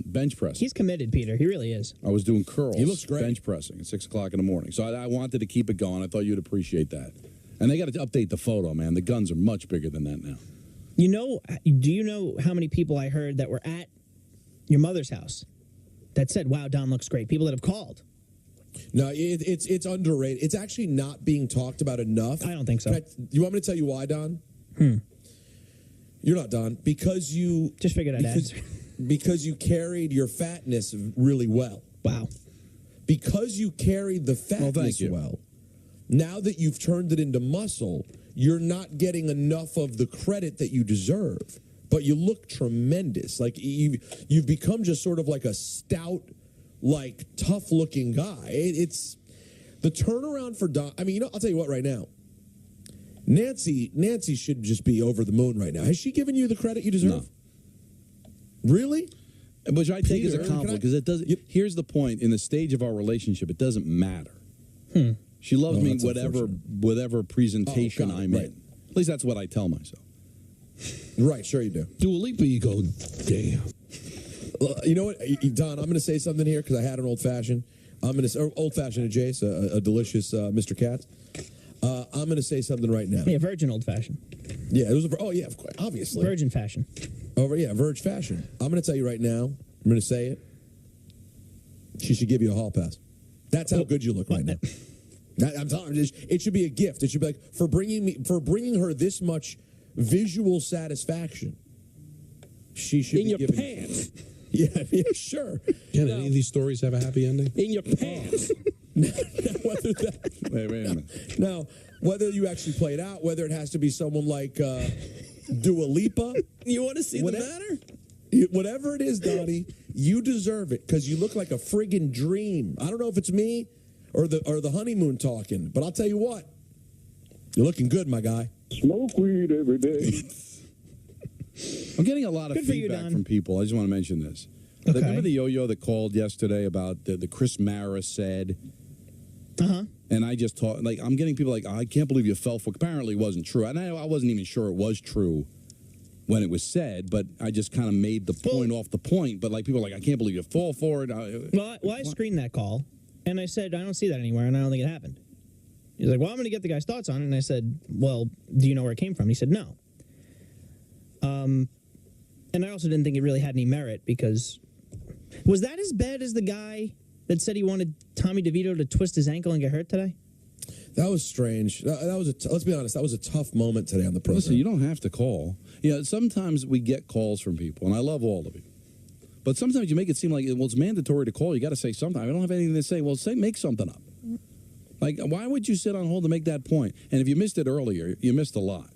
Speaker 7: bench pressing.
Speaker 15: He's committed, Peter. He really is.
Speaker 7: I was doing curls.
Speaker 5: He looks great.
Speaker 7: Bench pressing at 6 o'clock in the morning. So I wanted to keep it going. I thought you'd appreciate that. And they got to update the photo, man. The guns are much bigger than that now.
Speaker 15: Do you know how many people I heard that were at your mother's house that said, "Wow, Don looks great"? People that have called.
Speaker 5: No, it's underrated. It's actually not being talked about enough.
Speaker 15: I don't think so.
Speaker 5: You want me to tell you why, Don? You're not Don because you
Speaker 15: just figured I'd answer.
Speaker 5: Because you carried your fatness really well.
Speaker 15: Wow.
Speaker 5: Because you carried the fatness well. Now that you've turned it into muscle, you're not getting enough of the credit that you deserve. But you look tremendous. Like you've become just sort of like a stout, like tough-looking guy. It's the turnaround for Don. I mean, I'll tell you what right now. Nancy should just be over the moon right now. Has she given you the credit you deserve? No. Really?
Speaker 7: Which I take as a compliment because it doesn't. Here's the point: in the stage of our relationship, it doesn't matter. She loves me whatever presentation I'm in. At least that's what I tell myself.
Speaker 5: Right, sure you do.
Speaker 6: Dua Lipa, you go, damn.
Speaker 5: You know what, Don? I'm going to say something here because I had an old-fashioned. Old-fashioned, Jace, a delicious Mr. Katz. I'm going to say something right now.
Speaker 15: Yeah, virgin old-fashioned.
Speaker 5: Yeah, it was. Of course, obviously.
Speaker 15: Virgin fashion.
Speaker 5: Verge fashion. I'm going to tell you right now. I'm going to say it. She should give you a hall pass. That's how good you look right now. I'm telling you, it should be a gift. It should be like for bringing her this much visual satisfaction. She should
Speaker 6: in
Speaker 5: be
Speaker 6: your
Speaker 5: giving,
Speaker 6: pants.
Speaker 5: Yeah, sure.
Speaker 6: Can any of these stories have a happy ending?
Speaker 5: In your pants.
Speaker 7: Wait a minute.
Speaker 5: Now, whether you actually play it out, whether it has to be someone like Dua Lipa.
Speaker 15: You want to see the matter?
Speaker 5: Whatever it is, Donnie, you deserve it because you look like a friggin' dream. I don't know if it's me or the honeymoon talking, but I'll tell you what. You're looking good, my guy.
Speaker 3: Smoke weed every day.
Speaker 7: I'm getting a lot of feedback from people. I just want to mention this.
Speaker 15: Okay.
Speaker 7: Remember the yo-yo that called yesterday about the Chris Mara said?
Speaker 15: Uh-huh.
Speaker 7: And I just thought, like, I'm getting people like, I can't believe you fell for it. Apparently it wasn't true. And I wasn't even sure it was true when it was said, but I just kind of made the point off the point. But, like, people are like, I can't believe you fall for it.
Speaker 15: Well, I screened that call, and I said, I don't see that anywhere, and I don't think it happened. He's like, well, I'm going to get the guy's thoughts on it. And I said, well, do you know where it came from? He said, no. And I also didn't think it really had any merit because was that as bad as the guy that said he wanted Tommy DeVito to twist his ankle and get hurt today?
Speaker 2: That was strange. That was let's be honest. That was a tough moment today on the program.
Speaker 12: Listen, you don't have to call. Sometimes we get calls from people, and I love all of you. But sometimes you make it seem like, well, it's mandatory to call. You got to say something. I don't have anything to say. Well, make something up. Like, why would you sit on hold to make that point? And if you missed it earlier, you missed a lot.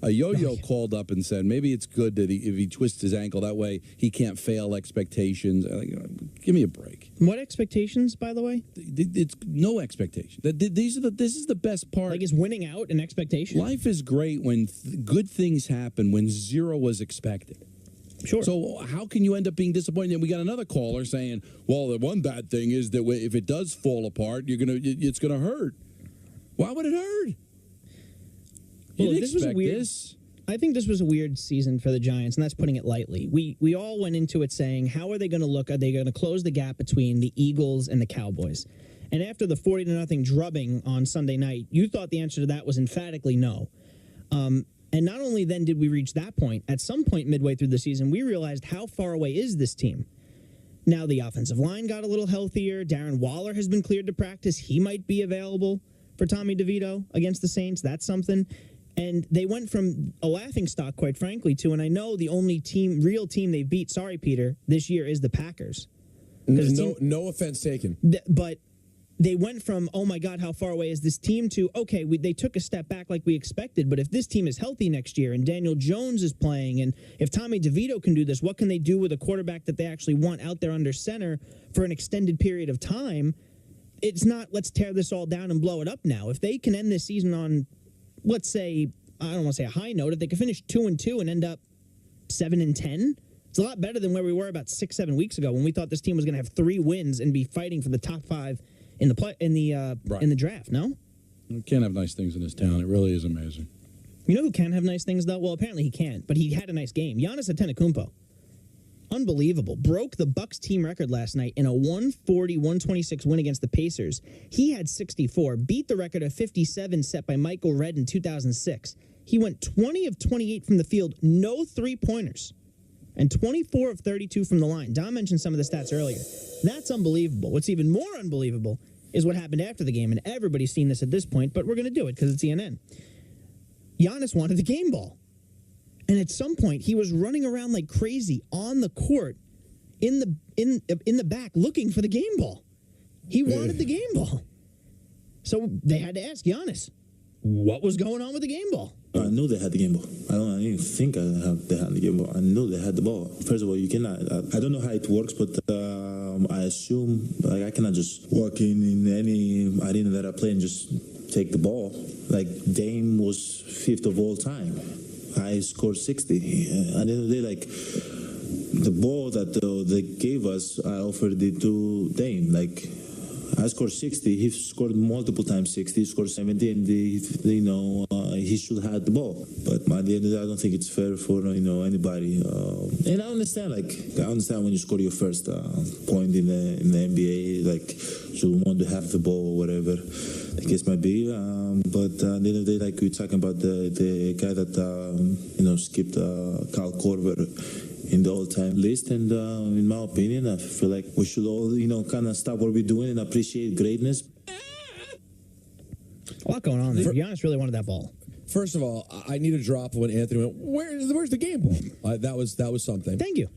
Speaker 12: Yo-Yo called up and said maybe it's good that if he twists his ankle, that way he can't fail expectations. Give me a break.
Speaker 15: What expectations, by the way?
Speaker 12: It's no expectation. This is the best part.
Speaker 15: Like, is winning out an expectation?
Speaker 12: Life is great when good things happen when zero was expected.
Speaker 15: Sure.
Speaker 12: So how can you end up being disappointed? And we got another caller saying, well, the one bad thing is that if it does fall apart, it's gonna hurt. Why would it hurt?
Speaker 15: Well, I think this was a weird season for the Giants, and that's putting it lightly. We all went into it saying, how are they going to look? Are they going to close the gap between the Eagles and the Cowboys? And after the 40-0 drubbing on Sunday night, you thought the answer to that was emphatically no. And not only then did we reach that point, at some point midway through the season, we realized how far away is this team. Now the offensive line got a little healthier. Darren Waller has been cleared to practice. He might be available for Tommy DeVito against the Saints. That's something. And they went from a laughingstock, quite frankly, to, and I know the only real team they beat, sorry, Peter, this year is the Packers.
Speaker 2: No offense taken.
Speaker 15: But they went from, oh my God, how far away is this team, to, okay, they took a step back like we expected, but if this team is healthy next year and Daniel Jones is playing, and if Tommy DeVito can do this, what can they do with a quarterback that they actually want out there under center for an extended period of time? It's not, let's tear this all down and blow it up now. If they can end this season on, let's say, I don't want to say a high note, if they could finish 2-2 and end up 7-10, it's a lot better than where we were about 6-7 weeks ago when we thought this team was going to have 3 wins and be fighting for the top 5 in the draft. No,
Speaker 12: you can't have nice things in this town. It really is amazing.
Speaker 15: You know who can have nice things though? Well, apparently he can't, but he had a nice game. Giannis Antetokounmpo, unbelievable, broke the Bucks team record last night in a 140-126 win against the Pacers. He had 64, beat the record of 57 set by Michael Redd in 2006. He went 20 of 28 from the field, no three-pointers, and 24 of 32 from the line. Don mentioned some of the stats earlier. That's unbelievable. What's even more unbelievable is what happened after the game, and everybody's seen this at this point, but we're going to do it because it's CNN. Giannis wanted the game ball. And at some point, he was running around like crazy on the court in the back looking for the game ball. He wanted the game ball. So they had to ask Giannis, what was going on with the game ball?
Speaker 1: I knew they had the game ball. I didn't think they had the game ball. I knew they had the ball. First of all, you cannot. I don't know how it works, but I assume I cannot just walk in any arena that I play and just take the ball. Like Dame was 5th of all time. I scored 60. At the end of the day, the ball that they gave us, I offered it to Dame. I scored 60. He scored multiple times 60. He scored 70, and he should have had the ball. But at the end of the day, I don't think it's fair for anybody. And I understand. I understand when you score your first point in the NBA, you want to have the ball or whatever the case might be. But at the end of the day, we're talking about the guy that skipped Kyle Korver in the all-time list, and in my opinion, I feel like we should all, kind of stop what we're doing and appreciate greatness.
Speaker 15: A lot going on there. Giannis really wanted that ball.
Speaker 2: First of all, I need a drop when Anthony went, where's the game ball? That was something.
Speaker 15: Thank you.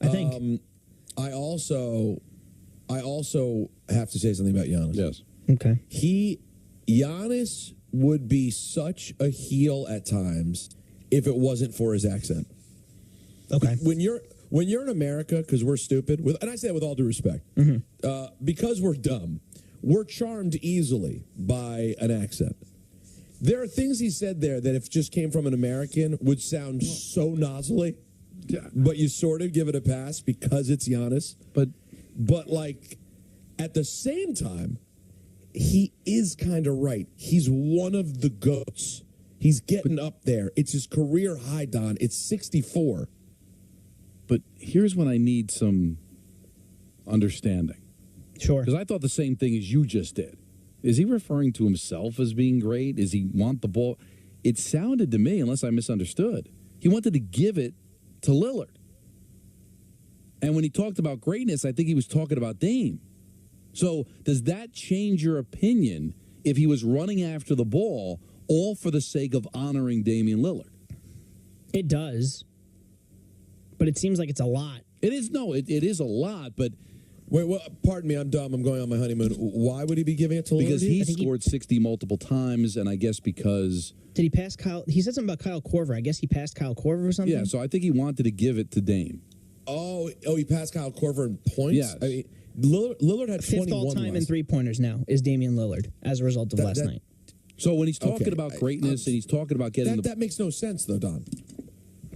Speaker 15: I think.
Speaker 2: I also have to say something about Giannis.
Speaker 12: Yes.
Speaker 15: Okay.
Speaker 2: Giannis would be such a heel at times if it wasn't for his accent.
Speaker 15: Okay.
Speaker 2: When you're in America, because we're stupid, and I say that with all due respect, because we're dumb, we're charmed easily by an accent. There are things he said there that if just came from an American would sound so nozzly, but you sort of give it a pass because it's Giannis. But at the same time, he is kind of right. He's one of the GOATs. He's getting up there. It's his career high, Don. It's 64.
Speaker 12: But here's when I need some understanding.
Speaker 15: Sure.
Speaker 12: Because I thought the same thing as you just did. Is he referring to himself as being great? Does he want the ball? It sounded to me, unless I misunderstood,
Speaker 7: He wanted to give it to Lillard. And when he talked about greatness, I think he was talking about Dame. So does that change your opinion if he was running after the ball all for the sake of honoring Damian Lillard?
Speaker 15: It does. But it seems like it's a lot.
Speaker 7: It is. No, it is a lot, but...
Speaker 2: Wait, well, pardon me, I'm dumb. I'm going on my honeymoon. Why would he be giving it to Lillard?
Speaker 7: Because he scored 60 multiple times, and I guess because...
Speaker 15: Did he pass Kyle? He said something about Kyle Korver. I guess he passed Kyle Korver or something?
Speaker 7: Yeah, so I think he wanted to give it to Dame.
Speaker 2: Oh, he passed Kyle Korver in points?
Speaker 7: Yes.
Speaker 2: I mean, Lillard had 21
Speaker 15: Fifth all-time in
Speaker 2: last.
Speaker 15: three-pointers now is Damian Lillard as a result of last night.
Speaker 7: So when he's talking about greatness and he's talking about getting
Speaker 2: that makes no sense, though, Don.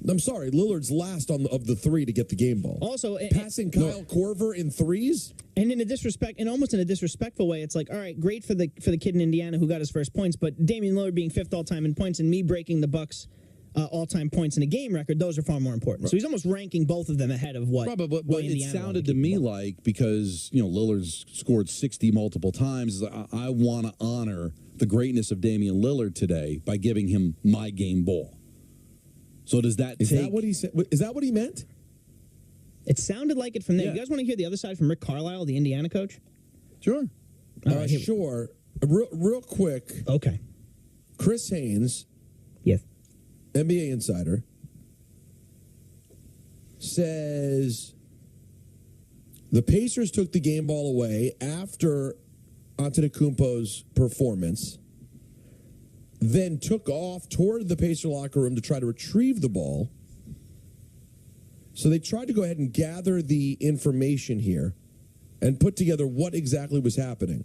Speaker 2: I'm sorry, Lillard's last of the three to get the game ball.
Speaker 15: Also,
Speaker 2: passing Kyle Korver in threes,
Speaker 15: and almost in a disrespectful way, it's like, all right, great for the kid in Indiana who got his first points, but Damian Lillard being fifth all time in points and me breaking the Bucks' all-time points in a game record, those are far more important. Right. So he's almost ranking both of them ahead of what.
Speaker 7: Right, but it sounded to me like, because Lillard's scored 60 multiple times, I want to honor the greatness of Damian Lillard today by giving him my game ball. So does that
Speaker 2: Is that what he said? Is that what he meant?
Speaker 15: It sounded like it from there.
Speaker 7: Yeah.
Speaker 15: You guys want to hear the other side from Rick Carlisle, the Indiana coach?
Speaker 7: Sure.
Speaker 2: Sure. Real quick.
Speaker 15: Okay.
Speaker 2: Chris Haynes,
Speaker 15: yes,
Speaker 2: NBA insider, says the Pacers took the game ball away after Antetokounmpo's performance, then took off toward the Pacer locker room to try to retrieve the ball. So they tried to go ahead and gather the information here and put together what exactly was happening.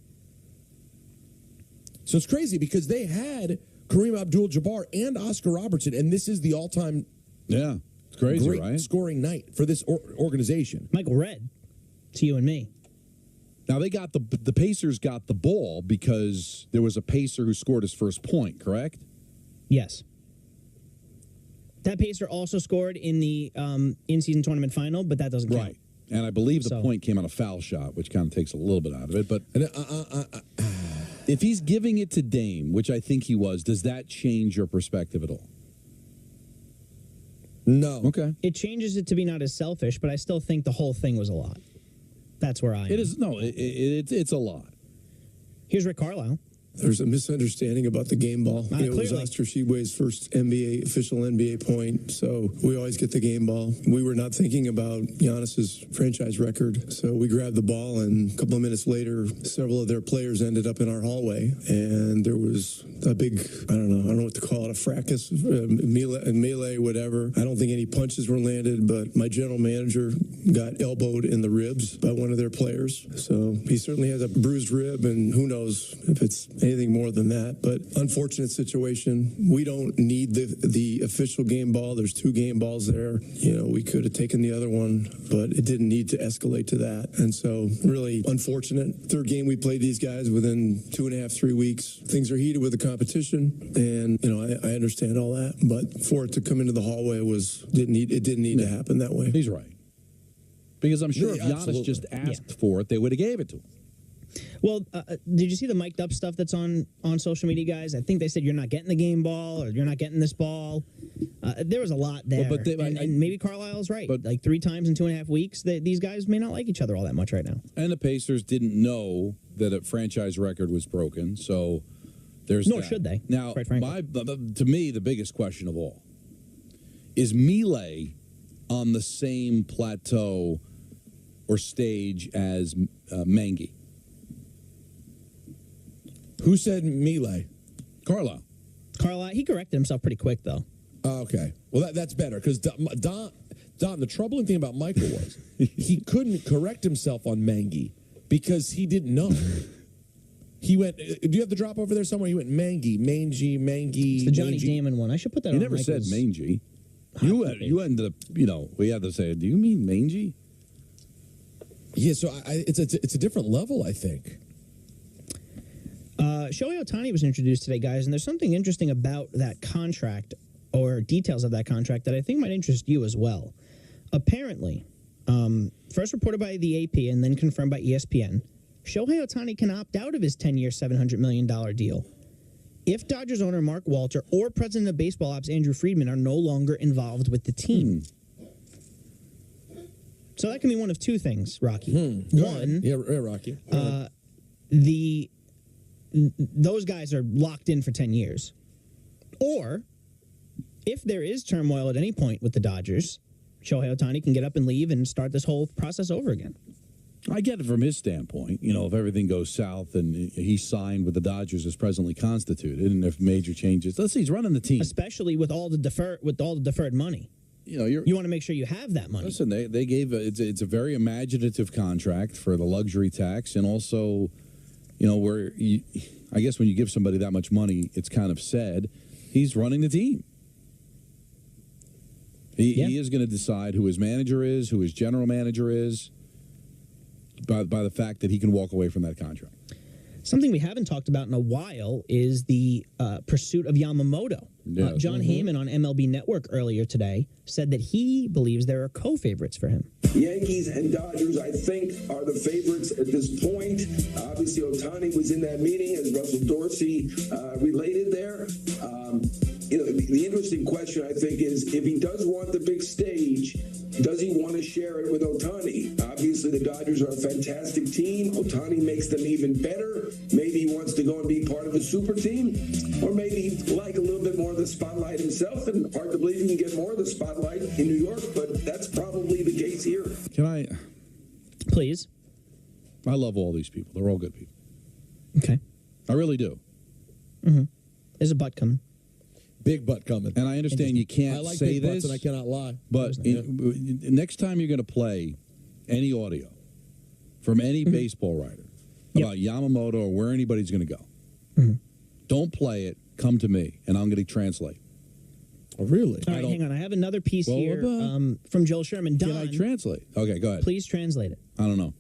Speaker 2: So it's crazy because they had Kareem Abdul-Jabbar and Oscar Robertson, and this is the all-time
Speaker 7: it's crazy,
Speaker 2: great
Speaker 7: right?
Speaker 2: scoring night for this organization.
Speaker 15: Michael Redd, to you and me.
Speaker 7: Now, they got the Pacers got the ball because there was a Pacer who scored his first point, correct?
Speaker 15: Yes. That Pacer also scored in the in-season tournament final, but that doesn't count.
Speaker 7: Right. And I believe the point came on a foul shot, which kind of takes a little bit out of it. But if he's giving it to Dame, which I think he was, does that change your perspective at all?
Speaker 2: No.
Speaker 7: Okay.
Speaker 15: It changes it to be not as selfish, but I still think the whole thing was a lot. That's where I am.
Speaker 7: It is. No, it's a lot.
Speaker 15: Here's Rick Carlisle.
Speaker 9: There's a misunderstanding about the game ball. It was Oscar Tshiebwe's first official NBA point, so we always get the game ball. We were not thinking about Giannis's franchise record, so we grabbed the ball, and a couple of minutes later, several of their players ended up in our hallway, and there was a big, I don't know what to call it, a fracas, melee, whatever. I don't think any punches were landed, but my general manager got elbowed in the ribs by one of their players, so he certainly has a bruised rib, and who knows if it's anything more than that. But unfortunate situation. We don't need the official game ball. There's two game balls there. We could have taken the other one, but it didn't need to escalate to that. And so really unfortunate. Third game we played these guys within 2.5, 3 weeks. Things are heated with the competition, and I understand all that. But for it to come into the hallway didn't need to happen that way.
Speaker 7: He's right. Because I'm sure if Giannis
Speaker 2: absolutely.
Speaker 7: just asked for it, they would have gave it to him.
Speaker 15: Well, did you see the mic'd up stuff that's on social media, guys? I think they said you're not getting the game ball or you're not getting this ball. There was a lot there.
Speaker 7: Well, but
Speaker 15: and maybe Carlisle's right. But like 3 times in 2.5 weeks, these guys may not like each other all that much right now.
Speaker 7: And the Pacers didn't know that a franchise record was broken, so there's
Speaker 15: Nor
Speaker 7: that.
Speaker 15: should they,
Speaker 7: Now,
Speaker 15: quite frankly.
Speaker 7: to me, the biggest question of all is Miele on the same plateau or stage as Mangi?
Speaker 2: Who said Miele?
Speaker 7: Carlisle.
Speaker 15: Carlisle, he corrected himself pretty quick, though.
Speaker 2: Okay. Well, that's better, because Don, the troubling thing about Michael was he couldn't correct himself on Mangi because he didn't know. He went, do you have the drop over there somewhere? He went mangy.
Speaker 15: It's the Johnny Damon one. I should put that on
Speaker 7: You never said
Speaker 15: Michael's
Speaker 7: mangy. You ended up, we had to say, do you mean mangy?
Speaker 2: Yeah, so it's a different level, I think.
Speaker 15: Shohei Ohtani was introduced today, guys, and there's something interesting about that contract or details of that contract that I think might interest you as well. Apparently, first reported by the AP and then confirmed by ESPN, Shohei Ohtani can opt out of his 10-year, $700 million deal if Dodgers owner Mark Walter or president of baseball ops Andrew Friedman are no longer involved with the team. So that can be one of two things, Rocky. One,
Speaker 2: yeah, Rocky.
Speaker 15: Those guys are locked in for 10 years. Or, if there is turmoil at any point with the Dodgers, Shohei Ohtani can get up and leave and start this whole process over again.
Speaker 12: I get it from his standpoint. You know, if everything goes south and he's signed with the Dodgers as presently constituted, and if major changes, let's see, he's running the team,
Speaker 15: especially with all the deferred money.
Speaker 12: You know,
Speaker 15: you want to make sure you have that money.
Speaker 12: Listen, they gave it's a very imaginative contract for the luxury tax, and also, you know, I guess when you give somebody that much money, it's kind of said he's running the team. He is going to decide who his manager is, who his general manager is, by the fact that he can walk away from that contract.
Speaker 15: Something we haven't talked about in a while is the pursuit of Yamamoto.
Speaker 12: Yes.
Speaker 15: John Heyman on MLB Network earlier today said that he believes there are co-favorites for him.
Speaker 8: Yankees and Dodgers, I think, are the favorites at this point. Obviously, Ohtani was in that meeting, as Russell Dorsey related there. You know, the interesting question, I think, is if he does want the big stage, does he want to share it with Ohtani? Obviously, the Dodgers are a fantastic team. Ohtani makes them even better. Maybe he wants to go and be part of a super team, or maybe he'd like a little bit more of the spotlight himself, and hard to believe he can get more of the spotlight in New York, but that's probably the case here.
Speaker 12: Can I?
Speaker 15: Please.
Speaker 12: I love all these people. They're all good people.
Speaker 15: Okay.
Speaker 12: I really do.
Speaker 15: Mm-hmm. There's a butt coming.
Speaker 2: Big butt coming.
Speaker 12: And I understand you can't
Speaker 2: I like
Speaker 12: say
Speaker 2: big
Speaker 12: this,
Speaker 2: butts and I cannot lie.
Speaker 12: But next time you're going to play any audio from any baseball writer about Yamamoto or where anybody's going to go, don't play it. Come to me, and I'm going to translate.
Speaker 2: Oh, really?
Speaker 15: All right, hang on. I have another piece here from Joel Sherman. Don,
Speaker 12: can I translate? Okay, go ahead.
Speaker 15: Please translate it.
Speaker 12: I don't know.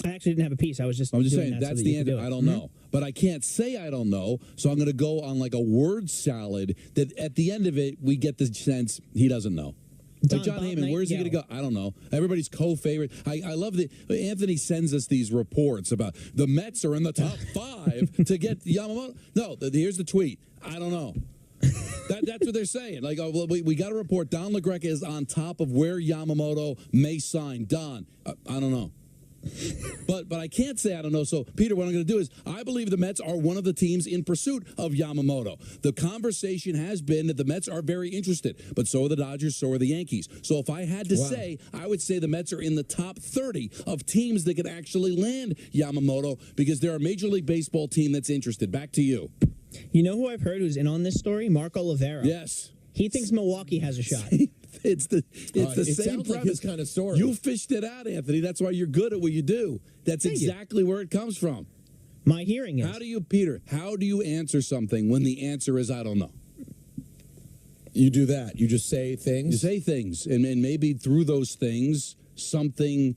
Speaker 15: I actually didn't have a piece. I'm just
Speaker 12: saying that's the answer. I don't know. But I can't say I don't know, so I'm going to go on like a word salad that at the end of it, we get the sense he doesn't know. Like John Heyman, where's he going to go? I don't know. Everybody's co-favorite. I love that Anthony sends us these reports about the Mets are in the top 5 to get Yamamoto. No, here's the tweet. I don't know. That's what they're saying. Like, oh, well, we got a report. Don LaGreca is on top of where Yamamoto may sign. Don, I don't know. But I can't say I don't know. So, Peter, what I'm going to do is I believe the Mets are one of the teams in pursuit of Yamamoto. The conversation has been that the Mets are very interested, but so are the Dodgers, so are the Yankees. So if I had to say, I would say the Mets are in the top 30 of teams that could actually land Yamamoto because they're a Major League Baseball team that's interested. Back to you.
Speaker 15: You know who I've heard who's in on this story? Mark Olivero.
Speaker 12: Yes.
Speaker 15: He thinks Milwaukee has a shot.
Speaker 12: It's the same
Speaker 2: sounds like his kind of story.
Speaker 12: You fished it out, Anthony. That's why you're good at what you do. That's exactly where it comes from.
Speaker 15: My hearing is.
Speaker 12: How do you answer something when the answer is I don't know?
Speaker 2: You do that. You just say things.
Speaker 12: You say things, and maybe through those things, something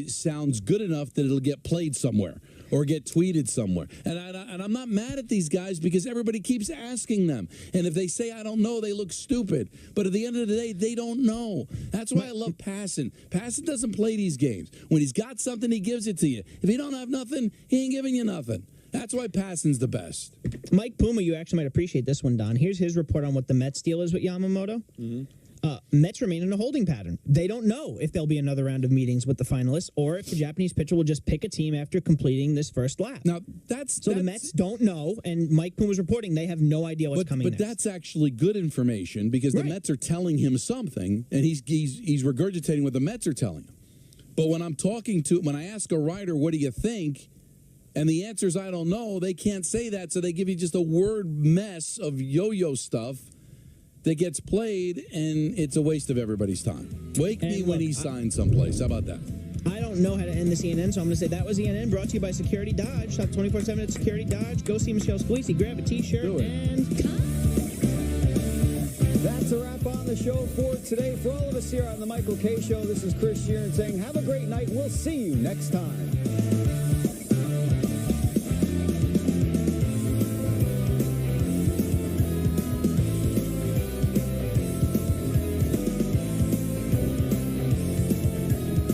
Speaker 12: sounds good enough that it'll get played somewhere or get tweeted somewhere. And I'm not mad at these guys because everybody keeps asking them. And if they say, I don't know, they look stupid. But at the end of the day, they don't know. That's why I love Passan. Passan doesn't play these games. When he's got something, he gives it to you. If he don't have nothing, he ain't giving you nothing. That's why Passan's the best.
Speaker 15: Mike Puma, you actually might appreciate this one, Don. Here's his report on what the Mets deal is with Yamamoto. Mets remain in a holding pattern. They don't know if there'll be another round of meetings with the finalists or if the Japanese pitcher will just pick a team after completing this first lap.
Speaker 12: Now,
Speaker 15: the Mets don't know, and Mike Puma's reporting they have no idea what's coming next.
Speaker 12: But that's actually good information because the Mets are telling him something, and he's regurgitating what the Mets are telling him. But when when I ask a writer, what do you think? And the answer is I don't know, they can't say that, so they give you just a word mess of yo-yo stuff that gets played, and it's a waste of everybody's time. Wake me when he signs someplace. How about that?
Speaker 15: I don't know how to end the CNN, so I'm going to say that was ENN, brought to you by Security Dodge. Shop 24/7 at Security Dodge. Go see Michelle Scalisi, grab a T-shirt, and...
Speaker 10: That's a wrap on the show for today. For all of us here on The Michael Kay Show, this is Chris Sheeran saying have a great night. We'll see you next time.